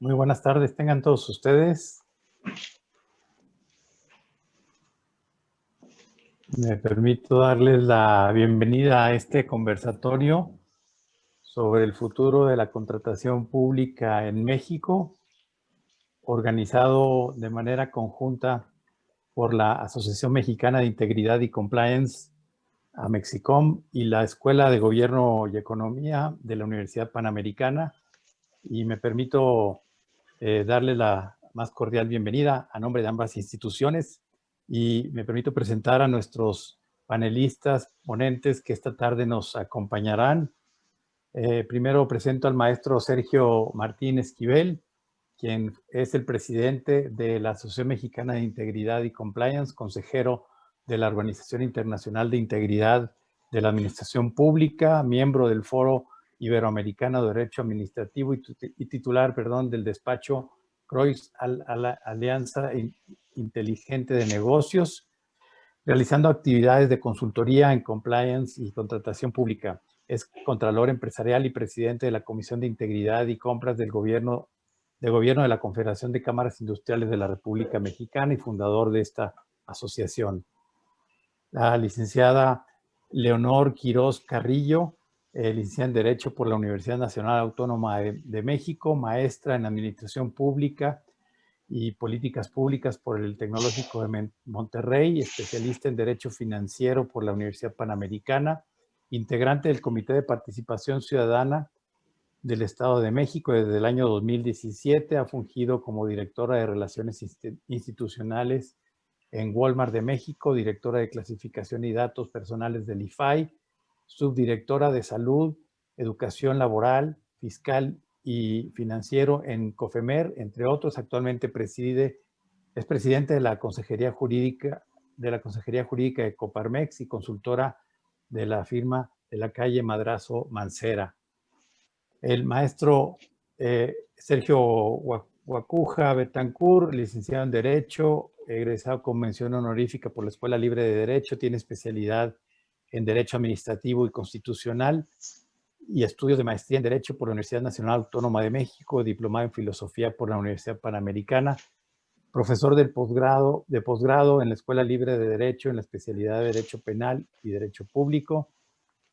Muy buenas tardes, tengan todos ustedes. Me permito darles la bienvenida a este conversatorio sobre el futuro de la contratación pública en México, organizado de manera conjunta por la Asociación Mexicana de Integridad y Compliance, AMEXICOM, y la Escuela de Gobierno y Economía de la Universidad Panamericana. Y me permito darle la más cordial bienvenida a nombre de ambas instituciones y me permito presentar a nuestros panelistas, ponentes que esta tarde nos acompañarán. Primero presento al maestro Sergio Martín Esquivel, quien es el presidente de la Asociación Mexicana de Integridad y Compliance, consejero de la Organización Internacional de Integridad de la Administración Pública, miembro del Foro Iberoamericano de Derecho Administrativo y titular, del despacho Croix Alianza Inteligente de Negocios, realizando actividades de consultoría en compliance y contratación pública. Es Contralor Empresarial y presidente de la Comisión de Integridad y Compras del Gobierno de la Confederación de Cámaras Industriales de la República Mexicana y fundador de esta asociación. La licenciada Leonor Quirós Carrillo, licenciada en Derecho por la Universidad Nacional Autónoma de México, maestra en Administración Pública y Políticas Públicas por el Tecnológico de Monterrey, especialista en Derecho Financiero por la Universidad Panamericana, integrante del Comité de Participación Ciudadana del Estado de México desde el año 2017, ha fungido como directora de Relaciones Institucionales en Walmart de México, directora de Clasificación y Datos Personales del IFAI, subdirectora de Salud, Educación Laboral, Fiscal y Financiero en COFEMER, entre otros. Actualmente es presidente de la Consejería Jurídica de Coparmex y consultora de la firma de la calle Madrazo Mancera. El maestro Sergio Guacuja Betancourt, licenciado en Derecho, egresado con mención honorífica por la Escuela Libre de Derecho, tiene especialidad en Derecho Administrativo y Constitucional y estudios de maestría en Derecho por la Universidad Nacional Autónoma de México, diplomado en Filosofía por la Universidad Panamericana, profesor de posgrado en la Escuela Libre de Derecho en la especialidad de Derecho Penal y Derecho Público,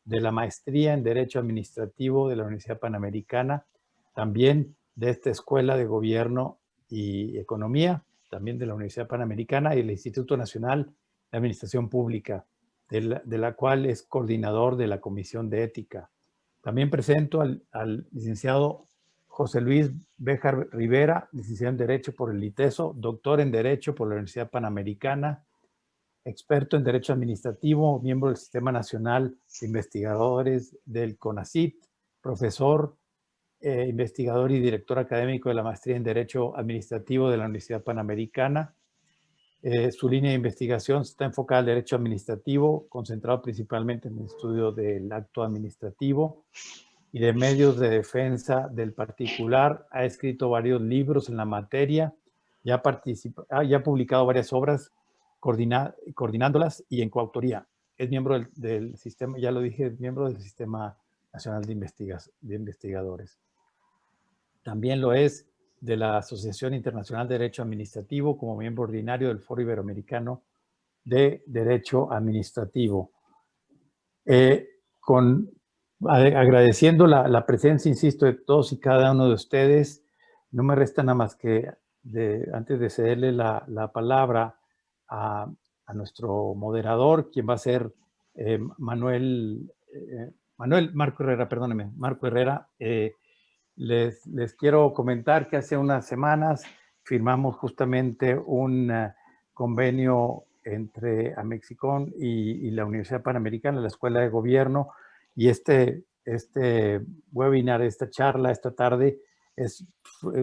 de la maestría en Derecho Administrativo de la Universidad Panamericana, también de esta Escuela de Gobierno y Economía, también de la Universidad Panamericana, y el Instituto Nacional de Administración Pública, de la cual es coordinador de la Comisión de Ética. También presento al licenciado José Luis Béjar Rivera, licenciado en Derecho por el ITESO, doctor en Derecho por la Universidad Panamericana, experto en Derecho Administrativo, miembro del Sistema Nacional de Investigadores del CONACYT, profesor, investigador y director académico de la Maestría en Derecho Administrativo de la Universidad Panamericana. Su línea de investigación está enfocada al derecho administrativo, concentrado principalmente en el estudio del acto administrativo y de medios de defensa del particular. Ha escrito varios libros en la materia y ha publicado varias obras coordinándolas y en coautoría. Es miembro del sistema, ya lo dije, es miembro del Sistema Nacional de Investigadores. También lo es de la Asociación Internacional de Derecho Administrativo como miembro ordinario del Foro Iberoamericano de Derecho Administrativo. Agradeciendo la presencia, insisto, de todos y cada uno de ustedes, no me resta nada más que, antes de cederle la palabra a nuestro moderador, quien va a ser Marco Herrera, les quiero comentar que hace unas semanas firmamos justamente un convenio entre Amexicom y la Universidad Panamericana, la Escuela de Gobierno, y este webinar, esta charla esta tarde es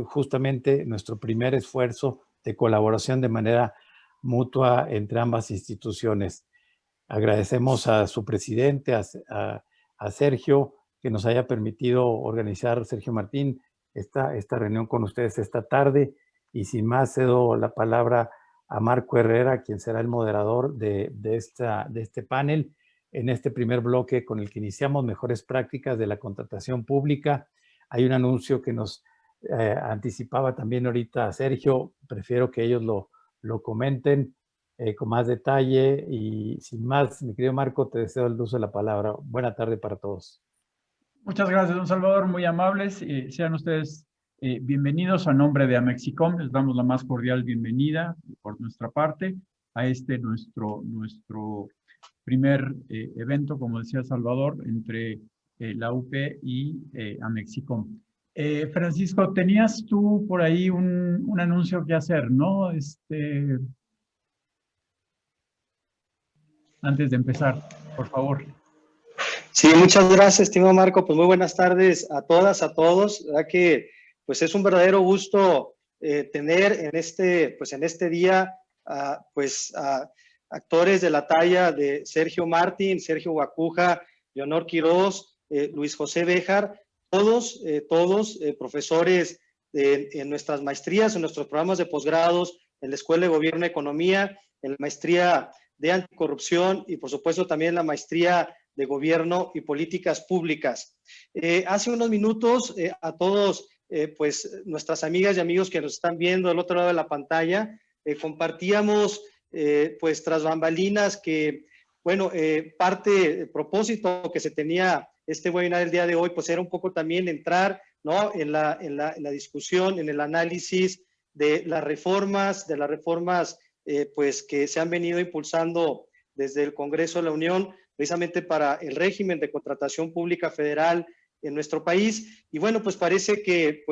justamente nuestro primer esfuerzo de colaboración de manera mutua entre ambas instituciones. Agradecemos a su presidente, a Sergio, que nos haya permitido organizar, Sergio Martín, esta reunión con ustedes esta tarde. Y sin más, cedo la palabra a Marco Herrera, quien será el moderador de este panel, en este primer bloque con el que iniciamos mejores prácticas de la contratación pública. Hay un anuncio que nos anticipaba también ahorita Sergio, prefiero que ellos lo comenten con más detalle y sin más, mi querido Marco, te deseo el uso de la palabra. Buena tarde para todos. Muchas gracias, don Salvador, muy amables. Sean ustedes bienvenidos a nombre de Amexicom. Les damos la más cordial bienvenida por nuestra parte a nuestro primer evento, como decía Salvador, entre la UP y Amexicom. Francisco, tenías tú por ahí un anuncio que hacer, ¿no? Antes de empezar, por favor. Sí, muchas gracias, estimado Marco. Pues muy buenas tardes a todas, a todos. ¿Verdad que pues es un verdadero gusto tener en este día actores de la talla de Sergio Martín, Sergio Guacuja, Leonor Quirós, Luis José Béjar, todos profesores en nuestras maestrías, en nuestros programas de posgrados, en la Escuela de Gobierno y Economía, en la maestría de Anticorrupción y por supuesto también la maestría de Gobierno y Políticas Públicas. Hace unos minutos a todos nuestras amigas y amigos que nos están viendo del otro lado de la pantalla, compartíamos tras bambalinas que, bueno, el propósito que se tenía este webinar el día de hoy, pues era un poco también entrar, ¿no?, en la discusión, en el análisis de las reformas, que se han venido impulsando desde el Congreso de la Unión, precisamente para el régimen de contratación pública federal en nuestro país. Y bueno, pues parece que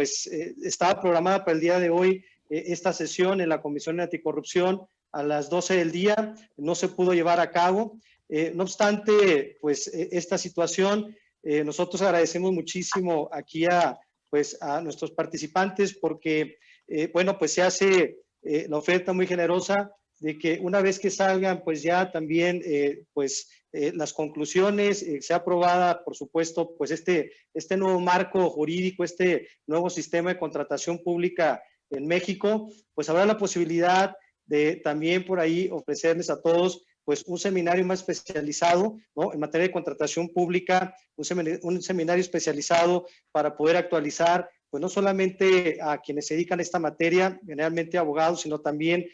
estaba programada para el día de hoy esta sesión en la Comisión de Anticorrupción a las 12 del día, no se pudo llevar a cabo. No obstante, esta situación, nosotros agradecemos muchísimo aquí a nuestros participantes porque, se hace la oferta muy generosa de que una vez que salgan, pues ya también, las conclusiones, sea aprobada, por supuesto, pues este nuevo marco jurídico, este nuevo sistema de contratación pública en México, pues habrá la posibilidad de también por ahí ofrecerles a todos, pues un seminario más especializado, ¿no?, en materia de contratación pública, un seminario especializado para poder actualizar, pues no solamente a quienes se dedican a esta materia, generalmente abogados, sino también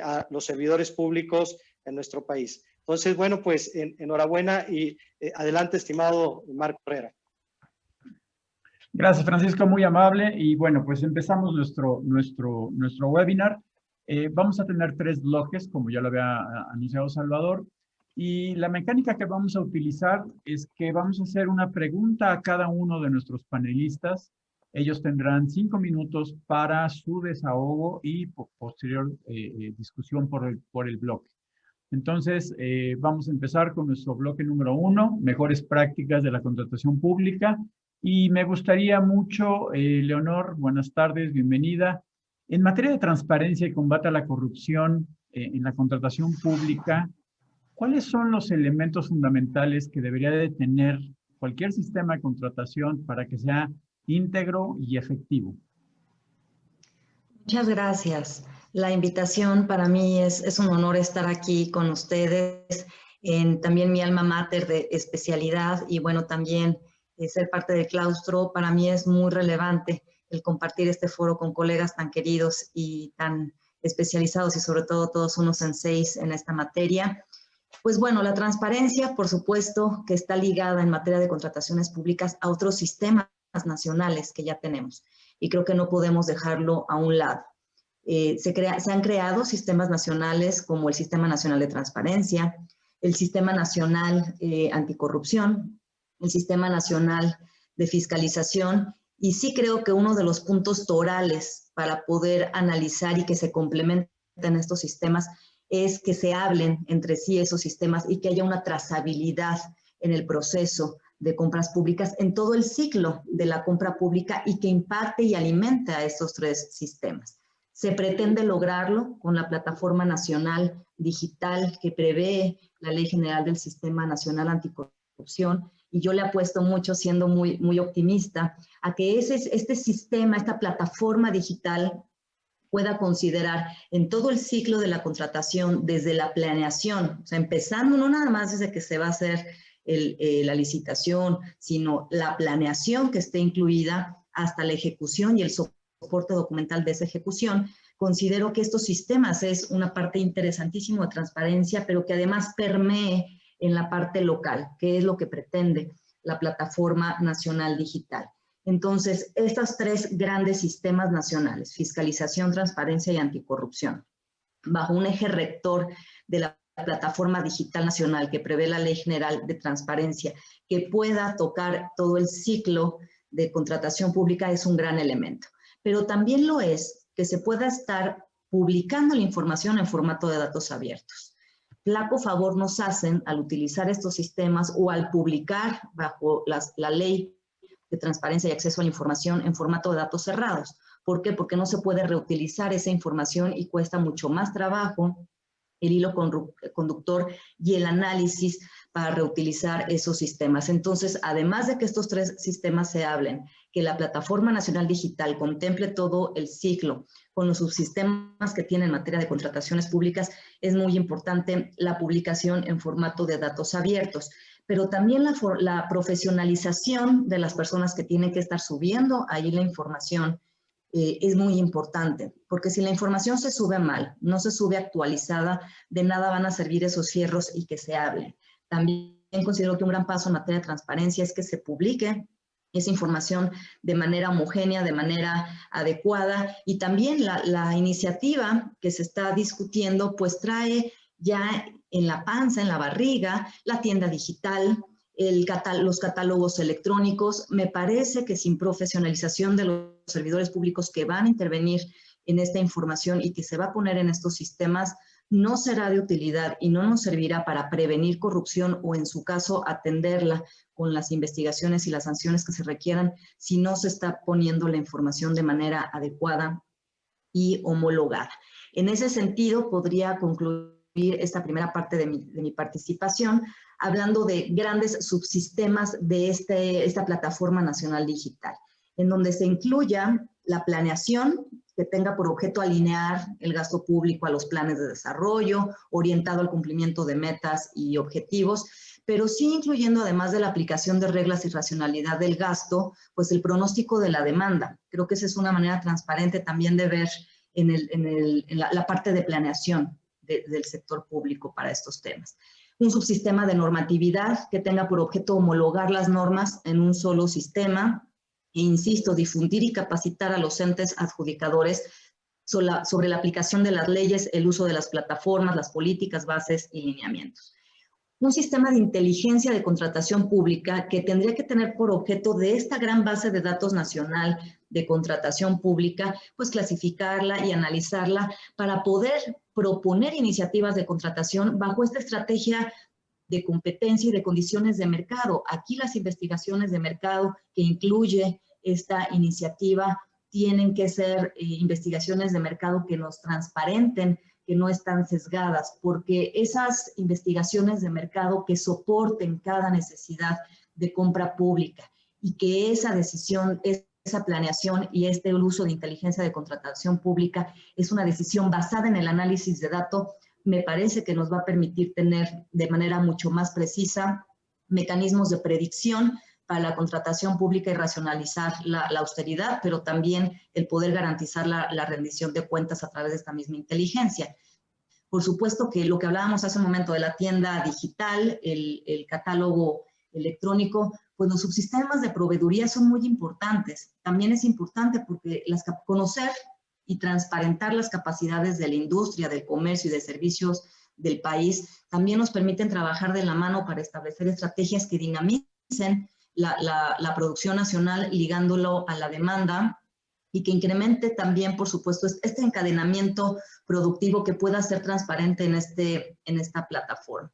a los servidores públicos en nuestro país. Entonces, bueno, pues enhorabuena y adelante, estimado Marco Herrera. Gracias, Francisco, muy amable. Y bueno, pues empezamos nuestro webinar. Vamos a tener 3 bloques, como ya lo había anunciado Salvador. Y la mecánica que vamos a utilizar es que vamos a hacer una pregunta a cada uno de nuestros panelistas. Ellos tendrán 5 minutos para su desahogo y posterior discusión por el bloque. Entonces, vamos a empezar con nuestro bloque número 1, mejores prácticas de la contratación pública. Y me gustaría mucho, Leonor, buenas tardes, bienvenida. En materia de transparencia y combate a la corrupción en la contratación pública, ¿cuáles son los elementos fundamentales que debería de tener cualquier sistema de contratación para que sea íntegro y efectivo? Muchas gracias. La invitación para mí es un honor estar aquí con ustedes, en también mi alma mater de especialidad y bueno, también ser parte del claustro. Para mí es muy relevante el compartir este foro con colegas tan queridos y tan especializados y sobre todo todos unos senseis en esta materia. Pues bueno, la transparencia, por supuesto, que está ligada en materia de contrataciones públicas a otros sistemas nacionales que ya tenemos y creo que no podemos dejarlo a un lado. Se han creado sistemas nacionales como el Sistema Nacional de Transparencia, el Sistema Nacional Anticorrupción, el Sistema Nacional de Fiscalización, y sí creo que uno de los puntos torales para poder analizar y que se complementen estos sistemas es que se hablen entre sí esos sistemas y que haya una trazabilidad en el proceso de compras públicas en todo el ciclo de la compra pública y que impacte y alimente a estos 3 sistemas. Se pretende lograrlo con la Plataforma Nacional Digital que prevé la Ley General del Sistema Nacional Anticorrupción y yo le apuesto mucho, siendo muy optimista, a que este sistema, esta plataforma digital pueda considerar en todo el ciclo de la contratación, desde la planeación, o sea, empezando no nada más desde que se va a hacer la licitación, sino la planeación que esté incluida hasta la ejecución y el soporte soporte documental de esa ejecución, considero que estos sistemas es una parte interesantísima de transparencia, pero que además permee en la parte local, que es lo que pretende la Plataforma Nacional Digital. Entonces, estos tres grandes sistemas nacionales, fiscalización, transparencia y anticorrupción, bajo un eje rector de la Plataforma Digital Nacional que prevé la Ley General de Transparencia, que pueda tocar todo el ciclo de contratación pública, es un gran elemento. Pero también lo es que se pueda estar publicando la información en formato de datos abiertos. Flaco favor nos hacen al utilizar estos sistemas o al publicar bajo la Ley de Transparencia y Acceso a la Información en formato de datos cerrados. ¿Por qué? Porque no se puede reutilizar esa información y cuesta mucho más trabajo el hilo conductor y el análisis para reutilizar esos sistemas. Entonces, además de que estos tres sistemas se hablen, que la Plataforma Nacional Digital contemple todo el ciclo con los subsistemas que tiene en materia de contrataciones públicas, es muy importante la publicación en formato de datos abiertos. Pero también la profesionalización de las personas que tienen que estar subiendo ahí la información es muy importante, porque si la información se sube mal, no se sube actualizada, de nada van a servir esos fierros y que se hable. También considero que un gran paso en materia de transparencia es que se publique esa información de manera homogénea, de manera adecuada, y también la iniciativa que se está discutiendo pues trae ya en la panza, en la barriga, la tienda digital, los catálogos electrónicos. Me parece que sin profesionalización de los servidores públicos que van a intervenir en esta información y que se va a poner en estos sistemas, no será de utilidad y no nos servirá para prevenir corrupción o, en su caso, atenderla con las investigaciones y las sanciones que se requieran si no se está poniendo la información de manera adecuada y homologada. En ese sentido, podría concluir esta primera parte de mi participación hablando de grandes subsistemas de esta Plataforma Nacional Digital, en donde se incluya la planeación, que tenga por objeto alinear el gasto público a los planes de desarrollo, orientado al cumplimiento de metas y objetivos, pero sí incluyendo, además de la aplicación de reglas y racionalidad del gasto, pues el pronóstico de la demanda. Creo que esa es una manera transparente también de ver en la parte de planeación del sector público para estos temas. Un subsistema de normatividad que tenga por objeto homologar las normas en un solo sistema, e insisto, difundir y capacitar a los entes adjudicadores sobre la aplicación de las leyes, el uso de las plataformas, las políticas, bases y lineamientos. Un sistema de inteligencia de contratación pública que tendría que tener por objeto de esta gran base de datos nacional de contratación pública, pues clasificarla y analizarla para poder proponer iniciativas de contratación bajo esta estrategia de competencia y de condiciones de mercado. Aquí las investigaciones de mercado que incluye esta iniciativa tienen que ser investigaciones de mercado que nos transparenten, que no están sesgadas, porque esas investigaciones de mercado que soporten cada necesidad de compra pública y que esa decisión, esa planeación y el uso de inteligencia de contratación pública es una decisión basada en el análisis de datos, me parece que nos va a permitir tener de manera mucho más precisa mecanismos de predicción para la contratación pública y racionalizar la austeridad, pero también el poder garantizar la rendición de cuentas a través de esta misma inteligencia. Por supuesto que lo que hablábamos hace un momento de la tienda digital, el catálogo electrónico, pues los subsistemas de proveeduría son muy importantes. También es importante porque conocer y transparentar las capacidades de la industria, del comercio y de servicios del país también nos permiten trabajar de la mano para establecer estrategias que dinamicen la producción nacional ligándolo a la demanda y que incremente también, por supuesto, este encadenamiento productivo que pueda ser transparente en esta plataforma.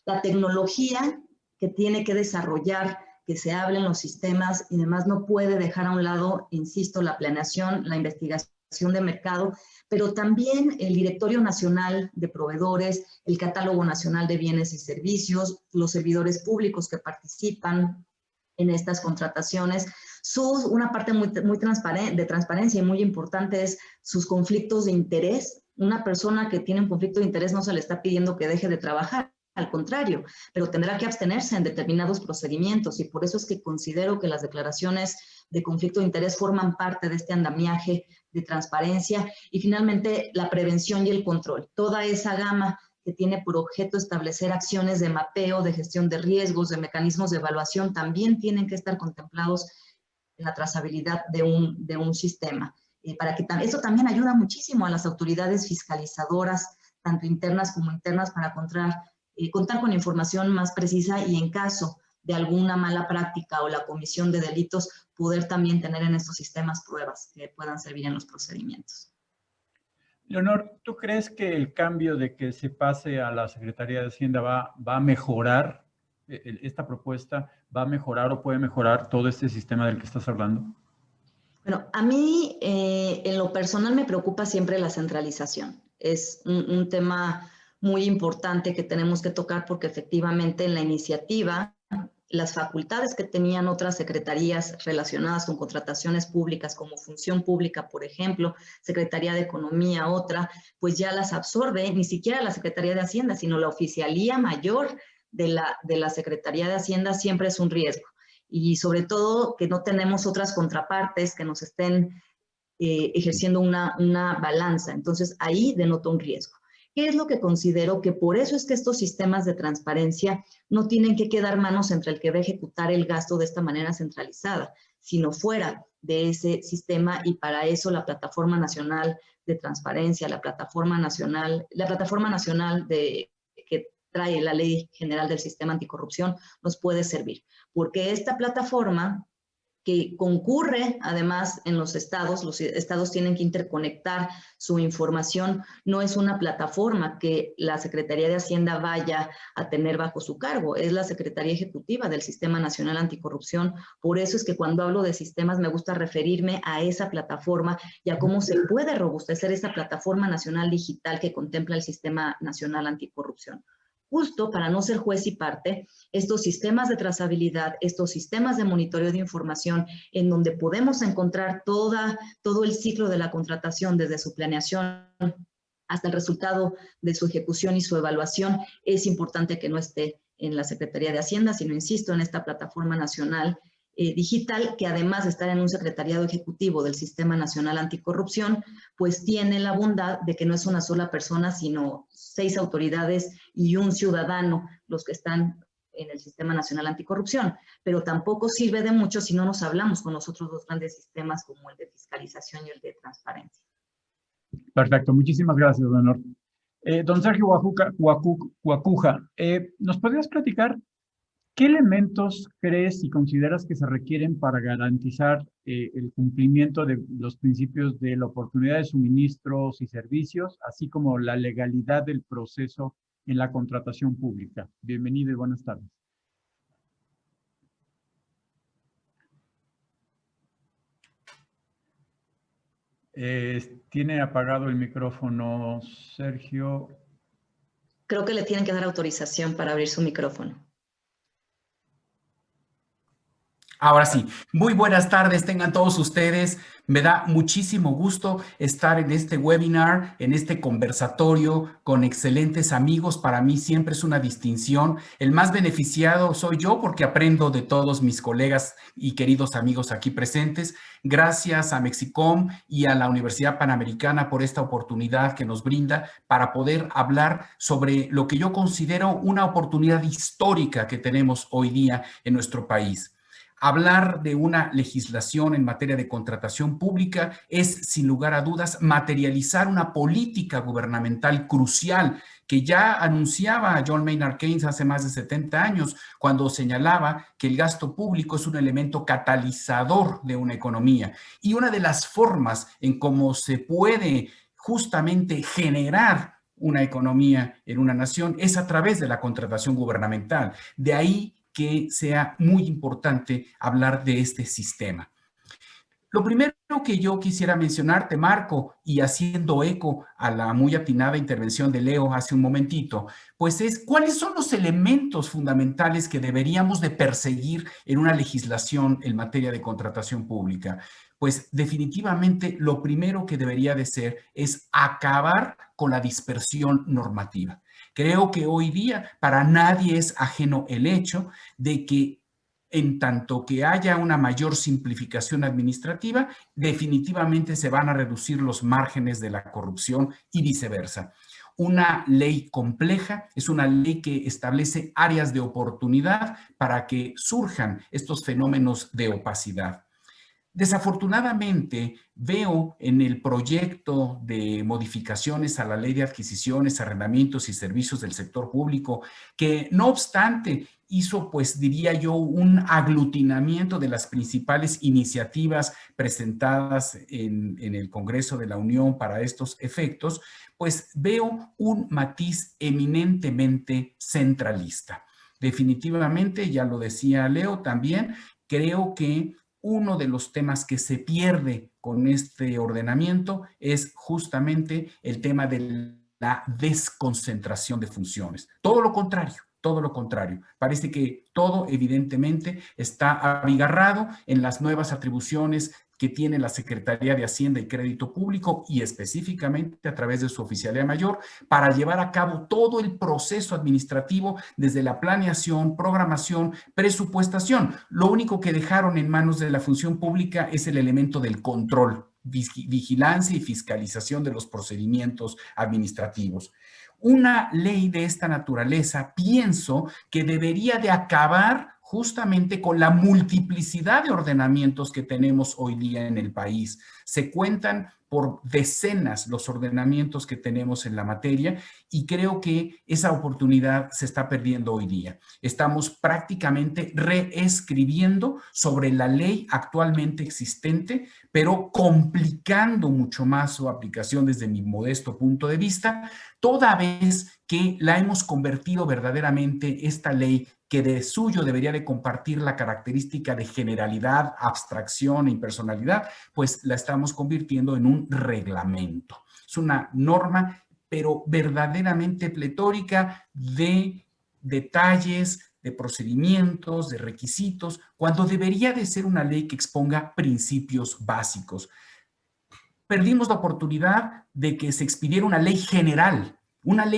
La tecnología que tiene que desarrollar, que se hable en los sistemas y demás no puede dejar a un lado, insisto, la planeación, la investigación de mercado, pero también el Directorio Nacional de Proveedores, el Catálogo Nacional de Bienes y Servicios, los servidores públicos que participan en estas contrataciones. Una parte muy de transparencia y muy importante es sus conflictos de interés. Una persona que tiene un conflicto de interés no se le está pidiendo que deje de trabajar, al contrario, pero tendrá que abstenerse en determinados procedimientos y por eso es que considero que las declaraciones de conflicto de interés forman parte de este andamiaje de transparencia y finalmente la prevención y el control. Toda esa gama que tiene por objeto establecer acciones de mapeo, de gestión de riesgos, de mecanismos de evaluación, también tienen que estar contemplados en la trazabilidad de un sistema. Para que eso también ayuda muchísimo a las autoridades fiscalizadoras, tanto internas como internas, para contar con información más precisa y en caso de alguna mala práctica o la comisión de delitos, poder también tener en estos sistemas pruebas que puedan servir en los procedimientos. Leonor, ¿tú crees que el cambio de que se pase a la Secretaría de Hacienda va a mejorar, esta propuesta va a mejorar o puede mejorar todo este sistema del que estás hablando? Bueno, a mí en lo personal me preocupa siempre la centralización. Es un tema muy importante que tenemos que tocar porque efectivamente en la iniciativa las facultades que tenían otras secretarías relacionadas con contrataciones públicas como Función Pública, por ejemplo, Secretaría de Economía, otra, pues ya las absorbe ni siquiera la Secretaría de Hacienda, sino la Oficialía Mayor de la Secretaría de Hacienda siempre es un riesgo. Y sobre todo que no tenemos otras contrapartes que nos estén ejerciendo una balanza. Entonces ahí denota un riesgo. ¿Qué es lo que considero? Que por eso es que estos sistemas de transparencia no tienen que quedar manos entre el que va a ejecutar el gasto de esta manera centralizada, sino fuera de ese sistema y para eso la Plataforma Nacional de Transparencia, la Plataforma Nacional que trae la Ley General del Sistema Anticorrupción nos puede servir, porque esta plataforma que concurre además en los estados tienen que interconectar su información, no es una plataforma que la Secretaría de Hacienda vaya a tener bajo su cargo, es la Secretaría Ejecutiva del Sistema Nacional Anticorrupción, por eso es que cuando hablo de sistemas me gusta referirme a esa plataforma y a cómo se puede robustecer esa plataforma nacional digital que contempla el Sistema Nacional Anticorrupción. Justo para no ser juez y parte, estos sistemas de trazabilidad, estos sistemas de monitoreo de información, en donde podemos encontrar todo el ciclo de la contratación, desde su planeación hasta el resultado de su ejecución y su evaluación, es importante que no esté en la Secretaría de Hacienda, sino, insisto, en esta plataforma nacional digital, que además de estar en un secretariado ejecutivo del Sistema Nacional Anticorrupción, pues tiene la bondad de que no es una sola persona, sino 6 autoridades y un ciudadano los que están en el Sistema Nacional Anticorrupción, pero tampoco sirve de mucho si no nos hablamos con los otros 2 grandes sistemas como el de fiscalización y el de transparencia. Perfecto, muchísimas gracias, Leonor. Don Sergio Guacuja, ¿nos podrías platicar qué elementos crees y consideras que se requieren para garantizar el cumplimiento de los principios de la oportunidad de suministros y servicios, así como la legalidad del proceso en la contratación pública? Bienvenido y buenas tardes. Tiene apagado el micrófono, Sergio. Creo que le tienen que dar autorización para abrir su micrófono. Ahora sí, muy buenas tardes tengan todos ustedes. Me da muchísimo gusto estar en este webinar, en este conversatorio con excelentes amigos. Para mí siempre es una distinción. El más beneficiado soy yo porque aprendo de todos mis colegas y queridos amigos aquí presentes. Gracias a Mexicom y a la Universidad Panamericana por esta oportunidad que nos brinda para poder hablar sobre lo que yo considero una oportunidad histórica que tenemos hoy día en nuestro país. Hablar de una legislación en materia de contratación pública es, sin lugar a dudas, materializar una política gubernamental crucial que ya anunciaba John Maynard Keynes hace más de 70 años, cuando señalaba que el gasto público es un elemento catalizador de una economía. Y una de las formas en cómo se puede justamente generar una economía en una nación es a través de la contratación gubernamental. De ahí que sea muy importante hablar de este sistema. Lo primero que yo quisiera mencionarte, Marco, y haciendo eco a la muy atinada intervención de Leo hace un momentito, pues es cuáles son los elementos fundamentales que deberíamos de perseguir en una legislación en materia de contratación pública. Pues definitivamente lo primero que debería de ser es acabar con la dispersión normativa. Creo que hoy día para nadie es ajeno el hecho de que en tanto que haya una mayor simplificación administrativa, definitivamente se van a reducir los márgenes de la corrupción y viceversa. Una ley compleja es una ley que establece áreas de oportunidad para que surjan estos fenómenos de opacidad. Desafortunadamente, veo en el proyecto de modificaciones a la Ley de Adquisiciones, Arrendamientos y Servicios del Sector Público que, no obstante, hizo, pues diría yo, un aglutinamiento de las principales iniciativas presentadas en el Congreso de la Unión para estos efectos, pues veo un matiz eminentemente centralista. Definitivamente, ya lo decía Leo también, creo que uno de los temas que se pierde con este ordenamiento es justamente el tema de la desconcentración de funciones. Todo lo contrario. Todo lo contrario. Parece que todo evidentemente está abigarrado en las nuevas atribuciones que tiene la Secretaría de Hacienda y Crédito Público y específicamente a través de su Oficialía Mayor para llevar a cabo todo el proceso administrativo desde la planeación, programación, presupuestación. Lo único que dejaron en manos de la función pública es el elemento del control, vigilancia y fiscalización de los procedimientos administrativos. Una ley de esta naturaleza, pienso que debería de acabar justamente con la multiplicidad de ordenamientos que tenemos hoy día en el país. Se cuentan por decenas los ordenamientos que tenemos en la materia y creo que esa oportunidad se está perdiendo hoy día. Estamos prácticamente reescribiendo sobre la ley actualmente existente, pero complicando mucho más su aplicación desde mi modesto punto de vista, toda vez que la hemos convertido verdaderamente esta ley que de suyo debería de compartir la característica de generalidad, abstracción e impersonalidad, pues la estamos convirtiendo en un reglamento. Es una norma, pero verdaderamente pletórica de detalles, de procedimientos, de requisitos, cuando debería de ser una ley que exponga principios básicos. Perdimos la oportunidad de que se expidiera una ley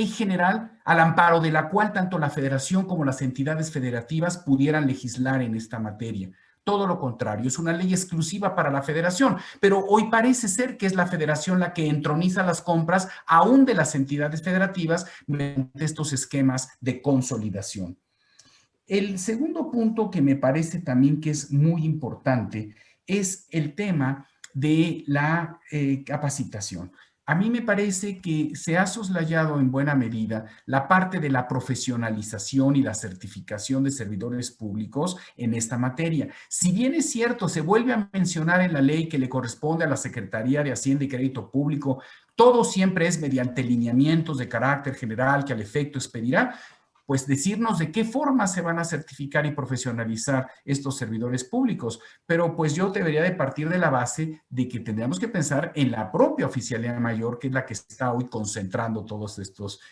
general al amparo de la cual tanto la federación como las entidades federativas pudieran legislar en esta materia. Todo lo contrario, es una ley exclusiva para la federación, pero hoy parece ser que es la federación la que entroniza las compras aún de las entidades federativas mediante estos esquemas de consolidación. El segundo punto que me parece también que es muy importante es el tema de la capacitación. A mí me parece que se ha soslayado en buena medida la parte de la profesionalización y la certificación de servidores públicos en esta materia. Si bien es cierto, se vuelve a mencionar en la ley que le corresponde a la Secretaría de Hacienda y Crédito Público, todo siempre es mediante lineamientos de carácter general que al efecto expedirá, pues decirnos de qué forma se van a certificar y profesionalizar estos servidores públicos. Pero pues yo debería de partir de la base de que tendríamos que pensar en la propia Oficialía Mayor, que es la que está hoy concentrando todos estos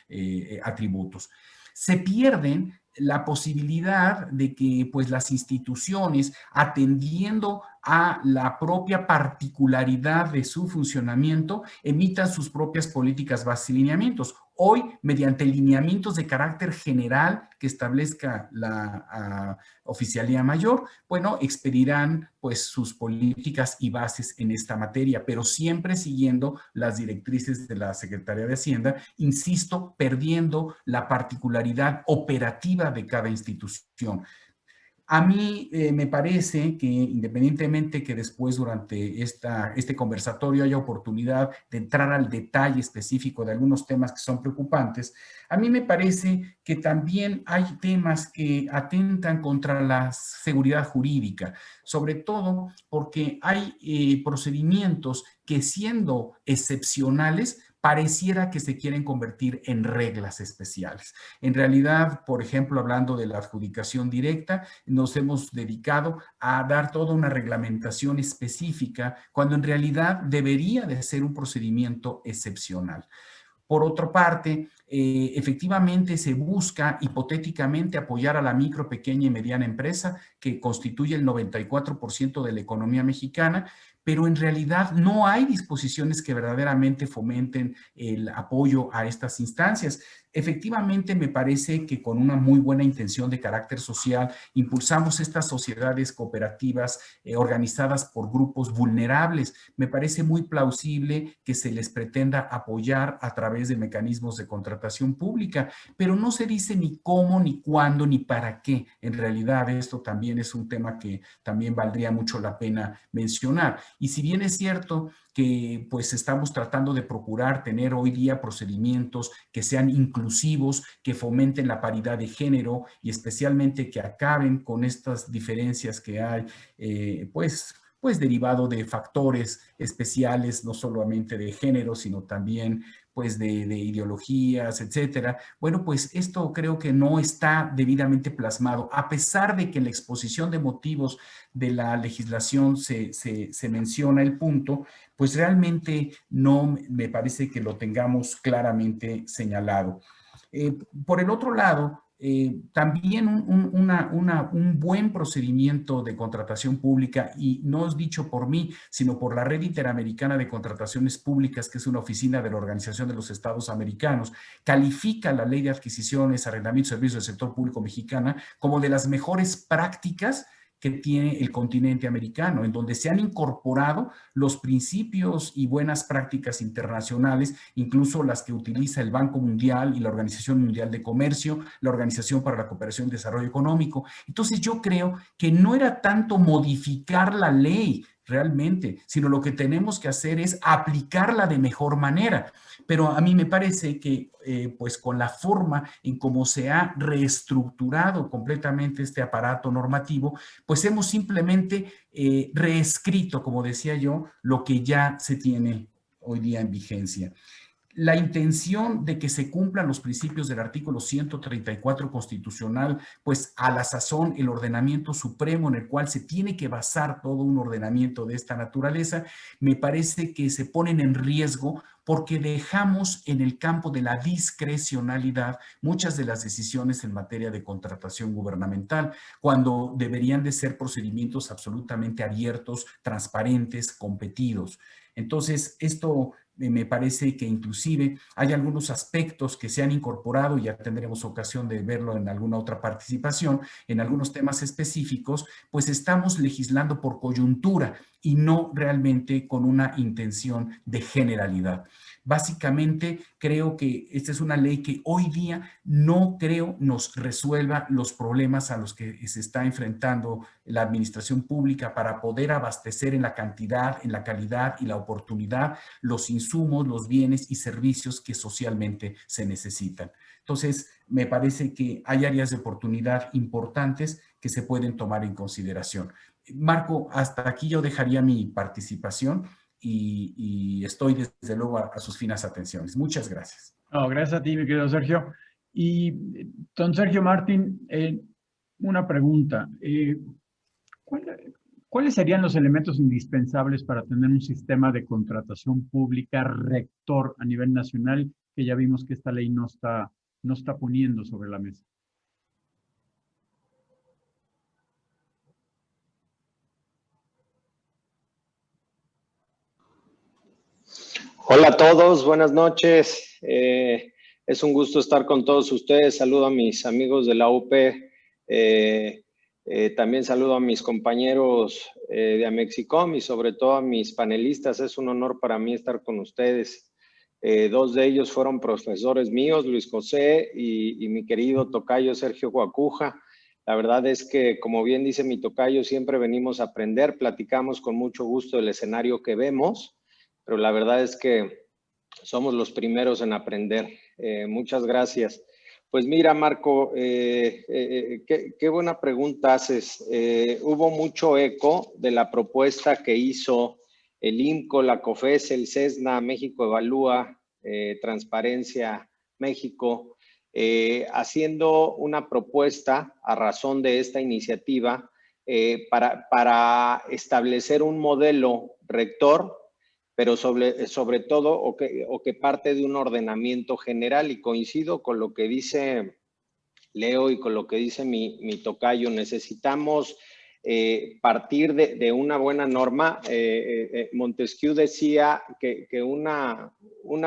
atributos. Se pierden la posibilidad de que pues las instituciones, atendiendo a la propia particularidad de su funcionamiento, emitan sus propias políticas, bases y lineamientos. Hoy, mediante lineamientos de carácter general que establezca la Oficialía Mayor, bueno, expedirán pues sus políticas y bases en esta materia, pero siempre siguiendo las directrices de la Secretaría de Hacienda, insisto, perdiendo la particularidad operativa de cada institución. A mí me parece que independientemente que después durante este conversatorio haya oportunidad de entrar al detalle específico de algunos temas que son preocupantes, a mí me parece que también hay temas que atentan contra la seguridad jurídica, sobre todo porque hay procedimientos que siendo excepcionales, pareciera que se quieren convertir en reglas especiales. En realidad, por ejemplo, hablando de la adjudicación directa, nos hemos dedicado a dar toda una reglamentación específica cuando en realidad debería de ser un procedimiento excepcional. Por otra parte, efectivamente se busca hipotéticamente apoyar a la micro, pequeña y mediana empresa que constituye el 94% de la economía mexicana, pero en realidad no hay disposiciones que verdaderamente fomenten el apoyo a estas instancias. efectivamente me parece que con una muy buena intención de carácter social impulsamos estas sociedades cooperativas organizadas por grupos vulnerables. Me parece muy plausible que se les pretenda apoyar a través de mecanismos de contratación pública, pero no se dice ni cómo, ni cuándo, ni para qué. En realidad esto también es un tema que también valdría mucho la pena mencionar. Y si bien es cierto que pues estamos tratando de procurar tener hoy día procedimientos que sean inclusivos, que fomenten la paridad de género y especialmente que acaben con estas diferencias que hay, pues derivado de factores especiales, no solamente de género, sino también pues de ideologías, etcétera. Bueno, pues esto creo que no está debidamente plasmado, a pesar de que en la exposición de motivos de la legislación se menciona el punto, pues realmente no me parece que lo tengamos claramente señalado. Por el otro lado, también un buen procedimiento de contratación pública, y no es dicho por mí, sino por la Red Interamericana de Contrataciones Públicas, que es una oficina de la Organización de los Estados Americanos, califica la Ley de Adquisiciones, Arrendamientos y Servicios del Sector Público Mexicana como de las mejores prácticas que tiene el continente americano, en donde se han incorporado los principios y buenas prácticas internacionales, incluso las que utiliza el Banco Mundial y la Organización Mundial de Comercio, la Organización para la Cooperación y Desarrollo Económico. Entonces yo creo que no era tanto modificar la ley realmente, sino lo que tenemos que hacer es aplicarla de mejor manera. Pero a mí me parece que pues con la forma en cómo se ha reestructurado completamente este aparato normativo, pues hemos simplemente reescrito, como decía yo, lo que ya se tiene hoy día en vigencia. La intención de que se cumplan los principios del artículo 134 constitucional, pues a la sazón el ordenamiento supremo en el cual se tiene que basar todo un ordenamiento de esta naturaleza, me parece que se ponen en riesgo porque dejamos en el campo de la discrecionalidad muchas de las decisiones en materia de contratación gubernamental, cuando deberían de ser procedimientos absolutamente abiertos, transparentes, competidos. Entonces, esto me parece que inclusive hay algunos aspectos que se han incorporado, y ya tendremos ocasión de verlo en alguna otra participación, en algunos temas específicos, pues estamos legislando por coyuntura y no realmente con una intención de generalidad. Básicamente, creo que esta es una ley que hoy día no creo nos resuelva los problemas a los que se está enfrentando la administración pública para poder abastecer en la cantidad, en la calidad y la oportunidad los insumos, los bienes y servicios que socialmente se necesitan. Entonces, me parece que hay áreas de oportunidad importantes que se pueden tomar en consideración. Marco, hasta aquí yo dejaría mi participación y estoy desde luego a sus finas atenciones. Muchas gracias. No, gracias a ti, mi querido Sergio. Y don Sergio Martín, una pregunta. ¿Cuáles serían los elementos indispensables para tener un sistema de contratación pública rector a nivel nacional que ya vimos que esta ley no está poniendo sobre la mesa? Hola a todos, buenas noches. Es un gusto estar con todos ustedes. Saludo a mis amigos de la UP. También saludo a mis compañeros de Amexicom y sobre todo a mis panelistas. Es un honor para mí estar con ustedes. Dos de ellos fueron profesores míos, Luis José y mi querido tocayo Sergio Guacuja. La verdad es que, como bien dice mi tocayo, siempre venimos a aprender, platicamos con mucho gusto el escenario que vemos, pero la verdad es que somos los primeros en aprender. Muchas gracias. Pues mira, Marco, qué buena pregunta haces. Hubo mucho eco de la propuesta que hizo el IMCO, la COFES, el CESNA, México Evalúa, Transparencia México, haciendo una propuesta a razón de esta iniciativa para establecer un modelo rector, pero sobre todo o que parte de un ordenamiento general, y coincido con lo que dice Leo y con lo que dice mi tocayo. Necesitamos partir de una buena norma. Montesquieu decía que una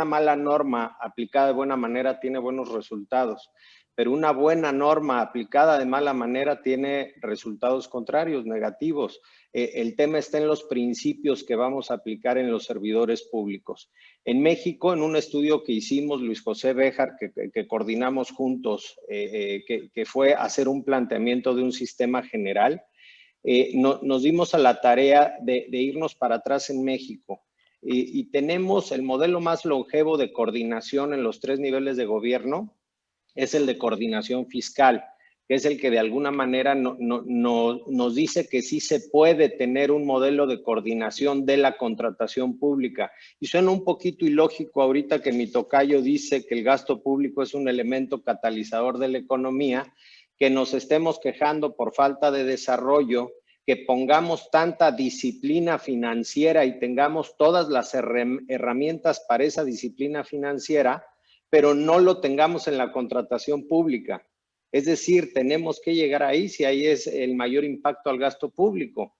mala norma aplicada de buena manera tiene buenos resultados, pero una buena norma aplicada de mala manera tiene resultados contrarios, negativos. El tema está en los principios que vamos a aplicar en los servidores públicos. En México, en un estudio que hicimos, Luis José Béjar, que coordinamos juntos, que fue hacer un planteamiento de un sistema general, nos dimos a la tarea de irnos para atrás en México. Y tenemos el modelo más longevo de coordinación en los 3 niveles de gobierno, es el de coordinación fiscal, que es el que de alguna manera nos dice que sí se puede tener un modelo de coordinación de la contratación pública. Y suena un poquito ilógico ahorita que mi tocayo dice que el gasto público es un elemento catalizador de la economía, que nos estemos quejando por falta de desarrollo, que pongamos tanta disciplina financiera y tengamos todas las herramientas para esa disciplina financiera, pero no lo tengamos en la contratación pública. Es decir, tenemos que llegar ahí si ahí es el mayor impacto al gasto público.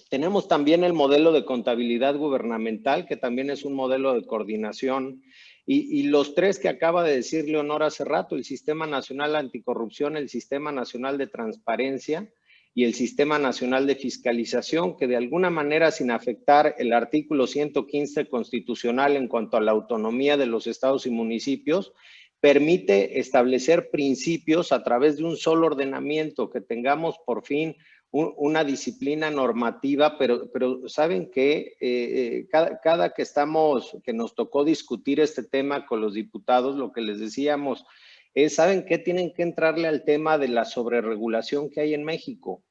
Tenemos también el modelo de contabilidad gubernamental, que también es un modelo de coordinación. Y los 3 que acaba de decir Leonor hace rato, el Sistema Nacional Anticorrupción, el Sistema Nacional de Transparencia y el Sistema Nacional de Fiscalización, que de alguna manera, sin afectar el artículo 115 constitucional en cuanto a la autonomía de los estados y municipios, permite establecer principios a través de un solo ordenamiento, que tengamos por fin una disciplina normativa, pero saben que cada que nos tocó discutir este tema con los diputados, lo que les decíamos es, ¿saben qué? Tienen que entrarle al tema de la sobreregulación que hay en México,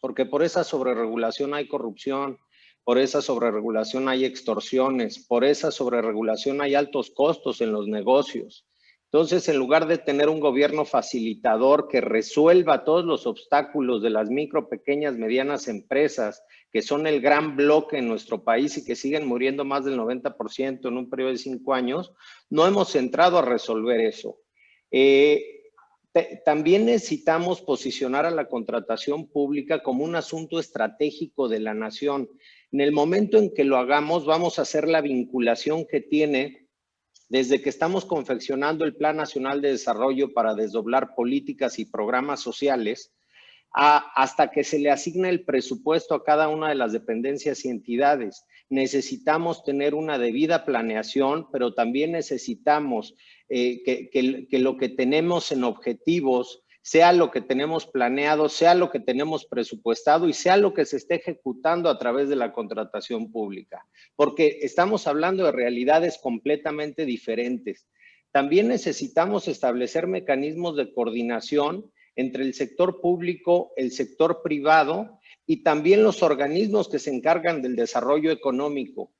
porque por esa sobreregulación hay corrupción, por esa sobreregulación hay extorsiones, por esa sobreregulación hay altos costos en los negocios. Entonces, en lugar de tener un gobierno facilitador que resuelva todos los obstáculos de las micro, pequeñas, medianas empresas, que son el gran bloque en nuestro país y que siguen muriendo más del 90% en un periodo de 5 años, no hemos entrado a resolver eso. También necesitamos posicionar a la contratación pública como un asunto estratégico de la nación. En el momento en que lo hagamos, vamos a hacer la vinculación que tiene desde que estamos confeccionando el Plan Nacional de Desarrollo para desdoblar políticas y programas sociales, hasta que se le asigna el presupuesto a cada una de las dependencias y entidades. Necesitamos tener una debida planeación, pero también necesitamos que lo que tenemos en objetivos sea lo que tenemos planeado, sea lo que tenemos presupuestado y sea lo que se esté ejecutando a través de la contratación pública, porque estamos hablando de realidades completamente diferentes. También necesitamos establecer mecanismos de coordinación entre el sector público, el sector privado y también los organismos que se encargan del desarrollo económico.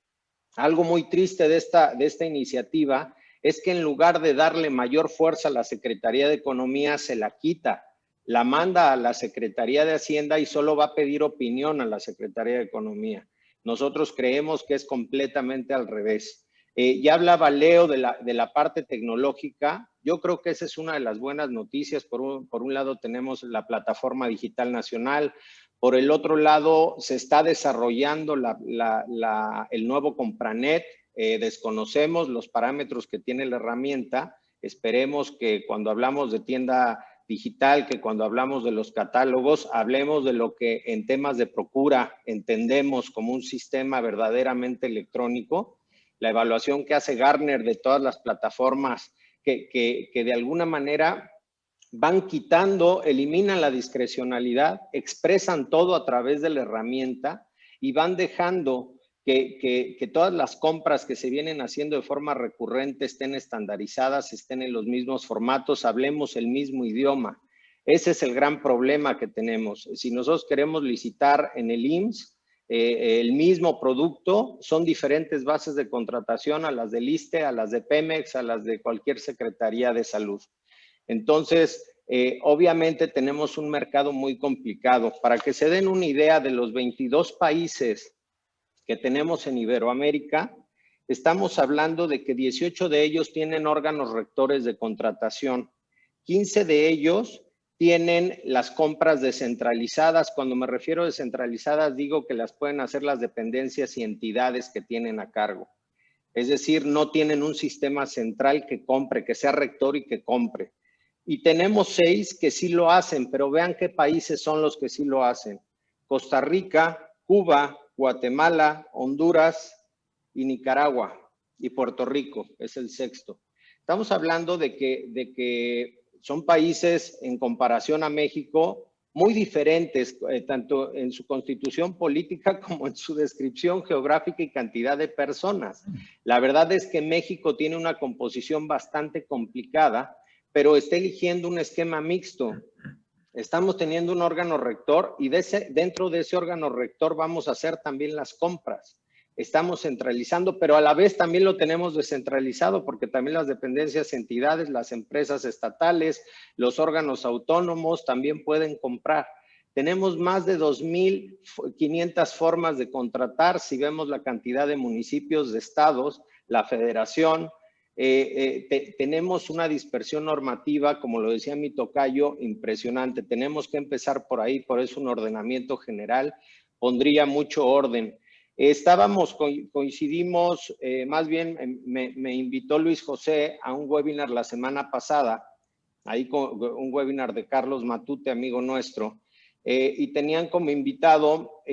Algo muy triste de esta iniciativa es que en lugar de darle mayor fuerza a la Secretaría de Economía, se la quita, la manda a la Secretaría de Hacienda y solo va a pedir opinión a la Secretaría de Economía. Nosotros creemos que es completamente al revés. Ya hablaba Leo de la parte tecnológica. Yo creo que esa es una de las buenas noticias. Por un lado tenemos la Plataforma Digital Nacional. Por el otro lado se está desarrollando el nuevo Compranet. Desconocemos los parámetros que tiene la herramienta. Esperemos que cuando hablamos de tienda digital, que cuando hablamos de los catálogos, hablemos de lo que en temas de procura entendemos como un sistema verdaderamente electrónico. La evaluación que hace Gartner de todas las plataformas que de alguna manera van quitando, eliminan la discrecionalidad, expresan todo a través de la herramienta y van dejando que todas las compras que se vienen haciendo de forma recurrente estén estandarizadas, estén en los mismos formatos, hablemos el mismo idioma. Ese es el gran problema que tenemos. Si nosotros queremos licitar en el IMSS el mismo producto, son diferentes bases de contratación a las del ISSSTE, a las de Pemex, a las de cualquier Secretaría de Salud. Entonces, obviamente tenemos un mercado muy complicado. Para que se den una idea de los 22 países que tenemos en Iberoamérica, estamos hablando de que 18 de ellos tienen órganos rectores de contratación. 15 de ellos tienen las compras descentralizadas. Cuando me refiero a descentralizadas, digo que las pueden hacer las dependencias y entidades que tienen a cargo. Es decir, no tienen un sistema central que compre, que sea rector y que compre. Y tenemos 6 que sí lo hacen, pero vean qué países son los que sí lo hacen. Costa Rica, Cuba, Guatemala, Honduras y Nicaragua. Y Puerto Rico es el 6º. Estamos hablando de que son países en comparación a México muy diferentes, tanto en su constitución política como en su descripción geográfica y cantidad de personas. La verdad es que México tiene una composición bastante complicada, pero está eligiendo un esquema mixto. Estamos teniendo un órgano rector y dentro de ese órgano rector vamos a hacer también las compras. Estamos centralizando, pero a la vez también lo tenemos descentralizado porque también las dependencias, entidades, las empresas estatales, los órganos autónomos también pueden comprar. Tenemos más de 2.500 formas de contratar si vemos la cantidad de municipios, de estados, la federación. Tenemos una dispersión normativa, como lo decía mi tocayo, impresionante. Tenemos que empezar por ahí, por eso un ordenamiento general pondría mucho orden. Coincidimos, más bien me invitó Luis José a un webinar la semana pasada, ahí con un webinar de Carlos Matute, amigo nuestro, y tenían como invitado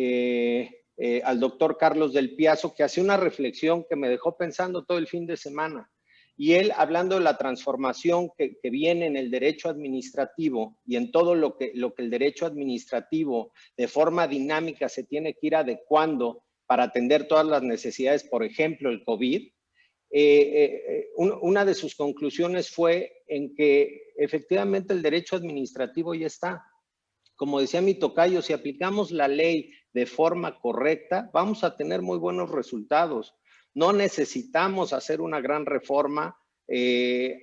al doctor Carlos del Piazo, que hacía una reflexión que me dejó pensando todo el fin de semana. Y él, hablando de la transformación que viene en el derecho administrativo y en todo lo que el derecho administrativo de forma dinámica se tiene que ir adecuando para atender todas las necesidades, por ejemplo, el COVID, una de sus conclusiones fue en que efectivamente el derecho administrativo ya está. Como decía mi tocayo, si aplicamos la ley de forma correcta, vamos a tener muy buenos resultados. No necesitamos hacer una gran reforma,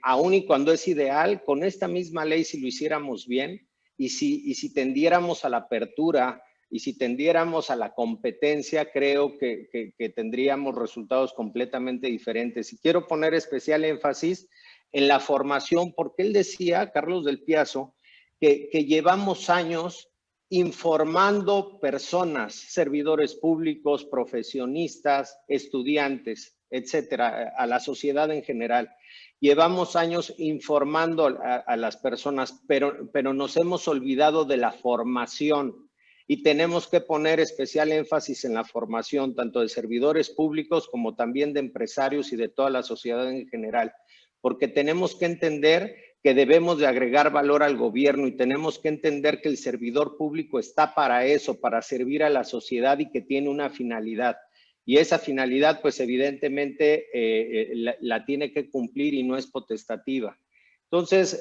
aun y cuando es ideal, con esta misma ley si lo hiciéramos bien y si tendiéramos a la apertura y si tendiéramos a la competencia, creo que tendríamos resultados completamente diferentes. Y quiero poner especial énfasis en la formación, porque él decía, Carlos del Piazo, que llevamos años informando personas, servidores públicos, profesionistas, estudiantes, etcétera, a la sociedad en general. Llevamos años informando a las personas, pero nos hemos olvidado de la formación y tenemos que poner especial énfasis en la formación, tanto de servidores públicos como también de empresarios y de toda la sociedad en general, porque tenemos que entender que debemos de agregar valor al gobierno y tenemos que entender que el servidor público está para eso, para servir a la sociedad y que tiene una finalidad. Y esa finalidad, pues evidentemente la tiene que cumplir y no es potestativa. Entonces,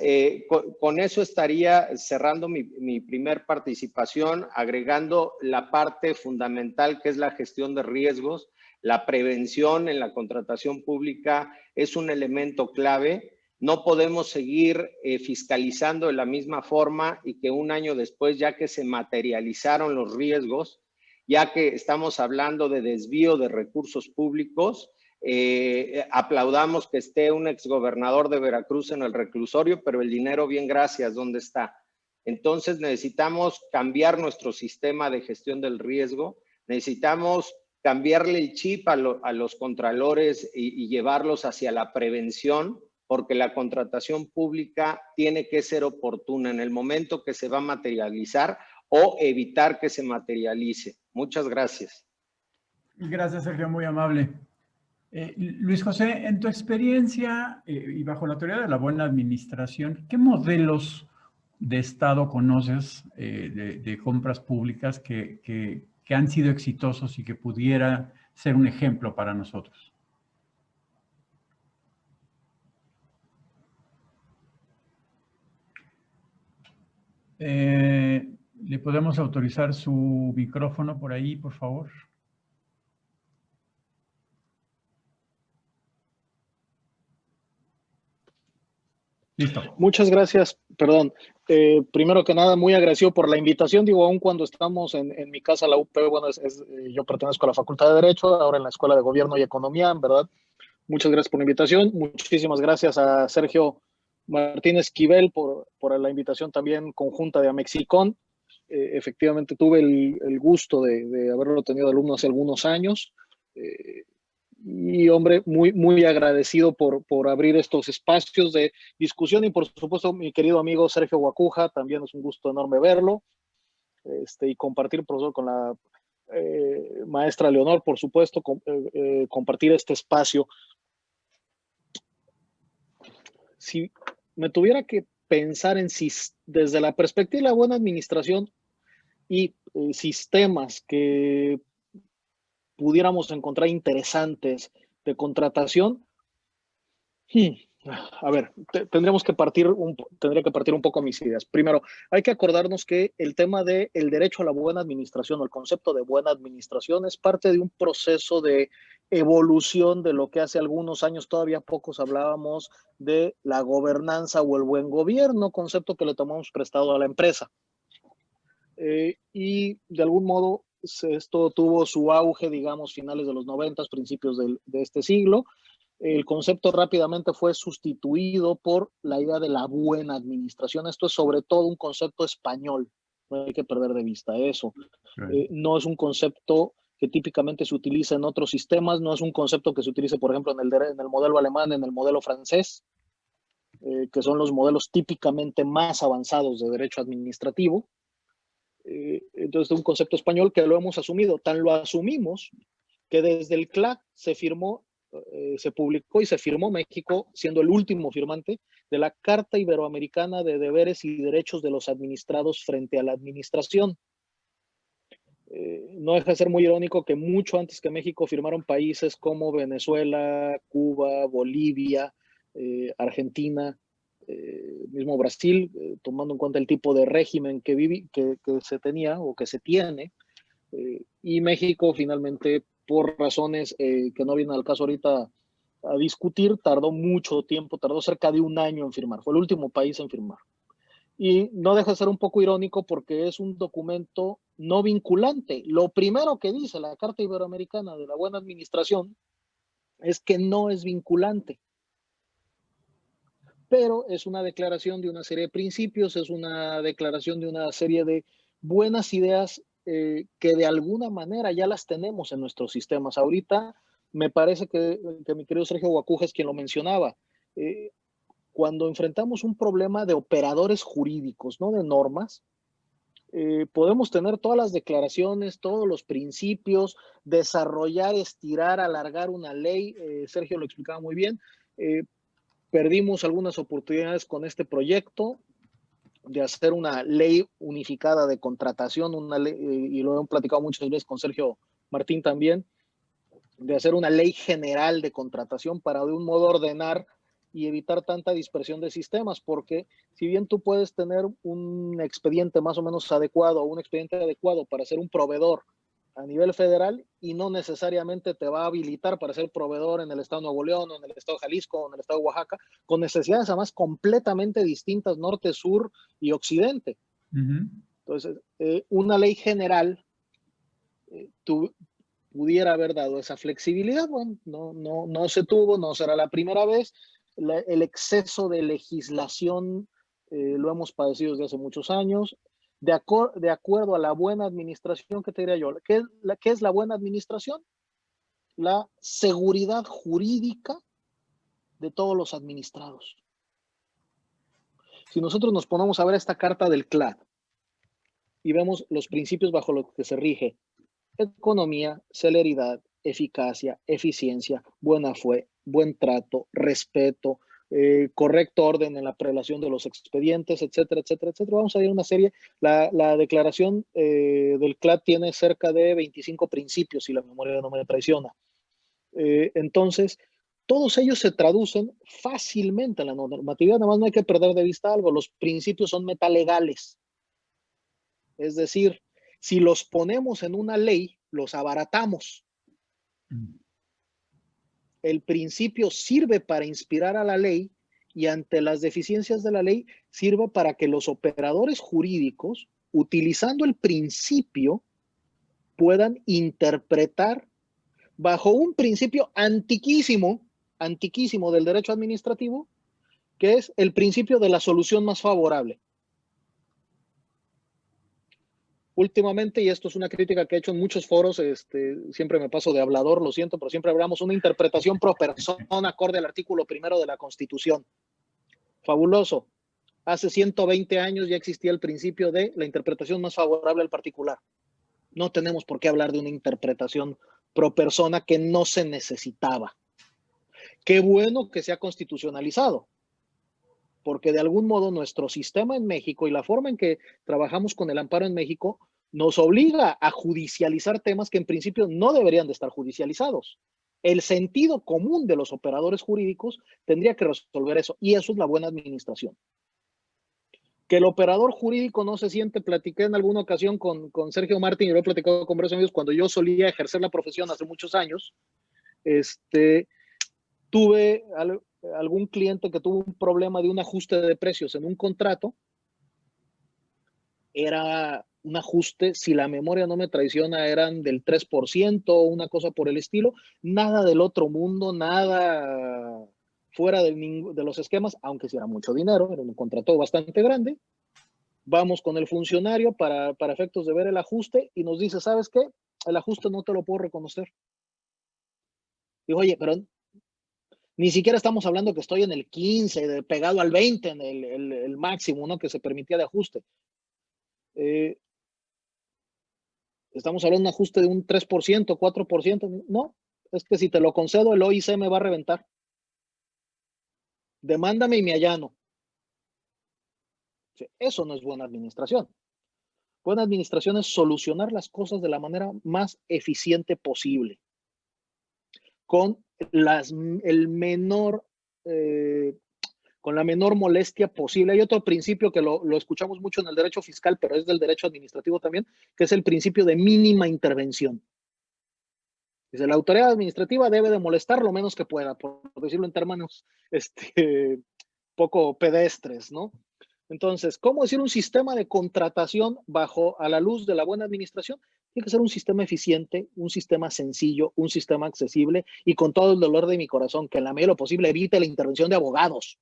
con eso estaría cerrando mi primer participación, agregando la parte fundamental que es la gestión de riesgos. La prevención en la contratación pública es un elemento clave. No podemos seguir fiscalizando de la misma forma y que un año después, ya que se materializaron los riesgos, ya que estamos hablando de desvío de recursos públicos, aplaudamos que esté un exgobernador de Veracruz en el reclusorio, pero el dinero, bien gracias, ¿dónde está? Entonces necesitamos cambiar nuestro sistema de gestión del riesgo, necesitamos cambiarle el chip a los contralores y llevarlos hacia la prevención, porque la contratación pública tiene que ser oportuna en el momento que se va a materializar o evitar que se materialice. Muchas gracias. Gracias, Sergio, muy amable. Luis José, en tu experiencia y bajo la teoría de la buena administración, ¿qué modelos de Estado conoces de compras públicas que han sido exitosos y que pudiera ser un ejemplo para nosotros? ¿Le podemos autorizar su micrófono por ahí, por favor? Listo. Muchas gracias, perdón. Primero que nada, muy agradecido por la invitación. Digo, aún cuando estamos en mi casa, la UP, bueno, yo pertenezco a la Facultad de Derecho, ahora en la Escuela de Gobierno y Economía, en verdad. Muchas gracias por la invitación. Muchísimas gracias a Sergio Martín Esquivel por la invitación también conjunta de Amexicom. Efectivamente tuve el gusto de haberlo tenido de alumno hace algunos años. Y hombre, muy, muy agradecido por abrir estos espacios de discusión y por supuesto mi querido amigo Sergio Guacuja, también es un gusto enorme verlo y compartir, profesor, con la maestra Leonor, por supuesto, compartir este espacio. Si me tuviera que pensar en si desde la perspectiva de la buena administración y sistemas que pudiéramos encontrar interesantes de contratación, a ver, tendría que partir un poco mis ideas. Primero, hay que acordarnos que el tema del derecho a la buena administración o el concepto de buena administración es parte de un proceso de evolución de lo que hace algunos años todavía pocos hablábamos de la gobernanza o el buen gobierno, concepto que le tomamos prestado a la empresa. Y de algún modo esto tuvo su auge, digamos, finales de los 90, principios de este siglo. El concepto rápidamente fue sustituido por la idea de la buena administración. Esto es sobre todo un concepto español, no hay que perder de vista eso. No es un concepto que típicamente se utiliza en otros sistemas, no es un concepto que se utilice, por ejemplo, en el modelo alemán, en el modelo francés, que son los modelos típicamente más avanzados de derecho administrativo. Entonces, es un concepto español que lo hemos asumido, tan lo asumimos que desde el CLAC se publicó y se firmó México, siendo el último firmante de la Carta Iberoamericana de Deberes y Derechos de los Administrados frente a la Administración. No deja de ser muy irónico que mucho antes que México firmaron países como Venezuela, Cuba, Bolivia, Argentina, mismo Brasil, tomando en cuenta el tipo de régimen que se tenía o que se tiene, y México finalmente, por razones que no vienen al caso ahorita a discutir, tardó mucho tiempo, tardó cerca de un año en firmar, fue el último país en firmar. Y no deja de ser un poco irónico porque es un documento no vinculante. Lo primero que dice la Carta Iberoamericana de la Buena Administración es que no es vinculante, pero es una declaración de una serie de principios, es una declaración de una serie de buenas ideas que de alguna manera ya las tenemos en nuestros sistemas. Ahorita me parece que mi querido Sergio Guacuja es quien lo mencionaba. Cuando enfrentamos un problema de operadores jurídicos, no de normas, podemos tener todas las declaraciones, todos los principios, desarrollar, estirar, alargar una ley. Sergio lo explicaba muy bien. Perdimos algunas oportunidades con este proyecto de hacer una ley unificada de contratación, una ley, y lo hemos platicado muchas veces con Sergio Martín también, de hacer una ley general de contratación para de un modo ordenar y evitar tanta dispersión de sistemas, porque si bien tú puedes tener un expediente más o menos adecuado o un expediente adecuado para ser un proveedor a nivel federal y no necesariamente te va a habilitar para ser proveedor en el estado de Nuevo León, o en el estado de Jalisco, o en el estado de Oaxaca, con necesidades además completamente distintas, norte, sur y occidente. Entonces, una ley general pudiera haber dado esa flexibilidad. Bueno, no se tuvo, no será la primera vez. El exceso de legislación lo hemos padecido desde hace muchos años. De acuerdo a la buena administración, ¿qué te diría yo? ¿Qué es la buena administración? La seguridad jurídica de todos los administrados. Si nosotros nos ponemos a ver esta carta del CLAD y vemos los principios bajo los que se rige: economía, celeridad, eficacia, eficiencia, buena fe, buen trato, respeto, correcto orden en la prelación de los expedientes, etcétera, etcétera, etcétera. Vamos a ver una serie. La declaración del CLAD tiene cerca de 25 principios, si la memoria no me traiciona. Entonces, todos ellos se traducen fácilmente en la normatividad. Nada más no hay que perder de vista algo: los principios son metalegales. Es decir, si los ponemos en una ley, los abaratamos. El principio sirve para inspirar a la ley y ante las deficiencias de la ley sirve para que los operadores jurídicos, utilizando el principio, puedan interpretar bajo un principio antiquísimo del derecho administrativo, que es el principio de la solución más favorable. Últimamente, y esto es una crítica que he hecho en muchos foros, siempre me paso de hablador, lo siento, pero siempre hablamos una interpretación pro persona acorde al artículo 1 de la Constitución. Fabuloso. Hace 120 años ya existía el principio de la interpretación más favorable al particular. No tenemos por qué hablar de una interpretación pro persona que no se necesitaba. Qué bueno que se ha constitucionalizado, porque de algún modo nuestro sistema en México y la forma en que trabajamos con el amparo en México nos obliga a judicializar temas que en principio no deberían de estar judicializados. El sentido común de los operadores jurídicos tendría que resolver eso, y eso es la buena administración. Que el operador jurídico no se siente, platiqué en alguna ocasión con Sergio Martín, y lo he platicado con varios amigos, cuando yo solía ejercer la profesión hace muchos años, tuve algún cliente que tuvo un problema de un ajuste de precios en un contrato. Era un ajuste, si la memoria no me traiciona, eran del 3%, una cosa por el estilo, nada del otro mundo, nada fuera de los esquemas, aunque sí era mucho dinero, era un contrato bastante grande. Vamos con el funcionario para efectos de ver el ajuste y nos dice, ¿sabes qué? El ajuste no te lo puedo reconocer. Digo, oye, pero ni siquiera estamos hablando que estoy en el 15, pegado al 20, en el máximo, ¿no?, que se permitía de ajuste. Estamos hablando de un ajuste de un 3%, 4%. No, es que si te lo concedo, el OIC me va a reventar. Demándame y me allano. Eso no es buena administración. Buena administración es solucionar las cosas de la manera más eficiente posible, con la menor molestia posible. Hay otro principio que lo escuchamos mucho en el derecho fiscal, pero es del derecho administrativo también, que es el principio de mínima intervención. Dice, la autoridad administrativa debe de molestar lo menos que pueda, por decirlo en términos poco pedestres, ¿no? Entonces, ¿cómo decir un sistema de contratación a la luz de la buena administración? Tiene que ser un sistema eficiente, un sistema sencillo, un sistema accesible y con todo el dolor de mi corazón, que en la medida de lo posible evite la intervención de abogados.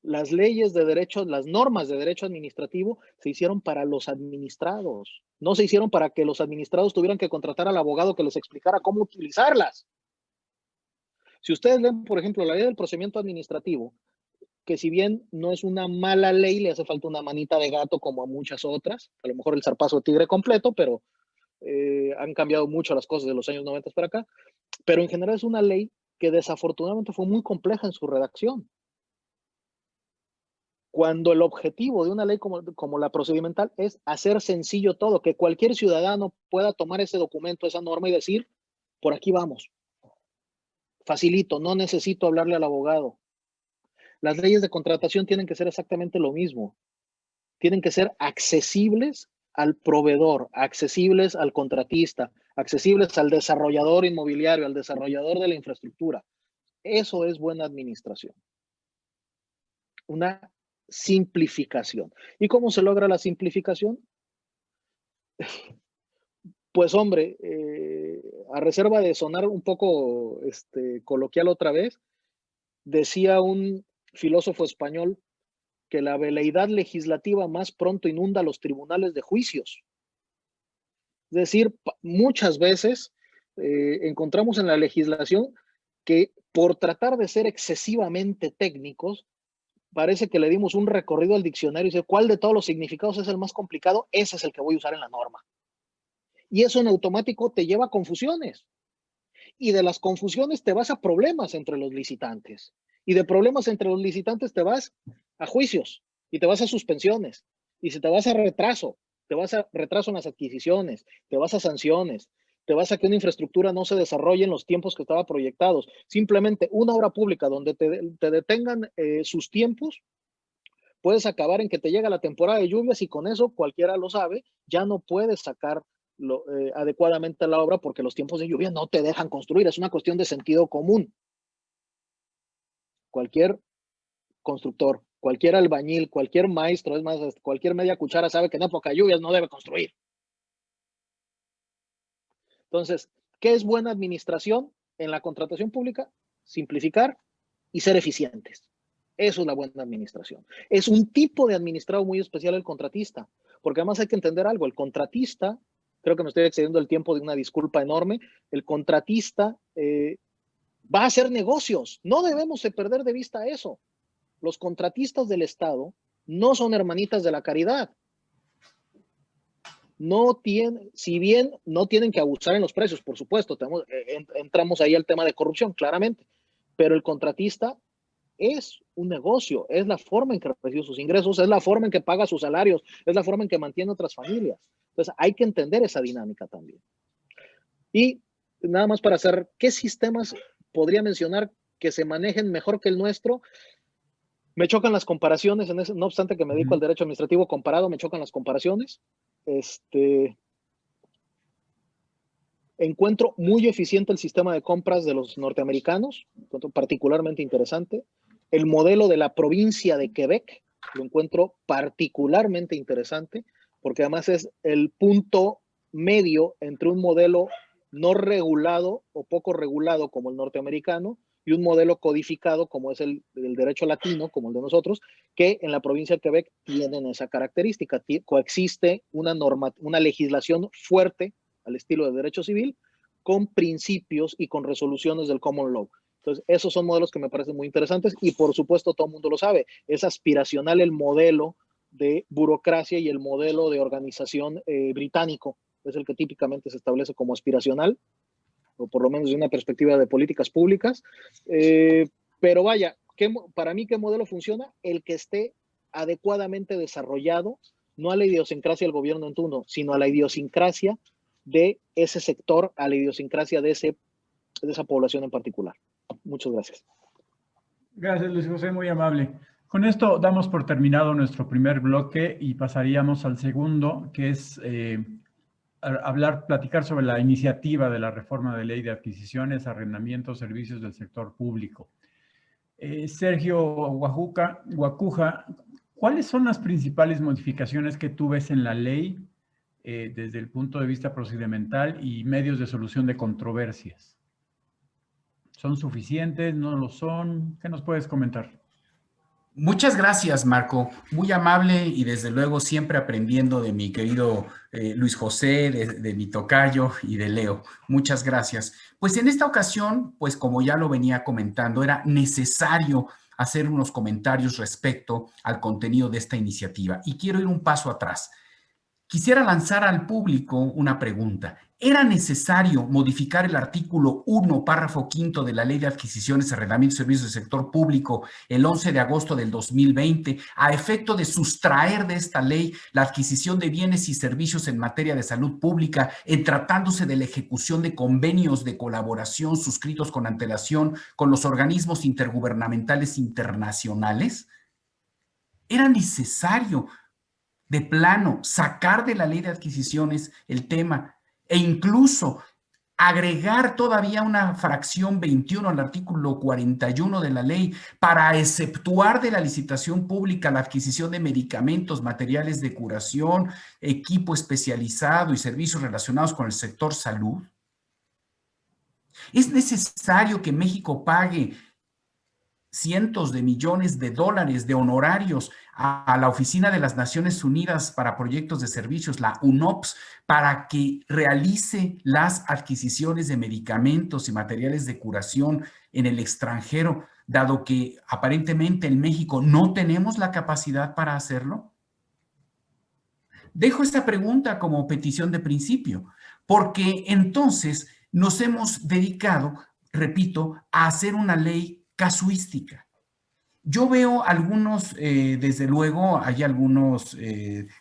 Las leyes de derecho, las normas de derecho administrativo se hicieron para los administrados. No se hicieron para que los administrados tuvieran que contratar al abogado que les explicara cómo utilizarlas. Si ustedes leen, por ejemplo, la ley del procedimiento administrativo, que si bien no es una mala ley, le hace falta una manita de gato como a muchas otras, a lo mejor el zarpazo de tigre completo, pero han cambiado mucho las cosas de los años 90 para acá, pero en general es una ley que desafortunadamente fue muy compleja en su redacción. Cuando el objetivo de una ley como la procedimental es hacer sencillo todo, que cualquier ciudadano pueda tomar ese documento, esa norma y decir, por aquí vamos, facilito, no necesito hablarle al abogado. Las leyes de contratación tienen que ser exactamente lo mismo. Tienen que ser accesibles al proveedor, accesibles al contratista, accesibles al desarrollador inmobiliario, al desarrollador de la infraestructura. Eso es buena administración. Una simplificación. ¿Y cómo se logra la simplificación? Pues hombre, a reserva de sonar un poco coloquial otra vez, decía un filósofo español que la veleidad legislativa más pronto inunda los tribunales de juicios. Es decir, muchas veces encontramos en la legislación que por tratar de ser excesivamente técnicos, parece que le dimos un recorrido al diccionario y dice, ¿cuál de todos los significados es el más complicado? Ese es el que voy a usar en la norma. Y eso en automático te lleva a confusiones. Y de las confusiones te vas a problemas entre los licitantes. Y de problemas entre los licitantes te vas a juicios y te vas a suspensiones. Y si te vas a retraso en las adquisiciones, te vas a sanciones, te vas a que una infraestructura no se desarrolle en los tiempos que estaba proyectados. Simplemente una obra pública donde te detengan sus tiempos, puedes acabar en que te llega la temporada de lluvias y con eso, cualquiera lo sabe, ya no puedes sacar adecuadamente la obra porque los tiempos de lluvia no te dejan construir. Es una cuestión de sentido común. Cualquier constructor, cualquier albañil, cualquier maestro, es más, cualquier media cuchara sabe que en época de lluvias no debe construir. Entonces, ¿qué es buena administración en la contratación pública? Simplificar, y ser eficientes. Eso es la buena administración. Es un tipo de administrado muy especial el contratista, porque además hay que entender algo. El contratista, creo que me estoy excediendo el tiempo, de una disculpa enorme, el contratista va a hacer negocios. No debemos de perder de vista eso. Los contratistas del Estado no son hermanitas de la caridad. No tienen, si bien no tienen que abusar en los precios, por supuesto, entramos ahí al tema de corrupción, claramente, pero el contratista es un negocio, es la forma en que recibe sus ingresos, es la forma en que paga sus salarios, es la forma en que mantiene otras familias. Entonces hay que entender esa dinámica también. Y nada más para hacer, ¿qué sistemas podría mencionar que se manejen mejor que el nuestro? Me chocan las comparaciones, no obstante que me dedico al derecho administrativo comparado, me chocan las comparaciones. Encuentro muy eficiente el sistema de compras de los norteamericanos, encuentro particularmente interesante. El modelo de la provincia de Quebec lo encuentro particularmente interesante, porque además es el punto medio entre un modelo no regulado o poco regulado como el norteamericano y un modelo codificado como es el derecho latino, como el de nosotros, que en la provincia de Quebec tienen esa característica. Coexiste una legislación fuerte al estilo de derecho civil con principios y con resoluciones del common law. Entonces, esos son modelos que me parecen muy interesantes y, por supuesto, todo el mundo lo sabe. Es aspiracional el modelo de burocracia y el modelo de organización británico. Es el que típicamente se establece como aspiracional, o por lo menos de una perspectiva de políticas públicas. Pero vaya, para mí, ¿qué modelo funciona? El que esté adecuadamente desarrollado, no a la idiosincrasia del gobierno en turno, sino a la idiosincrasia de ese sector, a la idiosincrasia de esa población en particular. Muchas gracias. Gracias, Luis José, muy amable. Con esto damos por terminado nuestro primer bloque y pasaríamos al segundo, que es platicar sobre la iniciativa de la reforma de ley de adquisiciones, arrendamientos, servicios del sector público. Sergio Guacuja, ¿cuáles son las principales modificaciones que tú ves en la ley desde el punto de vista procedimental y medios de solución de controversias? ¿Son suficientes? ¿No lo son? ¿Qué nos puedes comentar? Muchas gracias, Marco. Muy amable y desde luego siempre aprendiendo de mi querido Luis José, de mi tocayo y de Leo. Muchas gracias. Pues en esta ocasión, pues como ya lo venía comentando, era necesario hacer unos comentarios respecto al contenido de esta iniciativa. Y quiero ir un paso atrás. Quisiera lanzar al público una pregunta. ¿Era necesario modificar el artículo 1, párrafo 5 de la Ley de Adquisiciones, Arrendamientos y Servicios del Sector Público el 11 de agosto del 2020 a efecto de sustraer de esta ley la adquisición de bienes y servicios en materia de salud pública en tratándose de la ejecución de convenios de colaboración suscritos con antelación con los organismos intergubernamentales internacionales? ¿Era necesario de plano sacar de la ley de adquisiciones el tema e incluso agregar todavía una fracción 21 al artículo 41 de la ley para exceptuar de la licitación pública la adquisición de medicamentos, materiales de curación, equipo especializado y servicios relacionados con el sector salud? ¿Es necesario que México pague cientos de millones de dólares de honorarios a la Oficina de las Naciones Unidas para Proyectos de Servicios, la UNOPS, para que realice las adquisiciones de medicamentos y materiales de curación en el extranjero, dado que aparentemente en México no tenemos la capacidad para hacerlo? Dejo esta pregunta como petición de principio, porque entonces nos hemos dedicado, repito, a hacer una ley casuística. Yo veo algunos, desde luego, hay algunos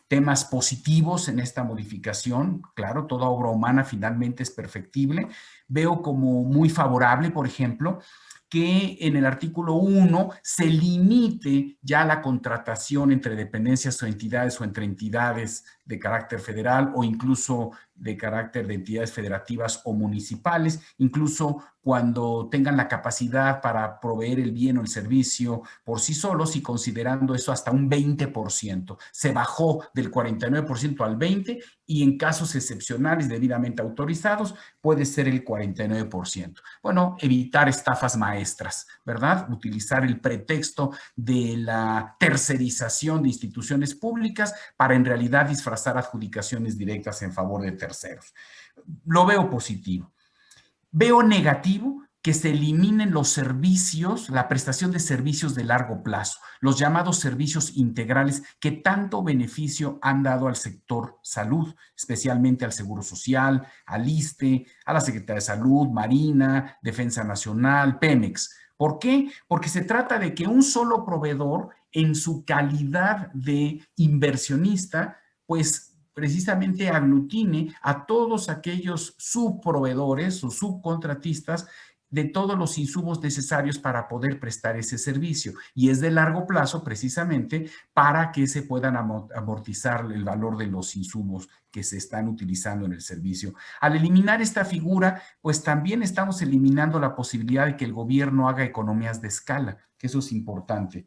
temas positivos en esta modificación. Claro, toda obra humana finalmente es perfectible. Veo como muy favorable, por ejemplo, que en el artículo 1 se limite ya la contratación entre dependencias o entidades o entre entidades de carácter federal o incluso de carácter de entidades federativas o municipales, incluso cuando tengan la capacidad para proveer el bien o el servicio por sí solos y considerando eso hasta un 20%. Se bajó del 49% al 20% y en casos excepcionales debidamente autorizados puede ser el 49%. Bueno, evitar estafas maestras, ¿verdad? Utilizar el pretexto de la tercerización de instituciones públicas para en realidad disfrazar adjudicaciones directas en favor de terceros. Lo veo positivo. Veo negativo que se eliminen los servicios, la prestación de servicios de largo plazo, los llamados servicios integrales que tanto beneficio han dado al sector salud, especialmente al Seguro Social, al ISSSTE, a la Secretaría de Salud, Marina, Defensa Nacional, Pemex. ¿Por qué? Porque se trata de que un solo proveedor, en su calidad de inversionista, pues precisamente aglutine a todos aquellos subproveedores o subcontratistas de todos los insumos necesarios para poder prestar ese servicio. Y es de largo plazo precisamente para que se puedan amortizar el valor de los insumos que se están utilizando en el servicio. Al eliminar esta figura, pues también estamos eliminando la posibilidad de que el gobierno haga economías de escala, que eso es importante.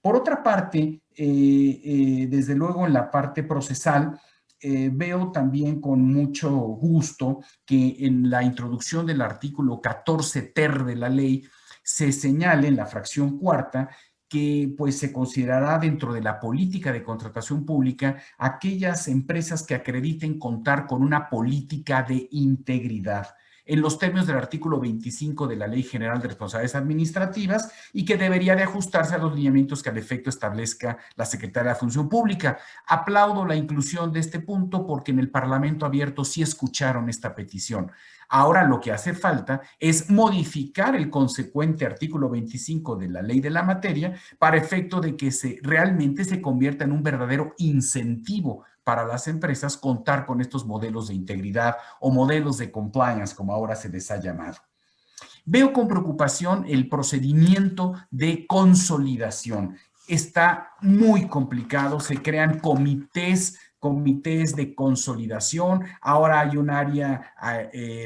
Por otra parte, desde luego en la parte procesal, veo también con mucho gusto que en la introducción del artículo 14 ter de la ley se señale en la fracción cuarta que pues se considerará dentro de la política de contratación pública aquellas empresas que acrediten contar con una política de integridad en los términos del artículo 25 de la Ley General de Responsabilidades Administrativas y que debería de ajustarse a los lineamientos que al efecto establezca la Secretaría de la Función Pública. Aplaudo la inclusión de este punto porque en el Parlamento Abierto sí escucharon esta petición. Ahora lo que hace falta es modificar el consecuente artículo 25 de la ley de la materia para efecto de que realmente se convierta en un verdadero incentivo para las empresas contar con estos modelos de integridad o modelos de compliance, como ahora se les ha llamado. Veo con preocupación el procedimiento de consolidación. Está muy complicado, se crean comités de consolidación, ahora hay un área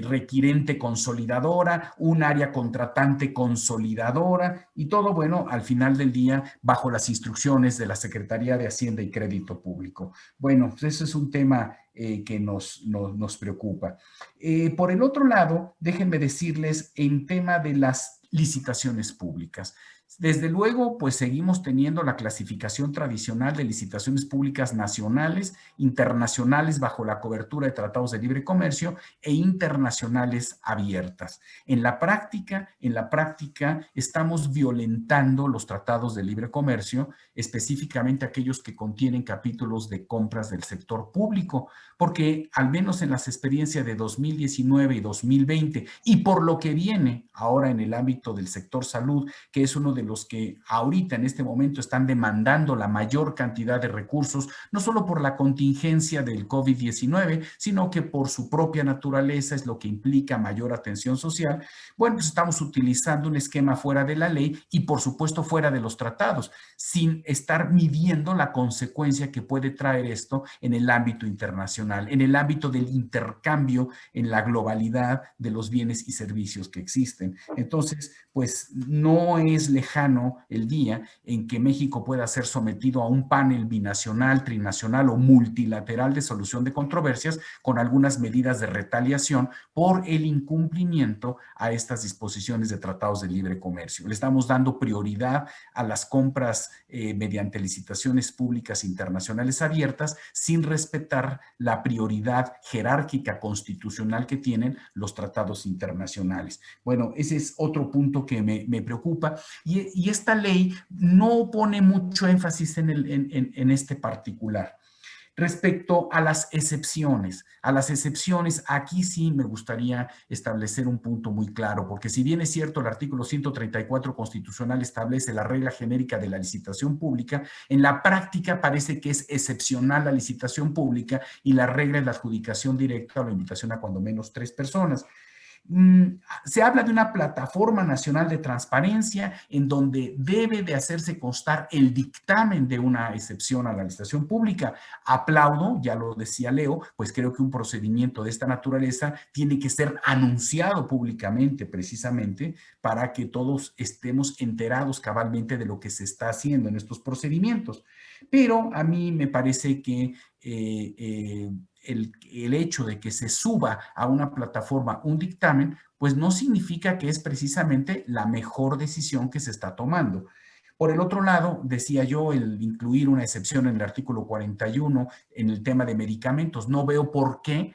requirente consolidadora, un área contratante consolidadora y todo, bueno, al final del día bajo las instrucciones de la Secretaría de Hacienda y Crédito Público. Bueno, pues eso es un tema que nos preocupa. Por el otro lado, déjenme decirles en tema de las licitaciones públicas. Desde luego, pues seguimos teniendo la clasificación tradicional de licitaciones públicas nacionales, internacionales bajo la cobertura de tratados de libre comercio e internacionales abiertas. En la práctica estamos violentando los tratados de libre comercio, específicamente aquellos que contienen capítulos de compras del sector público, porque al menos en las experiencias de 2019 y 2020 y por lo que viene ahora en el ámbito del sector salud, que es uno de los que ahorita en este momento están demandando la mayor cantidad de recursos, no solo por la contingencia del COVID-19, sino que por su propia naturaleza es lo que implica mayor atención social. Bueno, pues estamos utilizando un esquema fuera de la ley y por supuesto fuera de los tratados, sin estar midiendo la consecuencia que puede traer esto en el ámbito internacional, en el ámbito del intercambio en la globalidad de los bienes y servicios que existen. Entonces, pues no es lejano el día en que México pueda ser sometido a un panel binacional, trinacional o multilateral de solución de controversias con algunas medidas de retaliación por el incumplimiento a estas disposiciones de tratados de libre comercio. Le estamos dando prioridad a las compras mediante licitaciones públicas internacionales abiertas sin respetar la prioridad jerárquica constitucional que tienen los tratados internacionales. Bueno, ese es otro punto que me preocupa y esta ley no pone mucho énfasis en este particular. Respecto a las excepciones, aquí sí me gustaría establecer un punto muy claro, porque si bien es cierto el artículo 134 constitucional establece la regla genérica de la licitación pública, en la práctica parece que es excepcional la licitación pública y la regla es la adjudicación directa o la invitación a cuando menos 3 personas. Se habla de una plataforma nacional de transparencia en donde debe de hacerse constar el dictamen de una excepción a la licitación pública. Aplaudo, ya lo decía Leo, pues creo que un procedimiento de esta naturaleza tiene que ser anunciado públicamente precisamente para que todos estemos enterados cabalmente de lo que se está haciendo en estos procedimientos. Pero a mí me parece que el hecho de que se suba a una plataforma un dictamen, pues no significa que es precisamente la mejor decisión que se está tomando. Por el otro lado, decía yo, el incluir una excepción en el artículo 41 en el tema de medicamentos. No veo por qué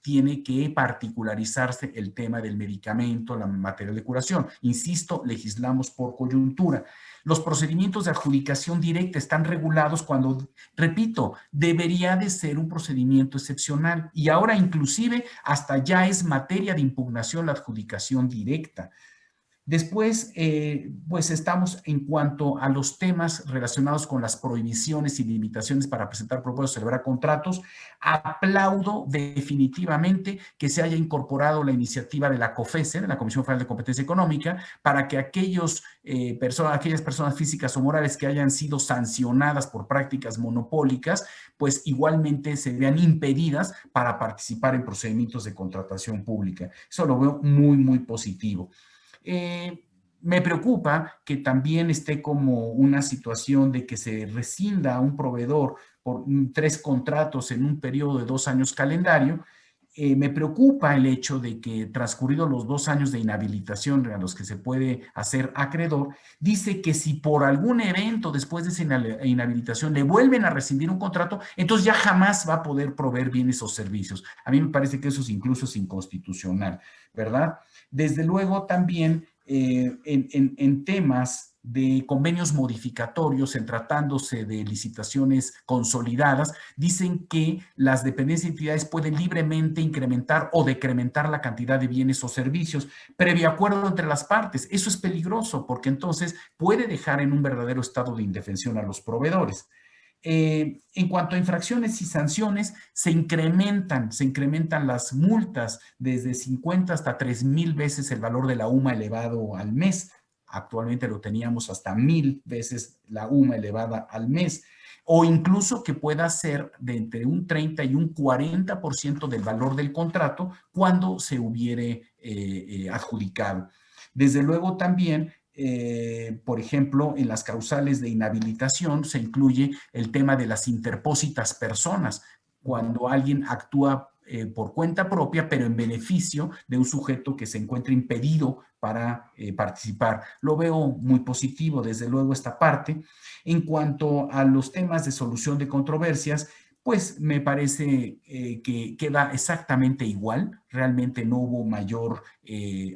tiene que particularizarse el tema del medicamento, la materia de curación. Insisto, legislamos por coyuntura. Los procedimientos de adjudicación directa están regulados cuando, repito, debería de ser un procedimiento excepcional y ahora inclusive hasta ya es materia de impugnación la adjudicación directa. Después, pues estamos en cuanto a los temas relacionados con las prohibiciones y limitaciones para presentar propuestas o celebrar contratos. Aplaudo definitivamente que se haya incorporado la iniciativa de la COFESE, de la Comisión Federal de Competencia Económica, para que aquellas personas físicas o morales que hayan sido sancionadas por prácticas monopólicas, pues igualmente se vean impedidas para participar en procedimientos de contratación pública. Eso lo veo muy, muy positivo. Me preocupa que también esté como una situación de que se rescinda a un proveedor por 3 contratos en un periodo de 2 años calendario. Me preocupa el hecho de que transcurridos los 2 años de inhabilitación a los que se puede hacer acreedor, dice que si por algún evento después de esa inhabilitación le vuelven a rescindir un contrato, entonces ya jamás va a poder proveer bienes o servicios. A mí me parece que eso incluso es inconstitucional, ¿verdad? Desde luego también en temas de convenios modificatorios, en tratándose de licitaciones consolidadas, dicen que las dependencias y entidades pueden libremente incrementar o decrementar la cantidad de bienes o servicios, previo acuerdo entre las partes. Eso es peligroso porque entonces puede dejar en un verdadero estado de indefensión a los proveedores. En cuanto a infracciones y sanciones, se incrementan las multas desde 50 hasta 3,000 veces el valor de la UMA elevado al mes. Actualmente lo teníamos hasta 1,000 veces la UMA elevada al mes. O incluso que pueda ser de entre un 30 y un 40% del valor del contrato cuando se hubiere adjudicado. Desde luego también, por ejemplo, en las causales de inhabilitación se incluye el tema de las interpósitas personas, cuando alguien actúa por cuenta propia, pero en beneficio de un sujeto que se encuentra impedido para participar. Lo veo muy positivo, desde luego, esta parte. En cuanto a los temas de solución de controversias, pues me parece que queda exactamente igual. Realmente no hubo mayor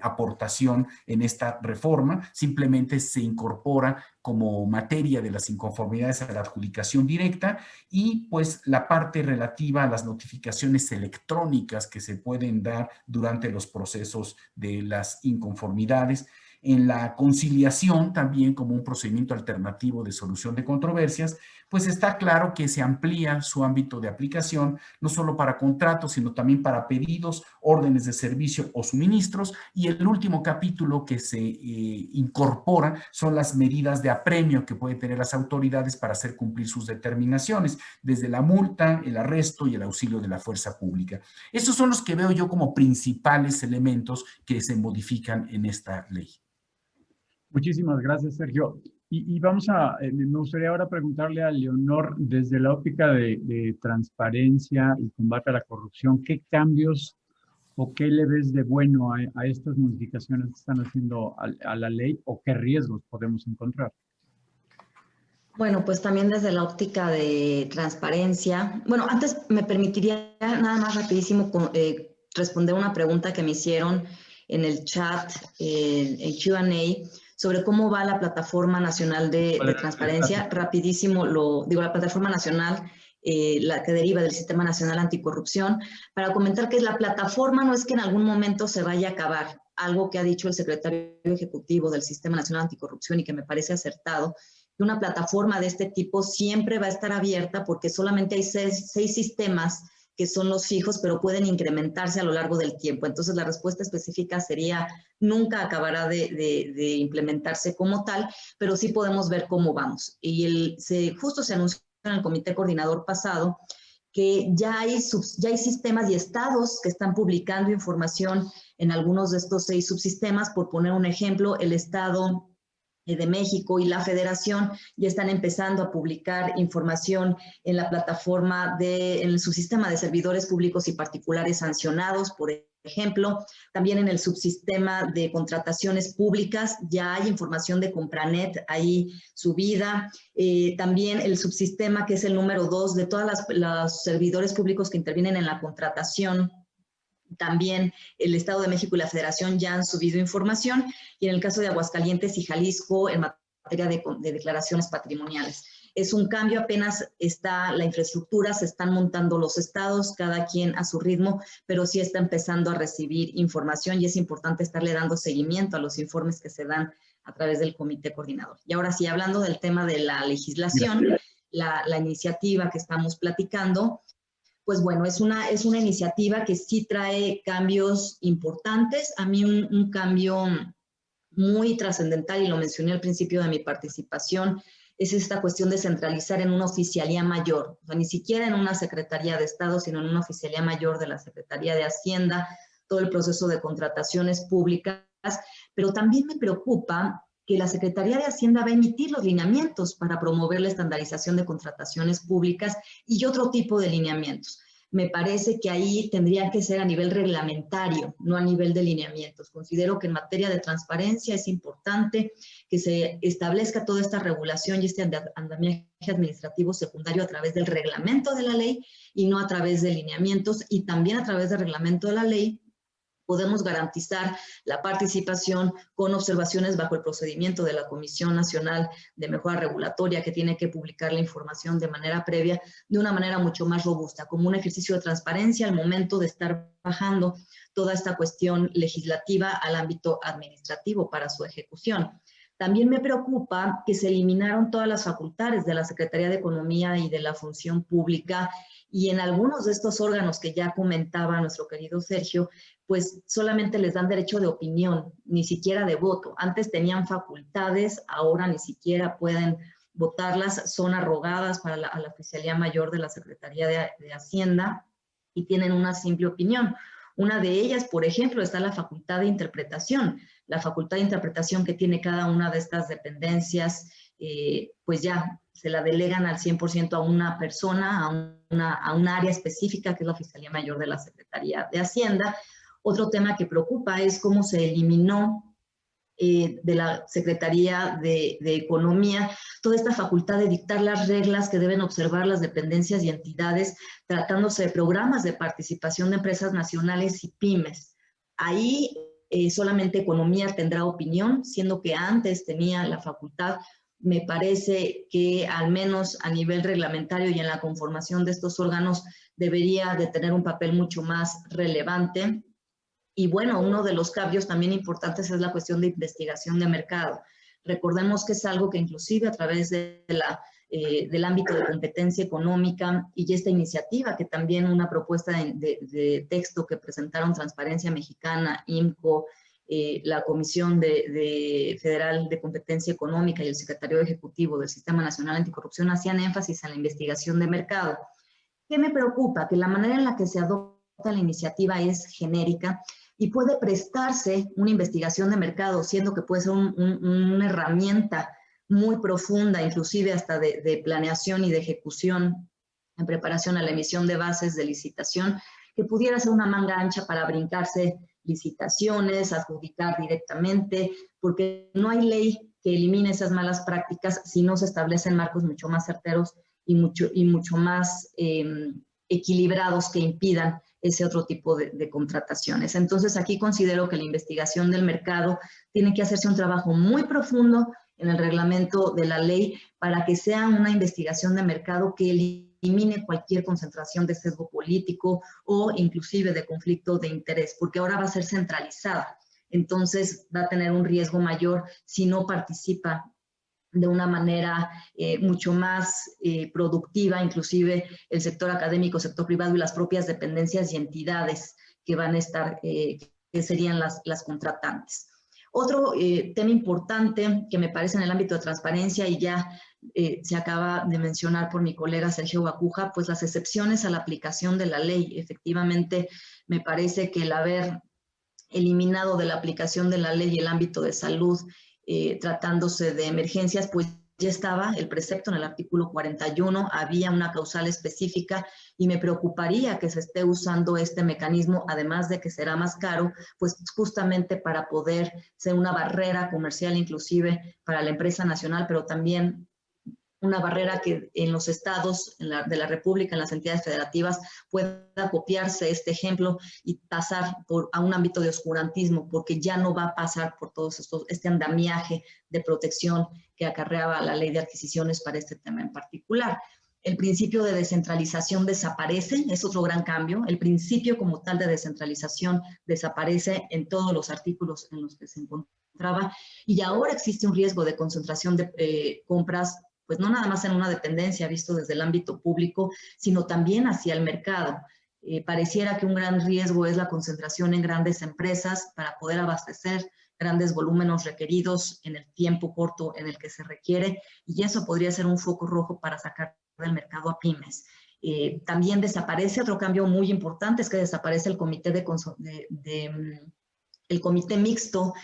aportación en esta reforma, simplemente se incorpora como materia de las inconformidades a la adjudicación directa y pues la parte relativa a las notificaciones electrónicas que se pueden dar durante los procesos de las inconformidades. En la conciliación, también como un procedimiento alternativo de solución de controversias, pues está claro que se amplía su ámbito de aplicación, no solo para contratos, sino también para pedidos, órdenes de servicio o suministros. Y el último capítulo que se incorpora son las medidas de apremio que pueden tener las autoridades para hacer cumplir sus determinaciones, desde la multa, el arresto y el auxilio de la fuerza pública. Estos son los que veo yo como principales elementos que se modifican en esta ley. Muchísimas gracias, Sergio. Y vamos me gustaría ahora preguntarle a Leonor, desde la óptica de transparencia y combate a la corrupción, ¿qué cambios o qué le ves de bueno a estas modificaciones que están haciendo a la ley o qué riesgos podemos encontrar? Bueno, pues también desde la óptica de transparencia. Bueno, antes me permitiría nada más rapidísimo responder una pregunta que me hicieron en el chat, en Q&A, sobre cómo va la Plataforma Nacional de Transparencia. Rapidísimo, la Plataforma Nacional, la que deriva del Sistema Nacional Anticorrupción, para comentar que la plataforma no es que en algún momento se vaya a acabar, algo que ha dicho el secretario ejecutivo del Sistema Nacional Anticorrupción y que me parece acertado, que una plataforma de este tipo siempre va a estar abierta porque solamente hay seis sistemas que son los fijos, pero pueden incrementarse a lo largo del tiempo. Entonces, la respuesta específica sería, nunca acabará de implementarse como tal, pero sí podemos ver cómo vamos. Y justo se anunció en el comité coordinador pasado que ya hay sistemas y estados que están publicando información en algunos de estos 6 subsistemas. Por poner un ejemplo, el estado de México y la Federación ya están empezando a publicar información en la plataforma en su sistema de servidores públicos y particulares sancionados, por ejemplo. También en el subsistema de contrataciones públicas ya hay información de Compranet ahí subida. También el subsistema, que es el número 2 de todos los servidores públicos que intervienen en la contratación. También el Estado de México y la Federación ya han subido información, y en el caso de Aguascalientes y Jalisco en materia de declaraciones patrimoniales. Es un cambio, apenas está la infraestructura, se están montando los estados, cada quien a su ritmo, pero sí está empezando a recibir información y es importante estarle dando seguimiento a los informes que se dan a través del comité coordinador. Y ahora sí, hablando del tema de la legislación, la iniciativa que estamos platicando, pues bueno, es una iniciativa que sí trae cambios importantes. A mí un cambio muy trascendental, y lo mencioné al principio de mi participación, es esta cuestión de centralizar en una oficialía mayor, o sea, ni siquiera en una Secretaría de Estado, sino en una oficialía mayor de la Secretaría de Hacienda, todo el proceso de contrataciones públicas, pero también me preocupa que la Secretaría de Hacienda va a emitir los lineamientos para promover la estandarización de contrataciones públicas y otro tipo de lineamientos. Me parece que ahí tendría que ser a nivel reglamentario, no a nivel de lineamientos. Considero que en materia de transparencia es importante que se establezca toda esta regulación y este andamiaje administrativo secundario a través del reglamento de la ley y no a través de lineamientos, y también a través del reglamento de la ley podemos garantizar la participación con observaciones bajo el procedimiento de la Comisión Nacional de Mejora Regulatoria, que tiene que publicar la información de manera previa, de una manera mucho más robusta, como un ejercicio de transparencia al momento de estar bajando toda esta cuestión legislativa al ámbito administrativo para su ejecución. También me preocupa que se eliminaron todas las facultades de la Secretaría de Economía y de la Función Pública, y en algunos de estos órganos que ya comentaba nuestro querido Sergio, pues solamente les dan derecho de opinión, ni siquiera de voto. Antes tenían facultades, ahora ni siquiera pueden votarlas, son arrogadas para la Oficialía Mayor de la Secretaría de Hacienda y tienen una simple opinión. Una de ellas, por ejemplo, está la facultad de interpretación. La facultad de interpretación que tiene cada una de estas dependencias, pues ya se la delegan al 100% a una persona, a un área específica, que es la Oficialía Mayor de la Secretaría de Hacienda. Otro tema que preocupa es cómo se eliminó de la Secretaría de Economía toda esta facultad de dictar las reglas que deben observar las dependencias y entidades tratándose de programas de participación de empresas nacionales y pymes. Ahí solamente Economía tendrá opinión, siendo que antes tenía la facultad. Me parece que al menos a nivel reglamentario y en la conformación de estos órganos debería de tener un papel mucho más relevante. Y bueno, uno de los cambios también importantes es la cuestión de investigación de mercado. Recordemos que es algo que inclusive a través del ámbito de competencia económica y esta iniciativa, que también una propuesta de texto que presentaron Transparencia Mexicana, IMCO, la Comisión Federal de Competencia Económica y el Secretario Ejecutivo del Sistema Nacional Anticorrupción hacían énfasis en la investigación de mercado. ¿Qué me preocupa? Que la manera en la que se adopta la iniciativa es genérica y puede prestarse una investigación de mercado, siendo que puede ser una herramienta muy profunda, inclusive hasta de planeación y de ejecución en preparación a la emisión de bases de licitación, que pudiera ser una manga ancha para brincarse licitaciones, adjudicar directamente, porque no hay ley que elimine esas malas prácticas si no se establecen marcos mucho más certeros y mucho más equilibrados que impidan ese otro tipo de contrataciones. Entonces, aquí considero que la investigación del mercado tiene que hacerse un trabajo muy profundo en el reglamento de la ley para que sea una investigación de mercado que elimine cualquier concentración de sesgo político o inclusive de conflicto de interés, porque ahora va a ser centralizada. Entonces, va a tener un riesgo mayor si no participa de una manera mucho más productiva, inclusive el sector académico, sector privado y las propias dependencias y entidades que van a estar, que serían las contratantes. Otro tema importante que me parece en el ámbito de transparencia, y ya se acaba de mencionar por mi colega Sergio Guacuja, pues las excepciones a la aplicación de la ley. Efectivamente, me parece que el haber eliminado de la aplicación de la ley el ámbito de salud tratándose de emergencias, pues ya estaba el precepto en el artículo 41, había una causal específica y me preocuparía que se esté usando este mecanismo, además de que será más caro, pues justamente para poder ser una barrera comercial inclusive para la empresa nacional, pero también una barrera que en los estados de la República, en las entidades federativas, pueda copiarse este ejemplo y pasar a un ámbito de oscurantismo, porque ya no va a pasar por todo este andamiaje de protección que acarreaba la ley de adquisiciones para este tema en particular. El principio de descentralización desaparece, es otro gran cambio. El principio como tal de descentralización desaparece en todos los artículos en los que se encontraba, y ahora existe un riesgo de concentración de compras, pues no nada más en una dependencia visto desde el ámbito público, sino también hacia el mercado. Pareciera que un gran riesgo es la concentración en grandes empresas para poder abastecer grandes volúmenes requeridos en el tiempo corto en el que se requiere, y eso podría ser un foco rojo para sacar del mercado a pymes. También desaparece otro cambio muy importante, es que desaparece el comité el comité mixto,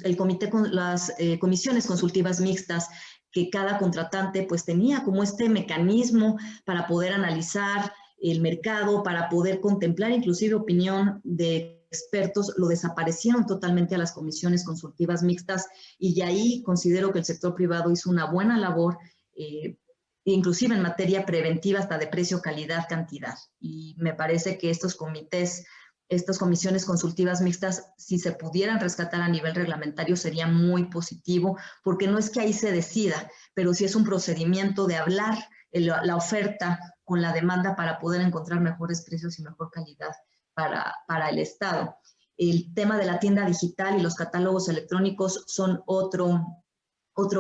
el comité con las comisiones consultivas mixtas, que cada contratante pues tenía como este mecanismo para poder analizar el mercado, para poder contemplar inclusive opinión de expertos. Lo desaparecieron totalmente a las comisiones consultivas mixtas, y ahí considero que el sector privado hizo una buena labor, inclusive en materia preventiva hasta de precio, calidad, cantidad. Y me parece que estos comités, estas comisiones consultivas mixtas, si se pudieran rescatar a nivel reglamentario, sería muy positivo, porque no es que ahí se decida, pero sí es un procedimiento de hablar la oferta con la demanda para poder encontrar mejores precios y mejor calidad para el Estado. El tema de la tienda digital y los catálogos electrónicos son otro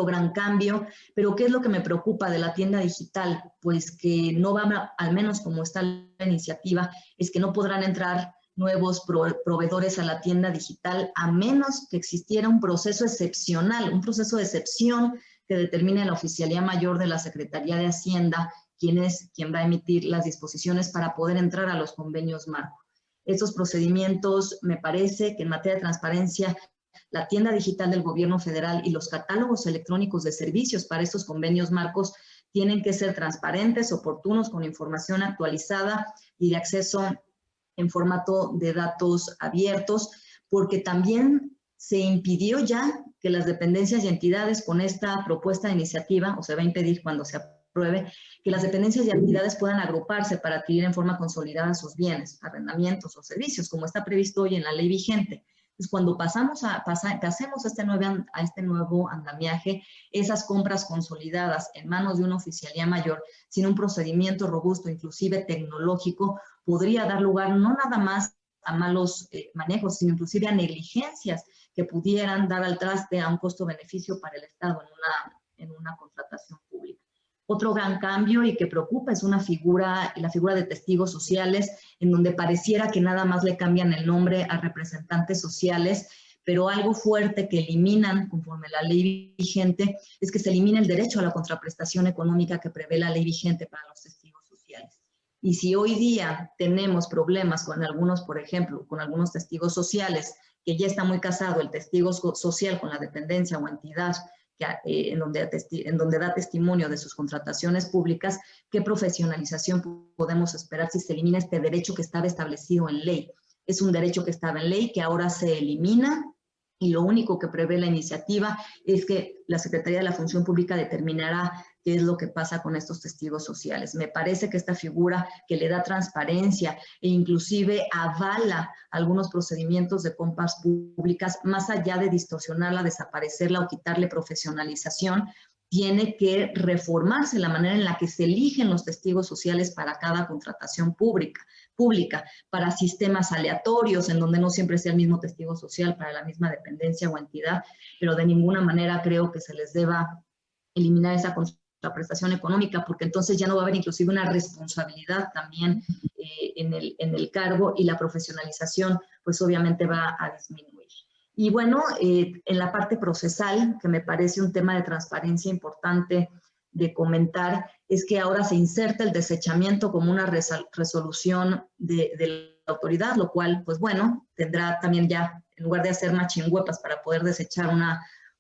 gran cambio, pero ¿qué es lo que me preocupa de la tienda digital? Pues que no va, al menos como está la iniciativa, es que no podrán entrar nuevos proveedores a la tienda digital a menos que existiera un proceso excepcional, un proceso de excepción que determine la Oficialía Mayor de la Secretaría de Hacienda, quien va a emitir las disposiciones para poder entrar a los convenios marco. Estos procedimientos, me parece que en materia de transparencia, la tienda digital del gobierno federal y los catálogos electrónicos de servicios para estos convenios marcos tienen que ser transparentes, oportunos, con información actualizada y de acceso en formato de datos abiertos, porque también se impidió ya que las dependencias y entidades con esta propuesta de iniciativa, o se va a impedir cuando se apruebe, que las dependencias y entidades puedan agruparse para adquirir en forma consolidada sus bienes, arrendamientos o servicios, como está previsto hoy en la ley vigente. Entonces, cuando pasemos pasemos a este nuevo andamiaje, esas compras consolidadas en manos de una oficialía mayor, sin un procedimiento robusto, inclusive tecnológico, podría dar lugar no nada más a malos manejos, sino inclusive a negligencias que pudieran dar al traste a un costo-beneficio para el Estado en una contratación pública. Otro gran cambio y que preocupa es la figura de testigos sociales, en donde pareciera que nada más le cambian el nombre a representantes sociales, pero algo fuerte que eliminan conforme la ley vigente es que se elimina el derecho a la contraprestación económica que prevé la ley vigente para los testigos sociales. Y si hoy día tenemos problemas con algunos, por ejemplo, con algunos testigos sociales, que ya está muy casado el testigo social con la dependencia o entidad en donde da testimonio de sus contrataciones públicas, ¿qué profesionalización podemos esperar si se elimina este derecho que estaba establecido en ley? Es un derecho que estaba en ley, que ahora se elimina, y lo único que prevé la iniciativa es que la Secretaría de la Función Pública determinará qué es lo que pasa con estos testigos sociales. Me parece que esta figura que le da transparencia e inclusive avala algunos procedimientos de compras públicas, más allá de distorsionarla, desaparecerla o quitarle profesionalización, tiene que reformarse la manera en la que se eligen los testigos sociales para cada contratación pública, para sistemas aleatorios, en donde no siempre sea el mismo testigo social para la misma dependencia o entidad, pero de ninguna manera creo que se les deba eliminar esa contraprestación económica, porque entonces ya no va a haber inclusive una responsabilidad también en el cargo, y la profesionalización pues obviamente va a disminuir. Y bueno, en la parte procesal, que me parece un tema de transparencia importante de comentar, es que ahora se inserta el desechamiento como una resolución de la autoridad, lo cual, pues bueno, tendrá también ya, en lugar de hacer machingüepas para poder desechar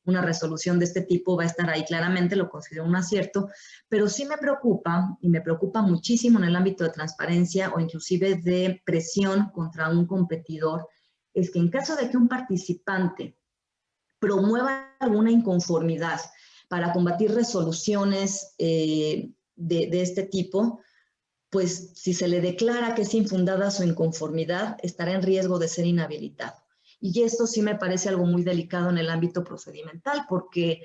una resolución de este tipo va a estar ahí claramente, lo considero un acierto, pero sí me preocupa, y me preocupa muchísimo en el ámbito de transparencia o inclusive de presión contra un competidor, es que en caso de que un participante promueva alguna inconformidad para combatir resoluciones de este tipo, pues si se le declara que es infundada su inconformidad, estará en riesgo de ser inhabilitado. Y esto sí me parece algo muy delicado en el ámbito procedimental, porque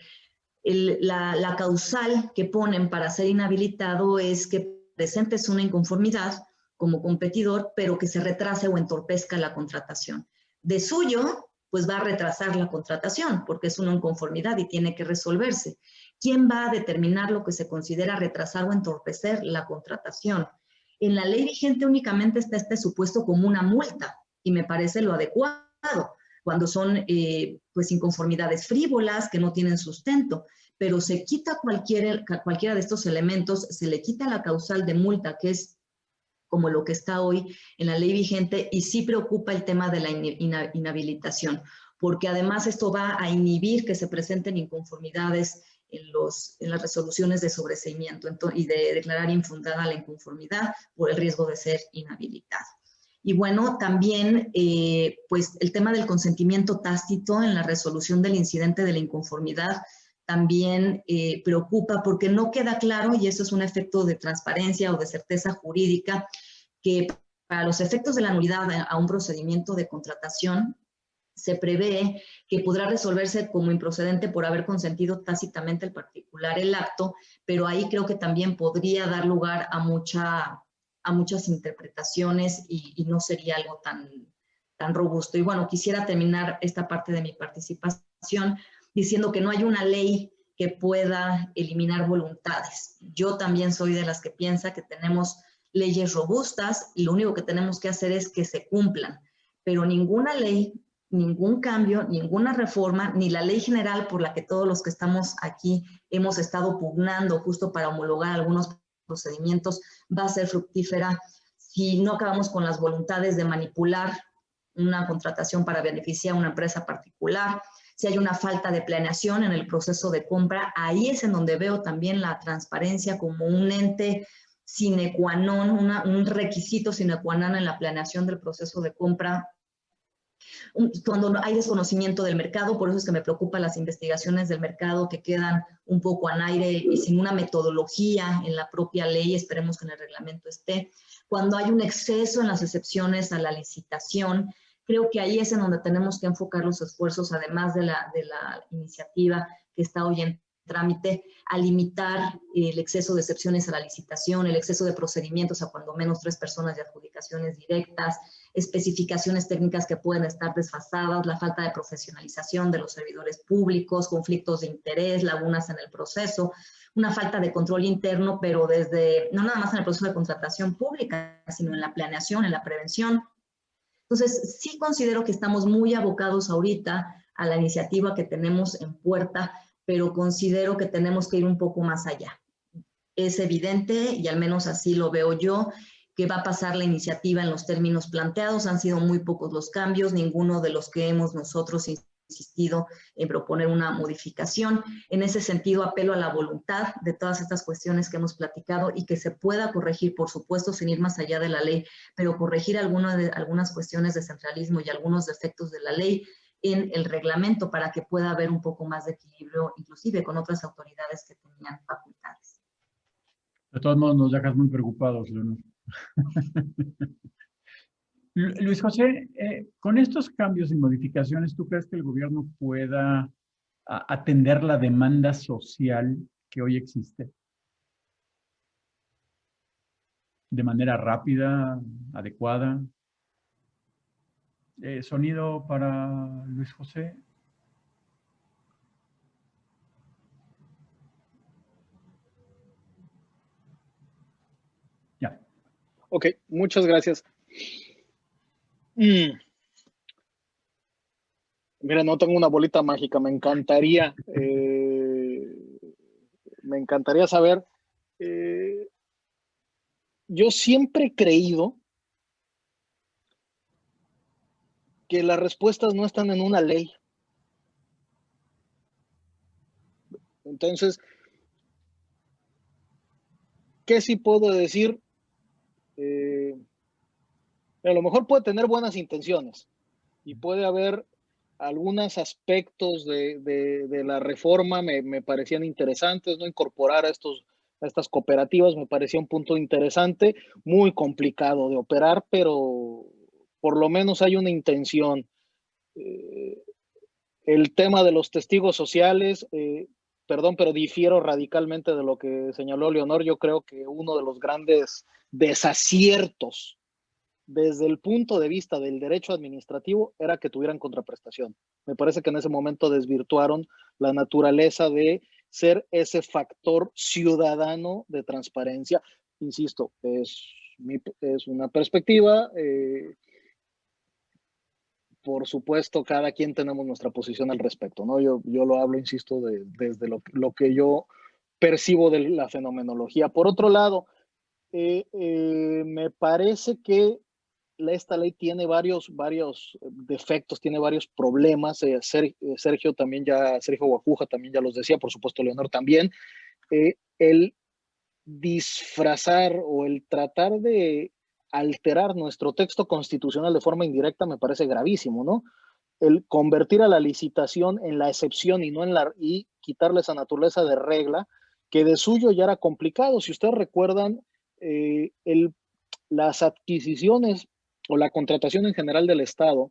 la causal que ponen para ser inhabilitado es que presentes una inconformidad como competidor, pero que se retrase o entorpezca la contratación. De suyo, pues va a retrasar la contratación, porque es una inconformidad y tiene que resolverse. ¿Quién va a determinar lo que se considera retrasar o entorpecer la contratación? En la ley vigente únicamente está este supuesto como una multa, y me parece lo adecuado, cuando son pues inconformidades frívolas que no tienen sustento, pero se quita cualquiera de estos elementos, se le quita la causal de multa, que es como lo que está hoy en la ley vigente, y sí preocupa el tema de la inhabilitación, porque además esto va a inhibir que se presenten inconformidades en las resoluciones de sobreseimiento y de declarar infundada la inconformidad por el riesgo de ser inhabilitado. Y bueno, también pues el tema del consentimiento tácito en la resolución del incidente de la inconformidad también preocupa, porque no queda claro, y eso es un efecto de transparencia o de certeza jurídica, que para los efectos de la nulidad a un procedimiento de contratación se prevé que podrá resolverse como improcedente por haber consentido tácitamente el particular el acto, pero ahí creo que también podría dar lugar a muchas interpretaciones y no sería algo tan robusto. Y bueno, quisiera terminar esta parte de mi participación diciendo que no hay una ley que pueda eliminar voluntades. Yo también soy de las que piensa que tenemos leyes robustas y lo único que tenemos que hacer es que se cumplan, pero ninguna ley, ningún cambio, ninguna reforma, ni la ley general por la que todos los que estamos aquí hemos estado pugnando justo para homologar algunos procedimientos va a ser fructífera si no acabamos con las voluntades de manipular una contratación para beneficiar a una empresa particular. Si hay una falta de planeación en el proceso de compra, ahí es en donde veo también la transparencia como un ente sine qua non, un requisito sine qua non en la planeación del proceso de compra. Cuando hay desconocimiento del mercado, por eso es que me preocupan las investigaciones del mercado que quedan un poco al aire y sin una metodología en la propia ley, esperemos que en el reglamento esté. Cuando hay un exceso en las excepciones a la licitación, creo que ahí es en donde tenemos que enfocar los esfuerzos, además de la iniciativa que está hoy en trámite, a limitar el exceso de excepciones a la licitación, el exceso de procedimientos a cuando menos 3 personas de adjudicaciones directas, especificaciones técnicas que pueden estar desfasadas, la falta de profesionalización de los servidores públicos, conflictos de interés, lagunas en el proceso, una falta de control interno, pero no nada más en el proceso de contratación pública, sino en la planeación, en la prevención. Entonces, sí considero que estamos muy abocados ahorita a la iniciativa que tenemos en puerta, pero considero que tenemos que ir un poco más allá. Es evidente, y al menos así lo veo yo, que va a pasar la iniciativa en los términos planteados. Han sido muy pocos los cambios, ninguno de los que hemos nosotros insistido en proponer una modificación. En ese sentido, apelo a la voluntad de todas estas cuestiones que hemos platicado y que se pueda corregir, por supuesto, sin ir más allá de la ley, pero corregir algunas cuestiones de centralismo y algunos defectos de la ley en el reglamento para que pueda haber un poco más de equilibrio, inclusive con otras autoridades que tenían facultades. De todos modos, nos dejas muy preocupados, Leonor. Luis José, con estos cambios y modificaciones, ¿tú crees que el gobierno pueda atender la demanda social que hoy existe de manera rápida, adecuada? Sonido para Luis José. Ya. Ok, muchas gracias. Mira, no tengo una bolita mágica, me encantaría saber. Yo siempre he creído que las respuestas no están en una ley. Entonces, ¿qué sí puedo decir? A lo mejor puede tener buenas intenciones y puede haber algunos aspectos de la reforma me parecían interesantes, ¿no? Incorporar a estas cooperativas me parecía un punto interesante, muy complicado de operar, pero por lo menos hay una intención. El tema de los testigos sociales, perdón, pero difiero radicalmente de lo que señaló Leonor. Yo creo que uno de los grandes desaciertos desde el punto de vista del derecho administrativo era que tuvieran contraprestación. Me parece que en ese momento desvirtuaron la naturaleza de ser ese factor ciudadano de transparencia. Insisto, es una perspectiva. Por supuesto, cada quien tenemos nuestra posición al respecto, ¿no? Yo lo hablo, insisto, desde lo que yo percibo de la fenomenología. Por otro lado, me parece que esta ley tiene varios defectos, tiene varios problemas. Sergio Guacuja también ya los decía, por supuesto Leonor también. El disfrazar o el tratar de alterar nuestro texto constitucional de forma indirecta me parece gravísimo, ¿no? El convertir a la licitación en la excepción y quitarle esa naturaleza de regla, que de suyo ya era complicado. Si ustedes recuerdan, las adquisiciones o la contratación en general del Estado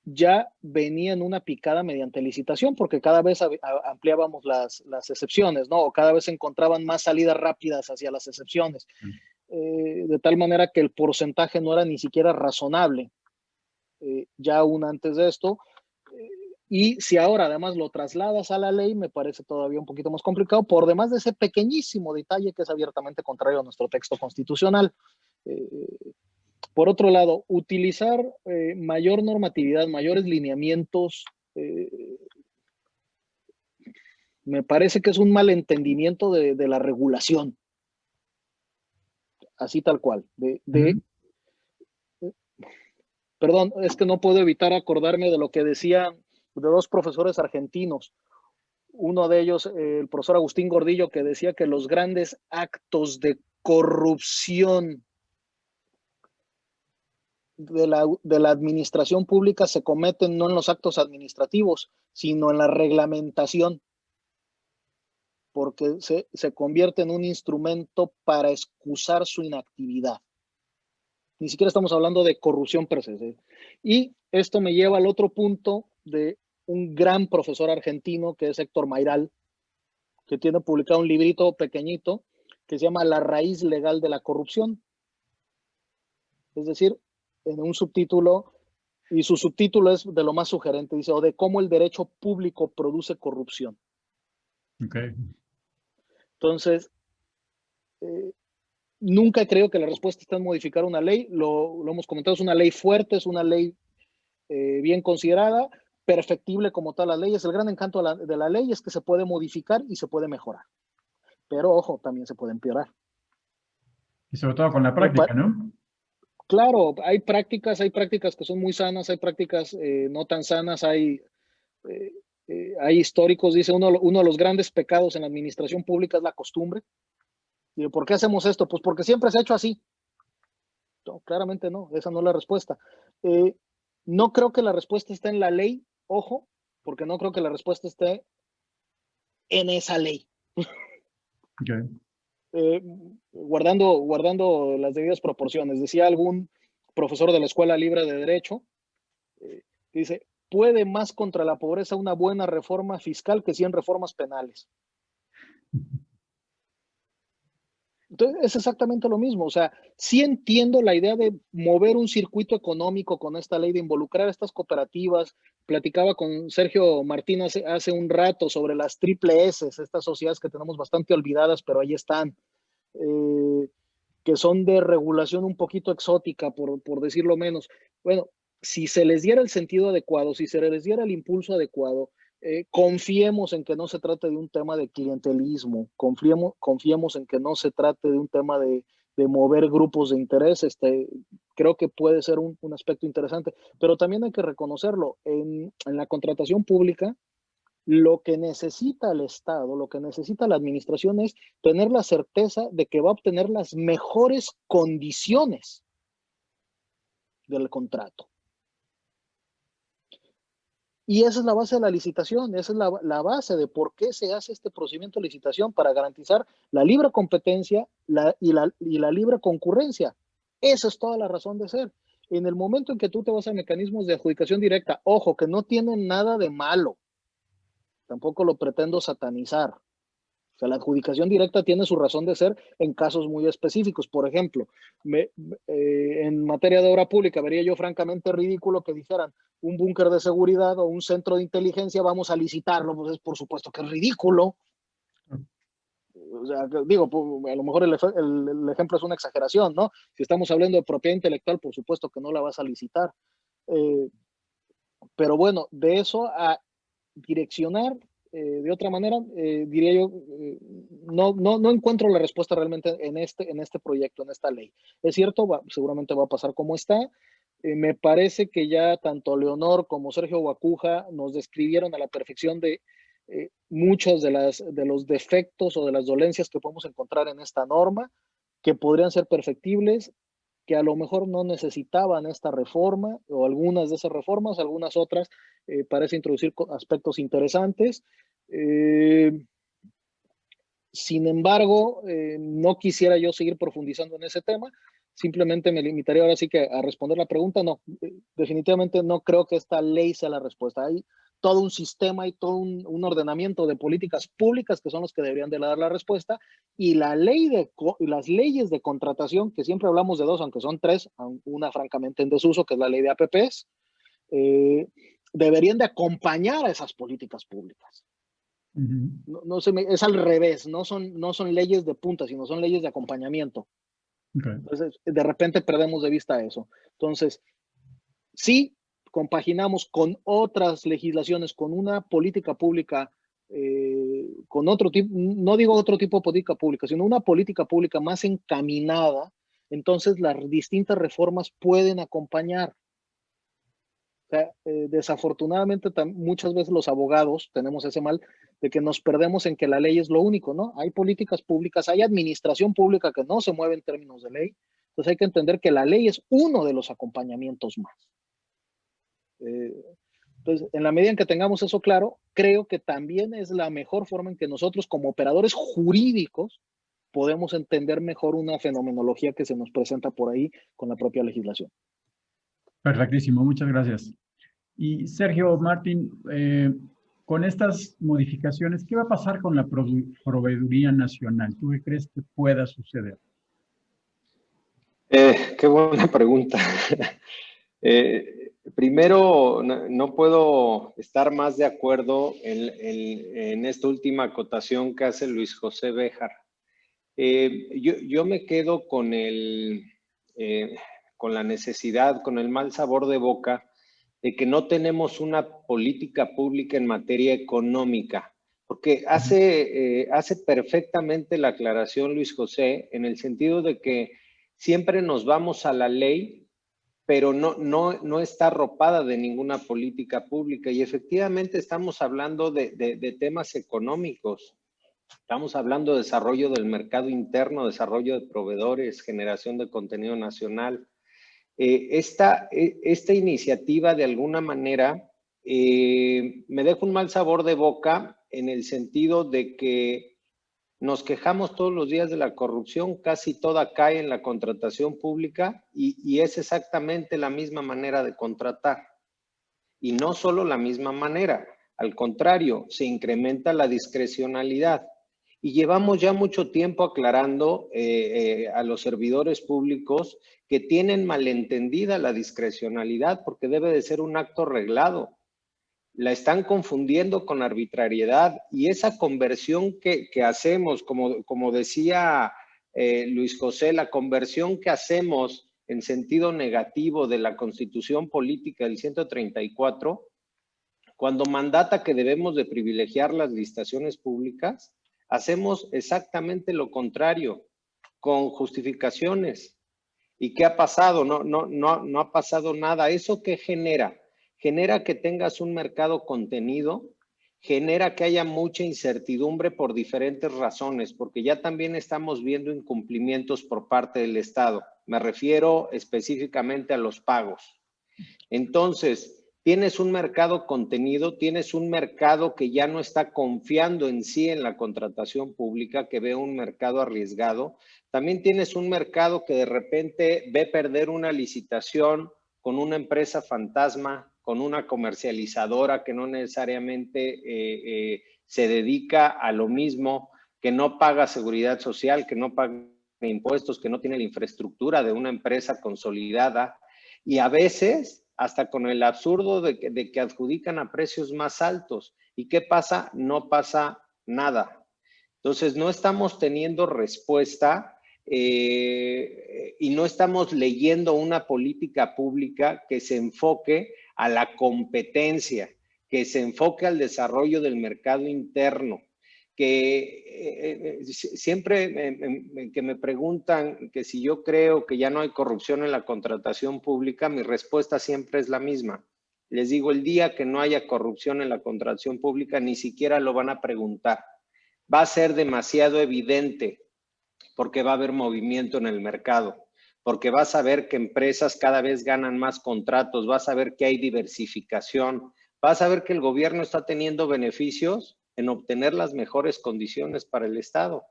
ya venía en una picada mediante licitación, porque cada vez ampliábamos las excepciones, ¿no? O cada vez se encontraban más salidas rápidas hacia las excepciones, de tal manera que el porcentaje no era ni siquiera razonable, ya aún antes de esto. Y si ahora además lo trasladas a la ley, me parece todavía un poquito más complicado, por demás de ese pequeñísimo detalle que es abiertamente contrario a nuestro texto constitucional. Por otro lado, utilizar mayor normatividad, mayores lineamientos, me parece que es un malentendimiento de la regulación. Así tal cual. Perdón, es que no puedo evitar acordarme de lo que decían de dos profesores argentinos. Uno de ellos, el profesor Agustín Gordillo, que decía que los grandes actos de corrupción de la administración pública se cometen no en los actos administrativos, sino en la reglamentación, porque se convierte en un instrumento para excusar su inactividad. Ni siquiera estamos hablando de corrupción per se, ¿sí? Y esto me lleva al otro punto de un gran profesor argentino que es Héctor Mayral, que tiene publicado un librito pequeñito que se llama La raíz legal de la corrupción. Es decir, en un subtítulo, y su subtítulo es de lo más sugerente, dice, o de cómo el derecho público produce corrupción. Okay. Entonces, nunca creo que la respuesta esté en modificar una ley, lo hemos comentado, es una ley fuerte, es una ley bien considerada, perfectible como tal la ley. Es el gran encanto de la ley, es que se puede modificar y se puede mejorar. Pero, ojo, también se puede empeorar. Y sobre todo con la práctica, ¿no? Claro, hay prácticas que son muy sanas, hay prácticas no tan sanas, hay históricos. Dice uno de los grandes pecados en la administración pública es la costumbre. ¿Y por qué hacemos esto? Pues porque siempre se ha hecho así. No, claramente no, esa no es la respuesta. No creo que la respuesta esté en la ley, ojo, porque no creo que la respuesta esté en esa ley. Okay. Guardando las debidas proporciones. Decía algún profesor de la Escuela Libre de Derecho, dice, puede más contra la pobreza una buena reforma fiscal que 100 reformas penales. Entonces, es exactamente lo mismo. O sea, sí entiendo la idea de mover un circuito económico con esta ley, de involucrar a estas cooperativas. Platicaba con Sergio Martín hace un rato sobre las triple S, estas sociedades que tenemos bastante olvidadas, pero ahí están, que son de regulación un poquito exótica, por decirlo menos. Bueno, si se les diera el sentido adecuado, si se les diera el impulso adecuado, confiemos en que no se trate de un tema de clientelismo, confiemos en que no se trate de un tema de mover grupos de interés. Creo que puede ser un aspecto interesante, pero también hay que reconocerlo, en la contratación pública Lo que necesita el Estado, lo que necesita la administración es tener la certeza de que va a obtener las mejores condiciones del contrato. Y esa es la base de la licitación, esa es la base de por qué se hace este procedimiento de licitación, para garantizar la libre competencia y la libre concurrencia. Esa es toda la razón de ser. En el momento en que tú te vas a mecanismos de adjudicación directa, ojo, que no tienen nada de malo, tampoco lo pretendo satanizar. O sea, la adjudicación directa tiene su razón de ser en casos muy específicos. Por ejemplo, en materia de obra pública, vería yo francamente ridículo que dijeran un búnker de seguridad o un centro de inteligencia, vamos a licitarlo. Pues es por supuesto que es ridículo. O sea, digo, a lo mejor el ejemplo es una exageración, ¿no? Si estamos hablando de propiedad intelectual, por supuesto que no la vas a licitar. Pero bueno, de eso a direccionar de otra manera, diría yo, no encuentro la respuesta realmente en este proyecto, en esta ley. Es cierto, seguramente va a pasar como está. Me parece que ya tanto Leonor como Sergio Guacuja nos describieron a la perfección de muchos de los defectos o de las dolencias que podemos encontrar en esta norma, que podrían ser perfectibles, que a lo mejor no necesitaban esta reforma, o algunas de esas reformas, algunas otras, parece introducir aspectos interesantes. Sin embargo, no quisiera yo seguir profundizando en ese tema, simplemente me limitaría ahora sí que a responder la pregunta. No, definitivamente no creo que esta ley sea la respuesta. Hay todo un sistema y todo un ordenamiento de políticas públicas que son los que deberían de dar la respuesta, y las leyes de contratación, que siempre hablamos de dos, aunque son tres, una francamente en desuso, que es la ley de APPs, deberían de acompañar a esas políticas públicas. Es al revés, no son leyes de punta, sino son leyes de acompañamiento. Okay. Entonces, de repente perdemos de vista eso. Entonces, sí, compaginamos con otras legislaciones, con una política pública, con otro tipo, no digo otro tipo de política pública, sino una política pública más encaminada, entonces las distintas reformas pueden acompañar. O sea, desafortunadamente muchas veces los abogados tenemos ese mal de que nos perdemos en que la ley es lo único, ¿no? Hay políticas públicas, hay administración pública que no se mueve en términos de ley, entonces hay que entender que la ley es uno de los acompañamientos más. Entonces, en la medida en que tengamos eso claro, creo que también es la mejor forma en que nosotros como operadores jurídicos podemos entender mejor una fenomenología que se nos presenta por ahí con la propia legislación. Perfectísimo, muchas gracias. Y Sergio, Martín, con estas modificaciones, ¿qué va a pasar con la proveeduría nacional? ¿Tú qué crees que pueda suceder? Qué buena pregunta. Primero, no puedo estar más de acuerdo en esta última acotación que hace Luis José Béjar. Yo me quedo con la necesidad, con el mal sabor de boca de que no tenemos una política pública en materia económica, porque hace perfectamente la aclaración Luis José, en el sentido de que siempre nos vamos a la ley, pero no está arropada de ninguna política pública, y efectivamente estamos hablando de temas económicos. Estamos hablando de desarrollo del mercado interno, desarrollo de proveedores, generación de contenido nacional. Esta iniciativa, de alguna manera, me deja un mal sabor de boca en el sentido de que nos quejamos todos los días de la corrupción, casi toda cae en la contratación pública y es exactamente la misma manera de contratar. Y no solo la misma manera, al contrario, se incrementa la discrecionalidad. Y llevamos ya mucho tiempo aclarando a los servidores públicos que tienen malentendida la discrecionalidad, porque debe de ser un acto reglado. La están confundiendo con arbitrariedad, y esa conversión que hacemos, como decía Luis José, la conversión que hacemos en sentido negativo de la Constitución Política del 134, cuando mandata que debemos de privilegiar las licitaciones públicas, hacemos exactamente lo contrario, con justificaciones. ¿Y qué ha pasado? No ha pasado nada. ¿Eso qué genera? Genera que tengas un mercado contenido genera que haya mucha incertidumbre por diferentes razones, porque ya también estamos viendo incumplimientos por parte del Estado. Me refiero específicamente a los pagos. Entonces, tienes un mercado contenido, tienes un mercado que ya no está confiando en sí en la contratación pública, que ve un mercado arriesgado. También tienes un mercado que de repente ve perder una licitación con una empresa fantasma, con una comercializadora que no necesariamente se dedica a lo mismo, que no paga seguridad social, que no paga impuestos, que no tiene la infraestructura de una empresa consolidada, y a veces hasta con el absurdo de que adjudican a precios más altos. ¿Y qué pasa? No pasa nada. Entonces, no estamos teniendo respuesta y no estamos leyendo una política pública que se enfoque a la competencia, que se enfoque al desarrollo del mercado interno, que siempre que me preguntan que si yo creo que ya no hay corrupción en la contratación pública, mi respuesta siempre es la misma. Les digo, el día que no haya corrupción en la contratación pública, ni siquiera lo van a preguntar. Va a ser demasiado evidente porque va a haber movimiento en el mercado, porque vas a ver que empresas cada vez ganan más contratos, vas a ver que hay diversificación, vas a ver que el gobierno está teniendo beneficios en obtener las mejores condiciones para el Estado,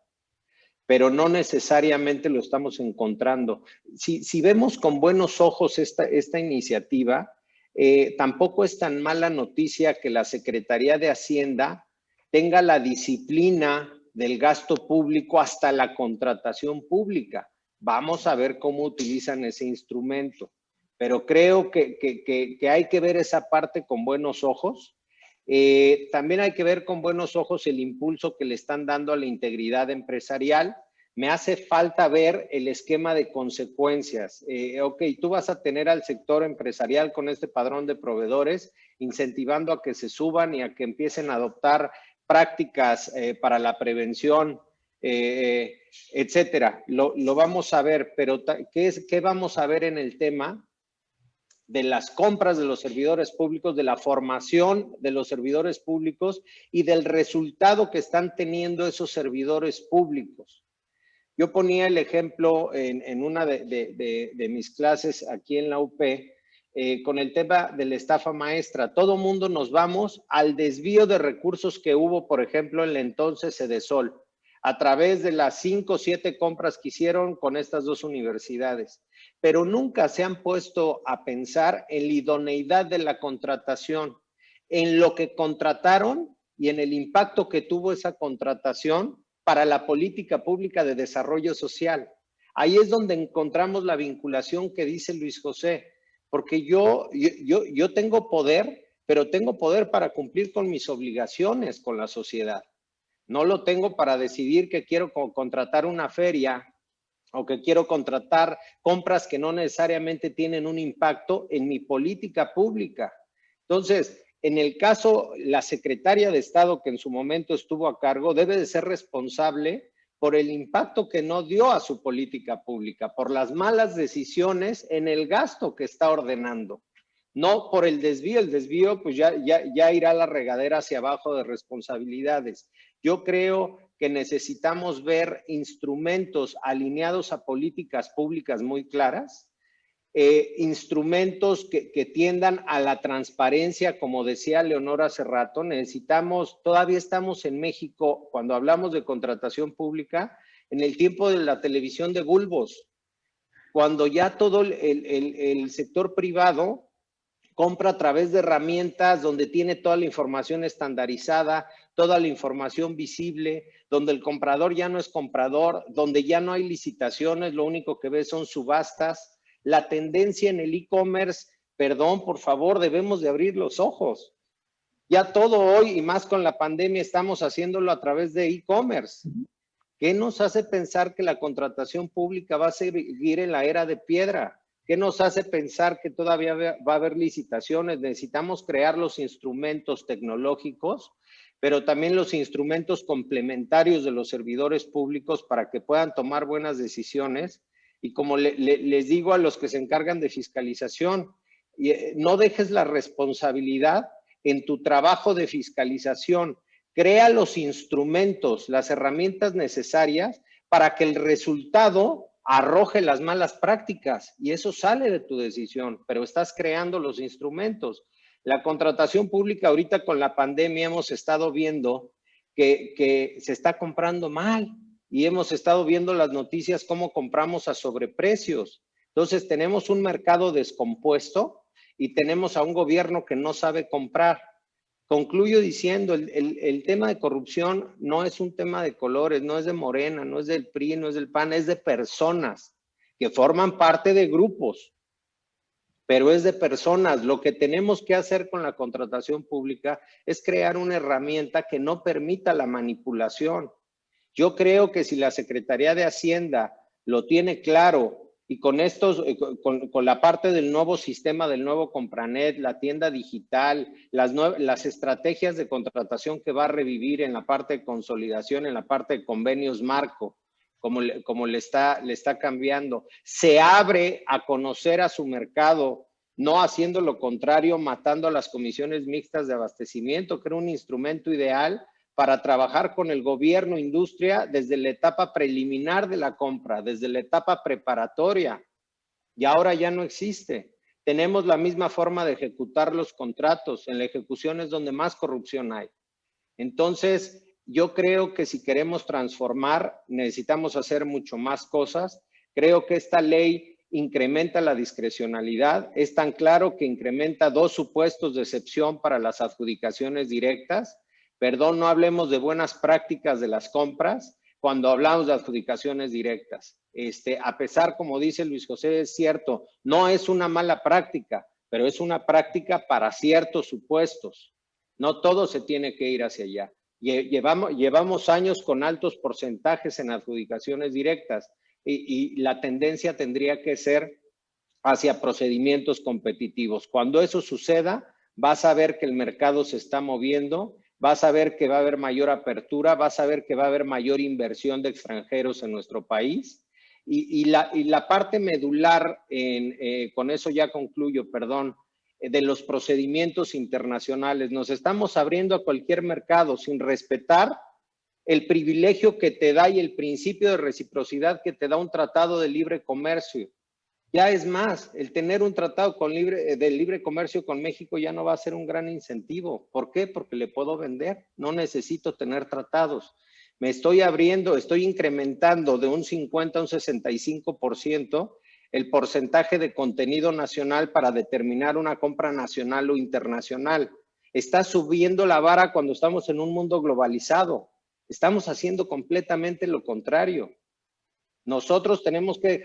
pero no necesariamente lo estamos encontrando. Si vemos con buenos ojos esta iniciativa, tampoco es tan mala noticia que la Secretaría de Hacienda tenga la disciplina del gasto público hasta la contratación pública. Vamos a ver cómo utilizan ese instrumento, pero creo que hay que ver esa parte con buenos ojos. También hay que ver con buenos ojos el impulso que le están dando a la integridad empresarial. Me hace falta ver el esquema de consecuencias. Ok, tú vas a tener al sector empresarial con este padrón de proveedores, incentivando a que se suban y a que empiecen a adoptar prácticas para la prevención, etcétera. Lo vamos a ver, pero ¿qué vamos a ver en el tema de las compras de los servidores públicos, de la formación de los servidores públicos y del resultado que están teniendo esos servidores públicos? Yo ponía el ejemplo en una de mis clases aquí en la UP, con el tema de la estafa maestra. Todo mundo nos vamos al desvío de recursos que hubo, por ejemplo, en el entonces Sedesol, a través de las 5 o 7 compras que hicieron con estas dos universidades. Pero nunca se han puesto a pensar en la idoneidad de la contratación, en lo que contrataron y en el impacto que tuvo esa contratación para la política pública de desarrollo social. Ahí es donde encontramos la vinculación que dice Luis José, porque yo tengo poder, pero tengo poder para cumplir con mis obligaciones con la sociedad. No lo tengo para decidir que quiero contratar una feria o que quiero contratar compras que no necesariamente tienen un impacto en mi política pública. Entonces, en el caso, la secretaria de Estado que en su momento estuvo a cargo debe de ser responsable por el impacto que no dio a su política pública, por las malas decisiones en el gasto que está ordenando. No por el desvío pues ya irá la regadera hacia abajo de responsabilidades. Yo creo que necesitamos ver instrumentos alineados a políticas públicas muy claras, instrumentos que tiendan a la transparencia, como decía Leonor hace rato. Todavía estamos en México, cuando hablamos de contratación pública, en el tiempo de la televisión de bulbos, cuando ya todo el sector privado compra a través de herramientas donde tiene toda la información estandarizada, toda la información visible, donde el comprador ya no es comprador, donde ya no hay licitaciones, lo único que ve son subastas. La tendencia en el e-commerce, perdón, por favor, debemos de abrir los ojos. Ya todo hoy, y más con la pandemia, estamos haciéndolo a través de e-commerce. ¿Qué nos hace pensar que la contratación pública va a seguir en la era de piedra? ¿Qué nos hace pensar que todavía va a haber licitaciones? Necesitamos crear los instrumentos tecnológicos, pero también los instrumentos complementarios de los servidores públicos para que puedan tomar buenas decisiones. Y como les digo a los que se encargan de fiscalización, no dejes la responsabilidad en tu trabajo de fiscalización. Crea los instrumentos, las herramientas necesarias para que el resultado arroje las malas prácticas y eso sale de tu decisión, pero estás creando los instrumentos. La contratación pública ahorita con la pandemia hemos estado viendo que se está comprando mal y hemos estado viendo las noticias cómo compramos a sobreprecios. Entonces tenemos un mercado descompuesto y tenemos a un gobierno que no sabe comprar. Concluyo diciendo, el tema de corrupción no es un tema de colores, no es de Morena, no es del PRI, no es del PAN, es de personas que forman parte de grupos, pero es de personas. Lo que tenemos que hacer con la contratación pública es crear una herramienta que no permita la manipulación. Yo creo que si la Secretaría de Hacienda lo tiene claro y con con la parte del nuevo sistema, del nuevo Compranet, la tienda digital, las estrategias de contratación que va a revivir en la parte de consolidación, en la parte de convenios marco, como le está cambiando, se abre a conocer a su mercado, no haciendo lo contrario, matando a las comisiones mixtas de abastecimiento, que era un instrumento ideal para trabajar con el gobierno, industria, desde la etapa preliminar de la compra, desde la etapa preparatoria, y ahora ya no existe. Tenemos la misma forma de ejecutar los contratos, en la ejecución es donde más corrupción hay. Entonces, yo creo que si queremos transformar, necesitamos hacer mucho más cosas. Creo que esta ley incrementa la discrecionalidad, es tan claro que incrementa 2 supuestos de excepción para las adjudicaciones directas. Perdón, no hablemos de buenas prácticas de las compras cuando hablamos de adjudicaciones directas. A pesar, como dice Luis José, es cierto, no es una mala práctica, pero es una práctica para ciertos supuestos. No todo se tiene que ir hacia allá. Llevamos años con altos porcentajes en adjudicaciones directas y la tendencia tendría que ser hacia procedimientos competitivos. Cuando eso suceda, vas a ver que el mercado se está moviendo, vas a ver que va a haber mayor apertura, vas a ver que va a haber mayor inversión de extranjeros en nuestro país. Y la parte medular, con eso ya concluyo, perdón, de los procedimientos internacionales. Nos estamos abriendo a cualquier mercado sin respetar el privilegio que te da y el principio de reciprocidad que te da un tratado de libre comercio. Ya es más, el tener un tratado de libre comercio con México ya no va a ser un gran incentivo. ¿Por qué? Porque le puedo vender. No necesito tener tratados. Me estoy abriendo, estoy incrementando de un 50 a un 65% el porcentaje de contenido nacional para determinar una compra nacional o internacional. Está subiendo la vara cuando estamos en un mundo globalizado. Estamos haciendo completamente lo contrario. Nosotros tenemos que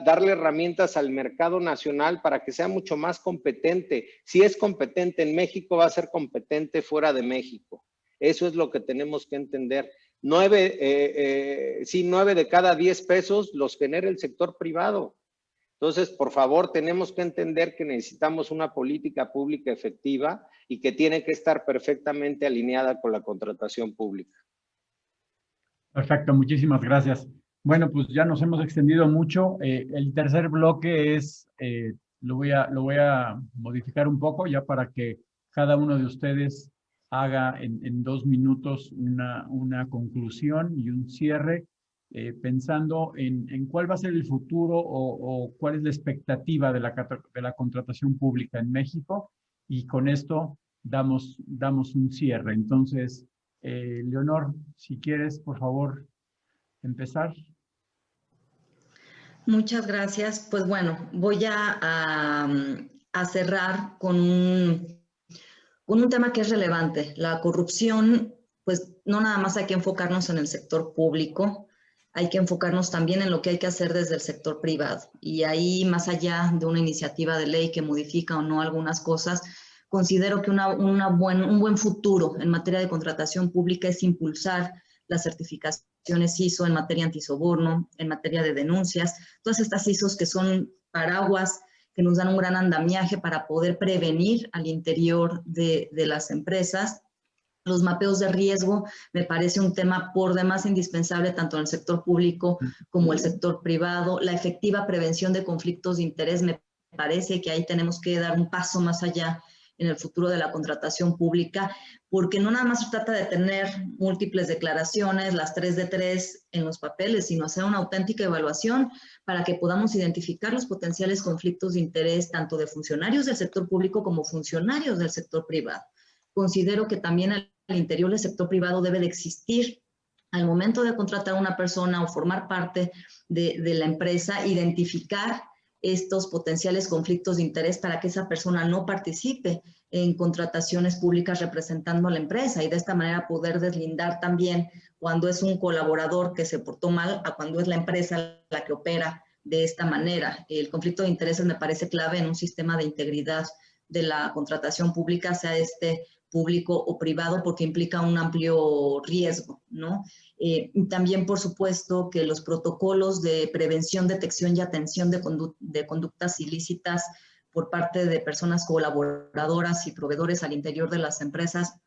darle herramientas al mercado nacional para que sea mucho más competente. Si es competente en México, va a ser competente fuera de México. Eso es lo que tenemos que entender. 9 de cada 10 pesos los genera el sector privado. Entonces, por favor, tenemos que entender que necesitamos una política pública efectiva y que tiene que estar perfectamente alineada con la contratación pública. Perfecto, muchísimas gracias. Bueno, pues ya nos hemos extendido mucho. El tercer bloque es, lo voy a modificar un poco ya para que cada uno de ustedes haga en 2 minutos una conclusión y un cierre, pensando en cuál va a ser el futuro o cuál es la expectativa de la contratación pública en México, y con esto damos un cierre. Entonces, Leonor, si quieres, por favor, empezar. Muchas gracias. Pues bueno, voy a cerrar con un tema que es relevante. La corrupción, pues no nada más hay que enfocarnos en el sector público, hay que enfocarnos también en lo que hay que hacer desde el sector privado. Y ahí, más allá de una iniciativa de ley que modifica o no algunas cosas, considero que un buen futuro en materia de contratación pública es impulsar las certificaciones ISO en materia antisoborno, en materia de denuncias, todas estas ISOs que son paraguas que nos dan un gran andamiaje para poder prevenir al interior de las empresas. Los mapeos de riesgo me parece un tema por demás indispensable tanto en el sector público como el sector privado. La efectiva prevención de conflictos de interés, me parece que ahí tenemos que dar un paso más allá en el futuro de la contratación pública, porque no nada más se trata de tener múltiples declaraciones, las 3 de 3 en los papeles, sino hacer una auténtica evaluación para que podamos identificar los potenciales conflictos de interés tanto de funcionarios del sector público como funcionarios del sector privado. Considero que también al interior del sector privado debe de existir, al momento de contratar a una persona o formar parte de la empresa, identificar estos potenciales conflictos de interés para que esa persona no participe en contrataciones públicas representando a la empresa y de esta manera poder deslindar también cuando es un colaborador que se portó mal a cuando es la empresa la que opera de esta manera. El conflicto de intereses me parece clave en un sistema de integridad de la contratación pública, sea este público o privado, porque implica un amplio riesgo, ¿no? Y también, por supuesto, que los protocolos de prevención, detección y atención de conductas ilícitas por parte de personas colaboradoras y proveedores al interior de las empresas,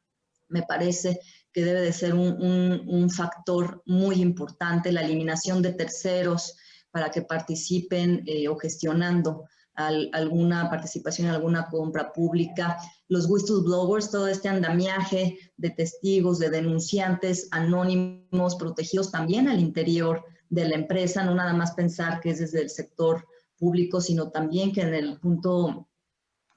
me parece que debe de ser un factor muy importante, la eliminación de terceros para que participen o gestionando alguna participación en alguna compra pública, los whistleblowers, todo este andamiaje de testigos, de denunciantes anónimos, protegidos también al interior de la empresa, no nada más pensar que es desde el sector público, sino también que en el punto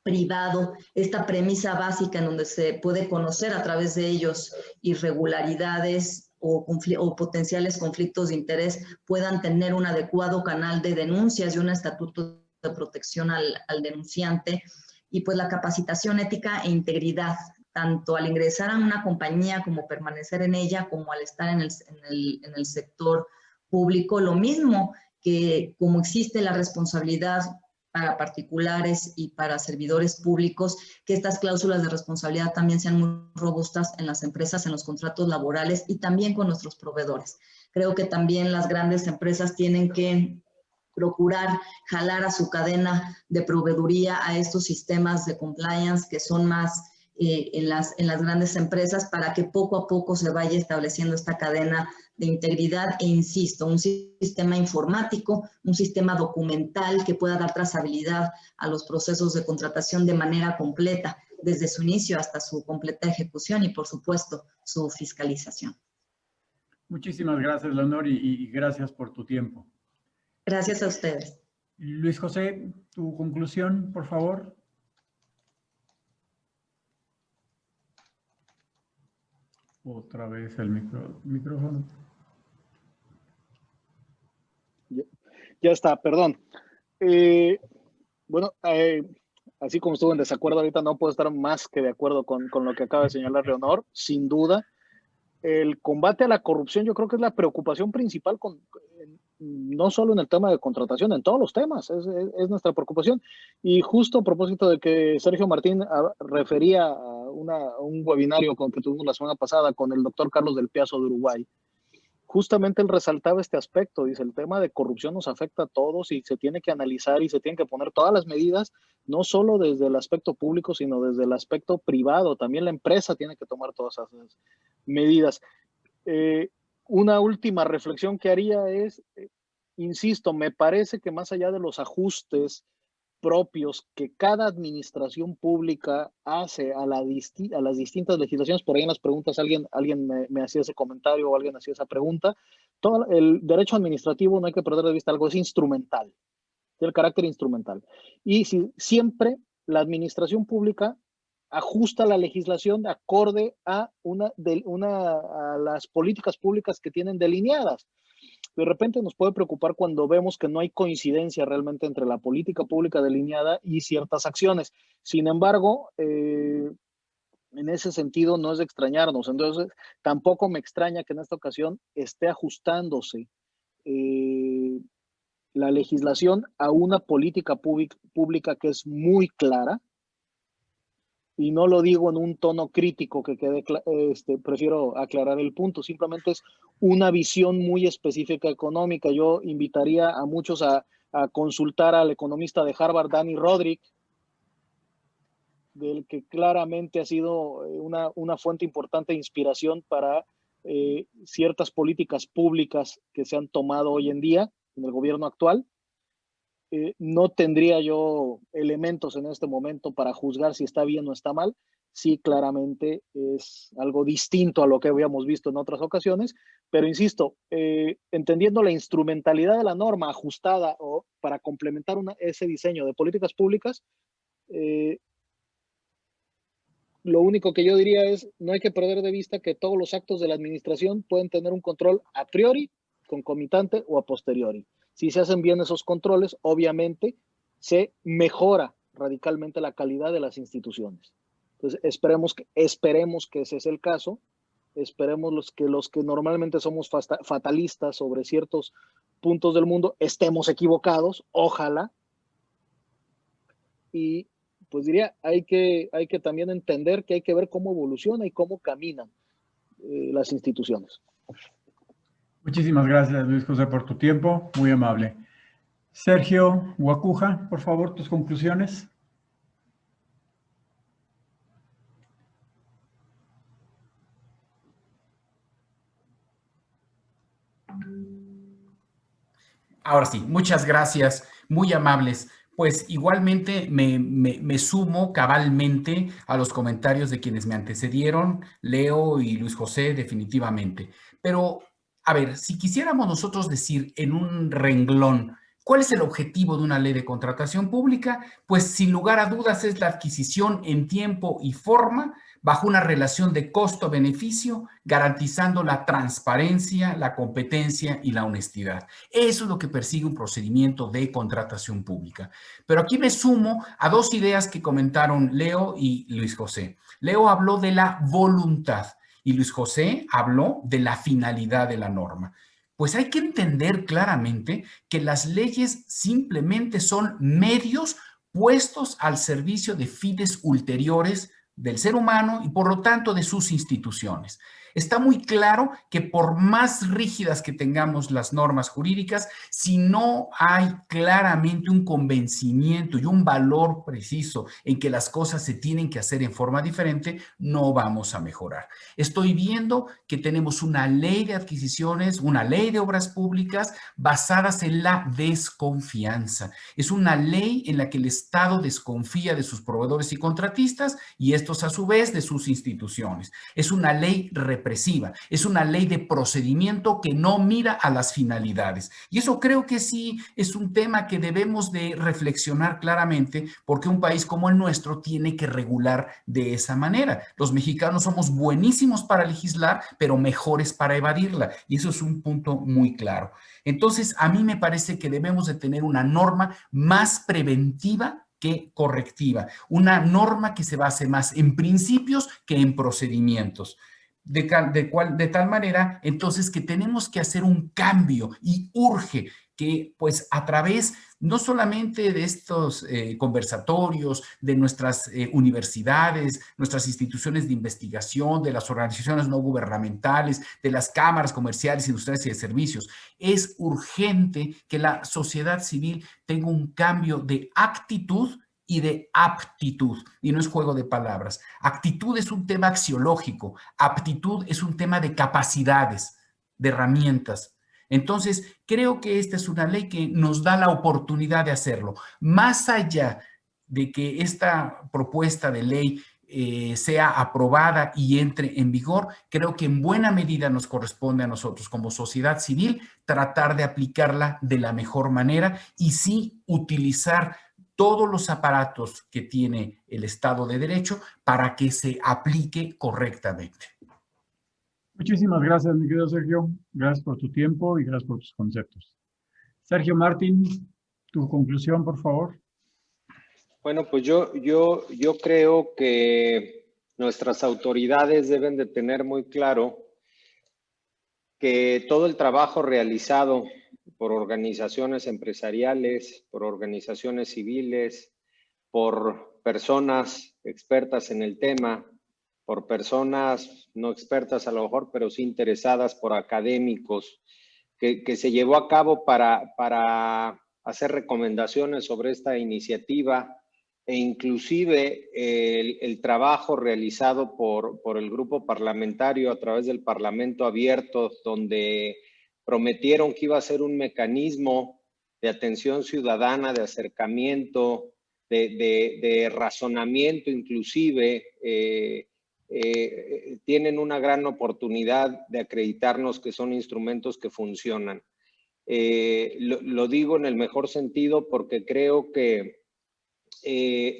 privado, esta premisa básica en donde se puede conocer a través de ellos irregularidades o potenciales conflictos de interés, puedan tener un adecuado canal de denuncias y un estatuto de protección al denunciante, y pues la capacitación ética e integridad, tanto al ingresar a una compañía como permanecer en ella, como al estar en el sector público, lo mismo que como existe la responsabilidad para particulares y para servidores públicos, que estas cláusulas de responsabilidad también sean muy robustas en las empresas, en los contratos laborales y también con nuestros proveedores. Creo que también las grandes empresas tienen que procurar jalar a su cadena de proveeduría a estos sistemas de compliance que son más en las grandes empresas, para que poco a poco se vaya estableciendo esta cadena de integridad e, insisto, un sistema informático, un sistema documental que pueda dar trazabilidad a los procesos de contratación de manera completa, desde su inicio hasta su completa ejecución y, por supuesto, su fiscalización. Muchísimas gracias, Leonor, y gracias por tu tiempo. Gracias a ustedes. Luis José, tu conclusión, por favor. Otra vez el micrófono. Ya está, perdón. Bueno, así como estuve en desacuerdo ahorita, no puedo estar más que de acuerdo con lo que acaba de señalar Leonor, sin duda. El combate a la corrupción yo creo que es la preocupación principal, no solo en el tema de contratación, en todos los temas, es nuestra preocupación. Y justo a propósito de que Sergio Martín refería a un webinario que tuvimos la semana pasada con el doctor Carlos del Piazzo de Uruguay, justamente él resaltaba este aspecto, dice, el tema de corrupción nos afecta a todos y se tiene que analizar y se tienen que poner todas las medidas, no solo desde el aspecto público, sino desde el aspecto privado. También la empresa tiene que tomar todas esas medidas. Una última reflexión que haría es, insisto, me parece que más allá de los ajustes propios que cada administración pública hace a las distintas legislaciones, por ahí en las preguntas alguien me hacía ese comentario o alguien hacía esa pregunta, todo el derecho administrativo, no hay que perder de vista algo, es instrumental, tiene el carácter instrumental. Y siempre la administración pública ajusta la legislación acorde a las políticas públicas que tienen delineadas. De repente nos puede preocupar cuando vemos que no hay coincidencia realmente entre la política pública delineada y ciertas acciones. Sin embargo, en ese sentido no es de extrañarnos. Entonces, tampoco me extraña que en esta ocasión esté ajustándose la legislación a una política pública que es muy clara. Y no lo digo en un tono crítico que quede, prefiero aclarar el punto, simplemente es una visión muy específica económica. Yo invitaría a muchos a consultar al economista de Harvard, Danny Rodrik, del que claramente ha sido una fuente importante de inspiración para ciertas políticas públicas que se han tomado hoy en día en el gobierno actual. no tendría yo elementos en este momento para juzgar si está bien o está mal. Sí, claramente es algo distinto a lo que habíamos visto en otras ocasiones, pero insisto, entendiendo la instrumentalidad de la norma ajustada o para complementar ese diseño de políticas públicas, lo único que yo diría es, no hay que perder de vista que todos los actos de la administración pueden tener un control a priori, concomitante o a posteriori. Si se hacen bien esos controles, obviamente se mejora radicalmente la calidad de las instituciones. Entonces, esperemos que ese es el caso. Esperemos los que normalmente somos fatalistas sobre ciertos puntos del mundo estemos equivocados, ojalá. Y pues diría, hay que también entender que hay que ver cómo evoluciona y cómo caminan las instituciones. Muchísimas gracias, Luis José, por tu tiempo. Muy amable. Sergio Guacuja, por favor, tus conclusiones. Ahora sí, muchas gracias, muy amables. Pues igualmente me sumo cabalmente a los comentarios de quienes me antecedieron, Leo y Luis José, definitivamente. Pero, a ver, si quisiéramos nosotros decir en un renglón, ¿cuál es el objetivo de una ley de contratación pública? Pues sin lugar a dudas es la adquisición en tiempo y forma bajo una relación de costo-beneficio, garantizando la transparencia, la competencia y la honestidad. Eso es lo que persigue un procedimiento de contratación pública. Pero aquí me sumo a dos ideas que comentaron Leo y Luis José. Leo habló de la voluntad y Luis José habló de la finalidad de la norma. Pues hay que entender claramente que las leyes simplemente son medios puestos al servicio de fines ulteriores del ser humano y por lo tanto de sus instituciones. Está muy claro que por más rígidas que tengamos las normas jurídicas, si no hay claramente un convencimiento y un valor preciso en que las cosas se tienen que hacer en forma diferente, no vamos a mejorar. Estoy viendo que tenemos una ley de adquisiciones, una ley de obras públicas basadas en la desconfianza. Es una ley en la que el Estado desconfía de sus proveedores y contratistas y estos a su vez de sus instituciones. Es una ley represiva, es una ley de procedimiento que no mira a las finalidades. Y eso creo que sí es un tema que debemos de reflexionar claramente porque un país como el nuestro tiene que regular de esa manera. Los mexicanos somos buenísimos para legislar, pero mejores para evadirla. Y eso es un punto muy claro. Entonces, a mí me parece que debemos de tener una norma más preventiva que correctiva, una norma que se base más en principios que en procedimientos. De tal manera, entonces, que tenemos que hacer un cambio y urge que, pues, a través no solamente de estos conversatorios, de nuestras universidades, nuestras instituciones de investigación, de las organizaciones no gubernamentales, de las cámaras comerciales, industriales y de servicios, es urgente que la sociedad civil tenga un cambio de actitud y de aptitud, y no es juego de palabras. Actitud es un tema axiológico, aptitud es un tema de capacidades, de herramientas. Entonces, creo que esta es una ley que nos da la oportunidad de hacerlo. Más allá de que esta propuesta de ley sea aprobada y entre en vigor, creo que en buena medida nos corresponde a nosotros como sociedad civil tratar de aplicarla de la mejor manera y sí utilizar todos los aparatos que tiene el Estado de Derecho para que se aplique correctamente. Muchísimas gracias, mi querido Sergio. Gracias por tu tiempo y gracias por tus conceptos. Sergio Martín, tu conclusión, por favor. Bueno, pues yo creo que nuestras autoridades deben de tener muy claro que todo el trabajo realizado por organizaciones empresariales, por organizaciones civiles, por personas expertas en el tema, por personas no expertas a lo mejor, pero sí interesadas, por académicos, que se llevó a cabo para hacer recomendaciones sobre esta iniciativa e inclusive el trabajo realizado por el grupo parlamentario a través del Parlamento Abierto, donde prometieron que iba a ser un mecanismo de atención ciudadana, de acercamiento, de razonamiento inclusive, tienen una gran oportunidad de acreditarnos que son instrumentos que funcionan. Lo digo en el mejor sentido porque creo que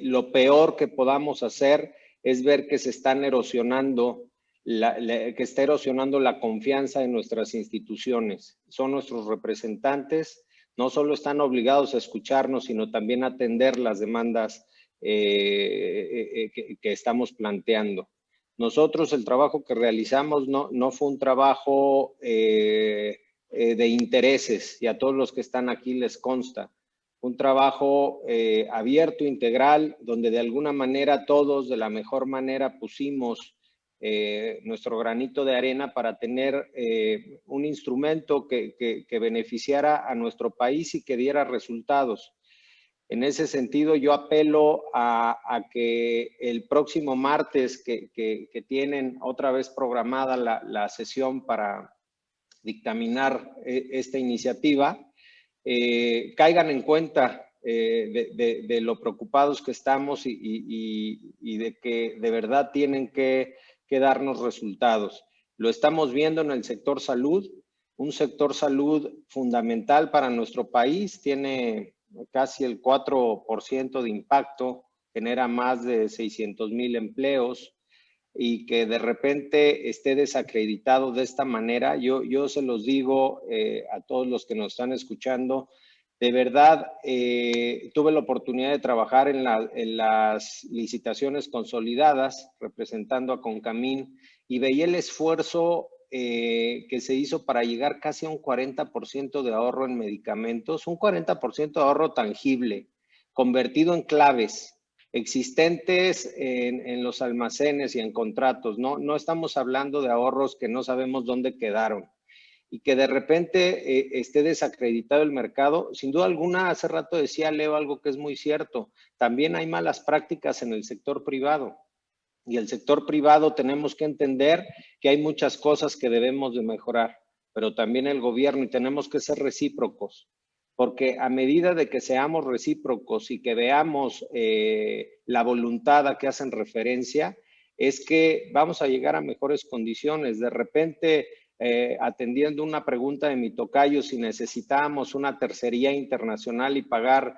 lo peor que podamos hacer es ver que se están erosionando, que está erosionando la confianza en nuestras instituciones. Son nuestros representantes, no solo están obligados a escucharnos, sino también a atender las demandas que estamos planteando. Nosotros el trabajo que realizamos no fue un trabajo de intereses, y a todos los que están aquí les consta. Un trabajo abierto, integral, donde de alguna manera todos de la mejor manera pusimos nuestro granito de arena para tener un instrumento que beneficiara a nuestro país y que diera resultados. En ese sentido, yo apelo a que el próximo martes que tienen otra vez programada la sesión para dictaminar esta iniciativa, caigan en cuenta de lo preocupados que estamos y de que de verdad tienen que darnos resultados. Lo estamos viendo en el sector salud, un sector salud fundamental para nuestro país, tiene casi el 4% de impacto, genera más de 600,000 empleos, y que de repente esté desacreditado de esta manera, yo se los digo a todos los que nos están escuchando, de verdad tuve la oportunidad de trabajar en las licitaciones consolidadas, representando a Concamín, y veía el esfuerzo que se hizo para llegar casi a un 40% de ahorro en medicamentos, un 40% de ahorro tangible, convertido en claves existentes en los almacenes y en contratos. No estamos hablando de ahorros que no sabemos dónde quedaron y que de repente esté desacreditado el mercado. Sin duda alguna, hace rato decía Leo algo que es muy cierto. También hay malas prácticas en el sector privado. Y el sector privado tenemos que entender que hay muchas cosas que debemos de mejorar, pero también el gobierno, y tenemos que ser recíprocos. Porque a medida de que seamos recíprocos y que veamos la voluntad a que hacen referencia, es que vamos a llegar a mejores condiciones. De repente, atendiendo una pregunta de mi tocayo, si necesitábamos una tercería internacional y pagar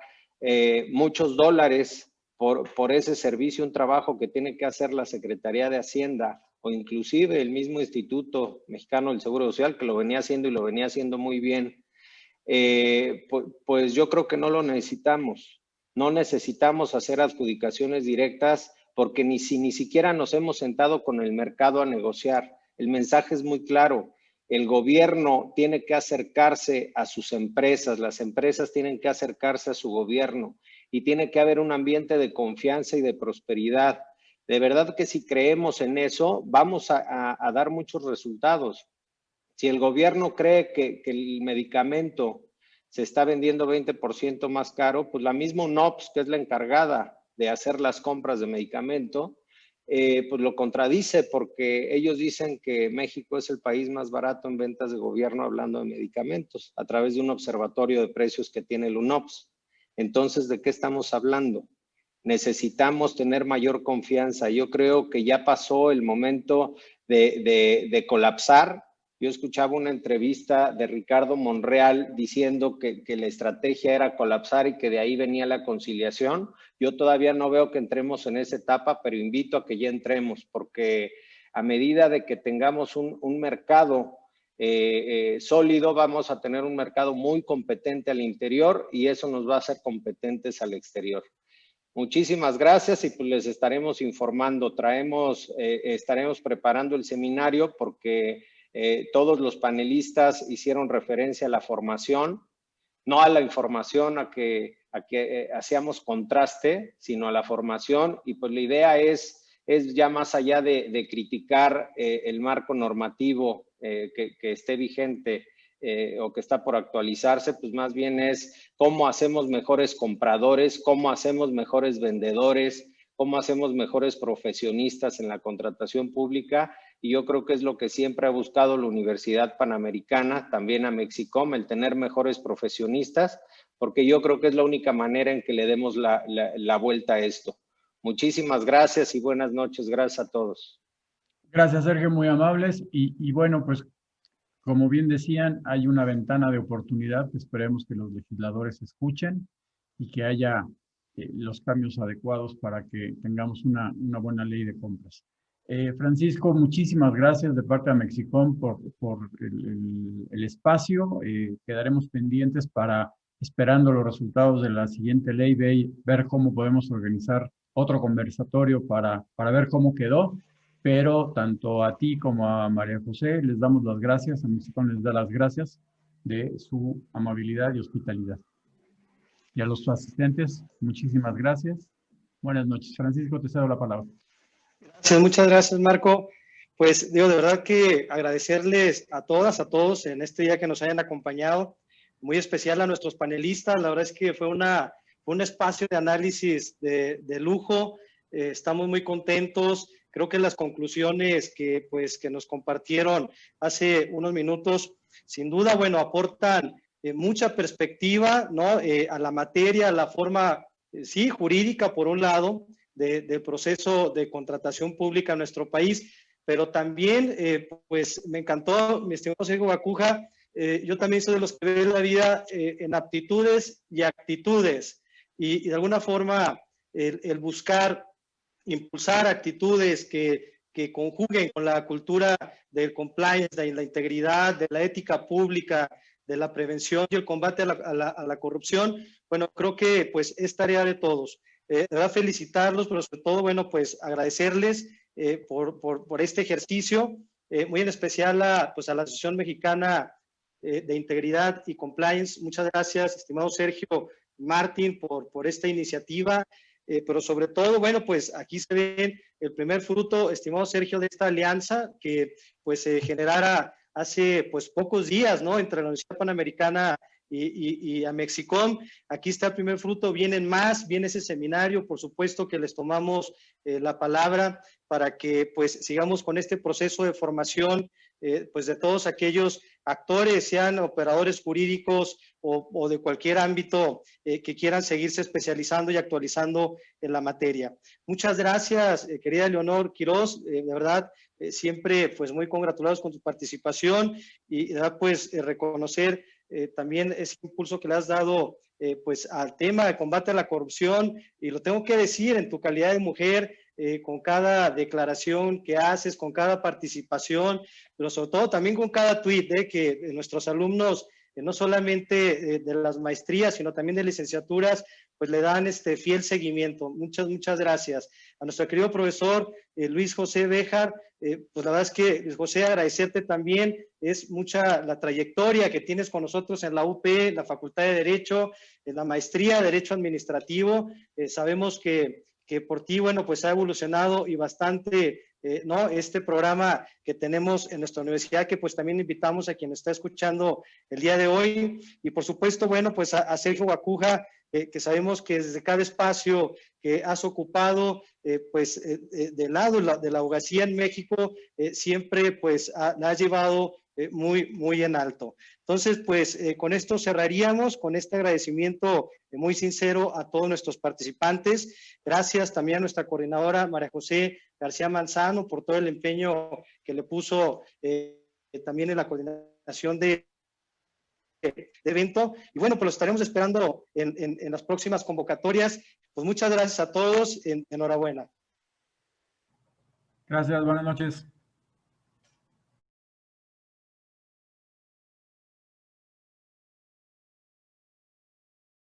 muchos dólares por ese servicio, un trabajo que tiene que hacer la Secretaría de Hacienda o inclusive el mismo Instituto Mexicano del Seguro Social, que lo venía haciendo y lo venía haciendo muy bien, pues yo creo que no lo necesitamos. No necesitamos hacer adjudicaciones directas porque ni siquiera nos hemos sentado con el mercado a negociar. El mensaje es muy claro. El gobierno tiene que acercarse a sus empresas, las empresas tienen que acercarse a su gobierno y tiene que haber un ambiente de confianza y de prosperidad. De verdad que si creemos en eso, vamos a dar muchos resultados. Si el gobierno cree que el medicamento se está vendiendo 20% más caro, pues la misma UNOPS, que es la encargada de hacer las compras de medicamento, pues lo contradice, porque ellos dicen que México es el país más barato en ventas de gobierno hablando de medicamentos, a través de un observatorio de precios que tiene el UNOPS. Entonces, ¿de qué estamos hablando? Necesitamos tener mayor confianza. Yo creo que ya pasó el momento de colapsar. Yo escuchaba una entrevista de Ricardo Monreal diciendo que la estrategia era colapsar y que de ahí venía la conciliación. Yo todavía no veo que entremos en esa etapa, pero invito a que ya entremos, porque a medida de que tengamos un mercado sólido, vamos a tener un mercado muy competente al interior y eso nos va a hacer competentes al exterior. Muchísimas gracias y pues les estaremos informando. Estaremos preparando el seminario porque todos los panelistas hicieron referencia a la formación, no a la información, a que hacíamos contraste, sino a la formación. Y pues la idea es ya más allá de criticar el marco normativo que esté vigente o que está por actualizarse, pues más bien es cómo hacemos mejores compradores, cómo hacemos mejores vendedores, cómo hacemos mejores profesionistas en la contratación pública. Y yo creo que es lo que siempre ha buscado la Universidad Panamericana, también a Mexicom, el tener mejores profesionistas, porque yo creo que es la única manera en que le demos la vuelta a esto. Muchísimas gracias y buenas noches. Gracias a todos. Gracias, Sergio, muy amables. Y bueno, pues como bien decían, hay una ventana de oportunidad que esperemos que los legisladores escuchen y que haya los cambios adecuados para que tengamos una buena ley de compras. Francisco, muchísimas gracias de parte de Amexicom por el espacio. Quedaremos pendientes esperando los resultados de la siguiente ley, ver cómo podemos organizar otro conversatorio para ver cómo quedó. Pero tanto a ti como a María José les damos las gracias, a Amexicom les da las gracias de su amabilidad y hospitalidad. Y a los asistentes, muchísimas gracias. Buenas noches. Francisco, te cedo la palabra. Gracias, muchas gracias, Marco. Pues digo, de verdad que agradecerles a todas, a todos en este día que nos hayan acompañado. Muy especial a nuestros panelistas. La verdad es que fue un espacio de análisis de lujo. Estamos muy contentos. Creo que las conclusiones que nos compartieron hace unos minutos, sin duda, bueno, aportan mucha perspectiva, ¿no? A la materia, a la forma, sí, jurídica, por un lado, del proceso de contratación pública en nuestro país, pero también, pues, me encantó, mi estimado Sergio Bacuja, yo también soy de los que ven la vida en aptitudes y actitudes, y de alguna forma, el buscar impulsar actitudes que conjuguen con la cultura del compliance, de la integridad, de la ética pública, de la prevención y el combate a la corrupción, bueno, creo que pues es tarea de todos. De verdad felicitarlos, pero sobre todo, bueno, pues agradecerles por este ejercicio, muy en especial a la Asociación Mexicana de Integridad y Compliance. Muchas gracias, estimado Sergio Martín, por esta iniciativa. Pero sobre todo, bueno, pues aquí se ve el primer fruto, estimado Sergio, de esta alianza que pues se generara hace pues pocos días, ¿no? Entre la Universidad Panamericana y Amexicom. Aquí está el primer fruto, vienen más, viene ese seminario, por supuesto que les tomamos la palabra para que pues sigamos con este proceso de formación pues de todos aquellos actores, sean operadores jurídicos o de cualquier ámbito que quieran seguirse especializando y actualizando en la materia. Muchas gracias, querida Leonor Quiroz, de verdad, siempre pues muy congratulados con tu participación y pues reconocer también ese impulso que le has dado pues al tema de combate a la corrupción, y lo tengo que decir en tu calidad de mujer, con cada declaración que haces, con cada participación, pero sobre todo también con cada tweet que nuestros alumnos, no solamente de las maestrías, sino también de licenciaturas, pues le dan fiel seguimiento. Muchas gracias. A nuestro querido profesor Luis José Béjar, pues la verdad es que, Luis José, agradecerte también, es mucha la trayectoria que tienes con nosotros en la UP, la Facultad de Derecho, en la maestría de Derecho Administrativo. Sabemos que por ti, bueno, pues ha evolucionado y bastante, ¿no? Este programa que tenemos en nuestra universidad, que pues también invitamos a quien está escuchando el día de hoy. Y por supuesto, bueno, pues a Sergio Bacuja, que sabemos que desde cada espacio que has ocupado, pues del lado de la abogacía en México, siempre pues la has llevado muy en alto. Entonces, pues con esto cerraríamos, con este agradecimiento muy sincero a todos nuestros participantes. Gracias también a nuestra coordinadora María José García Manzano por todo el empeño que le puso también en la coordinación de evento. Y bueno, pues lo estaremos esperando en las próximas convocatorias. Pues muchas gracias a todos. Enhorabuena. Gracias, buenas noches.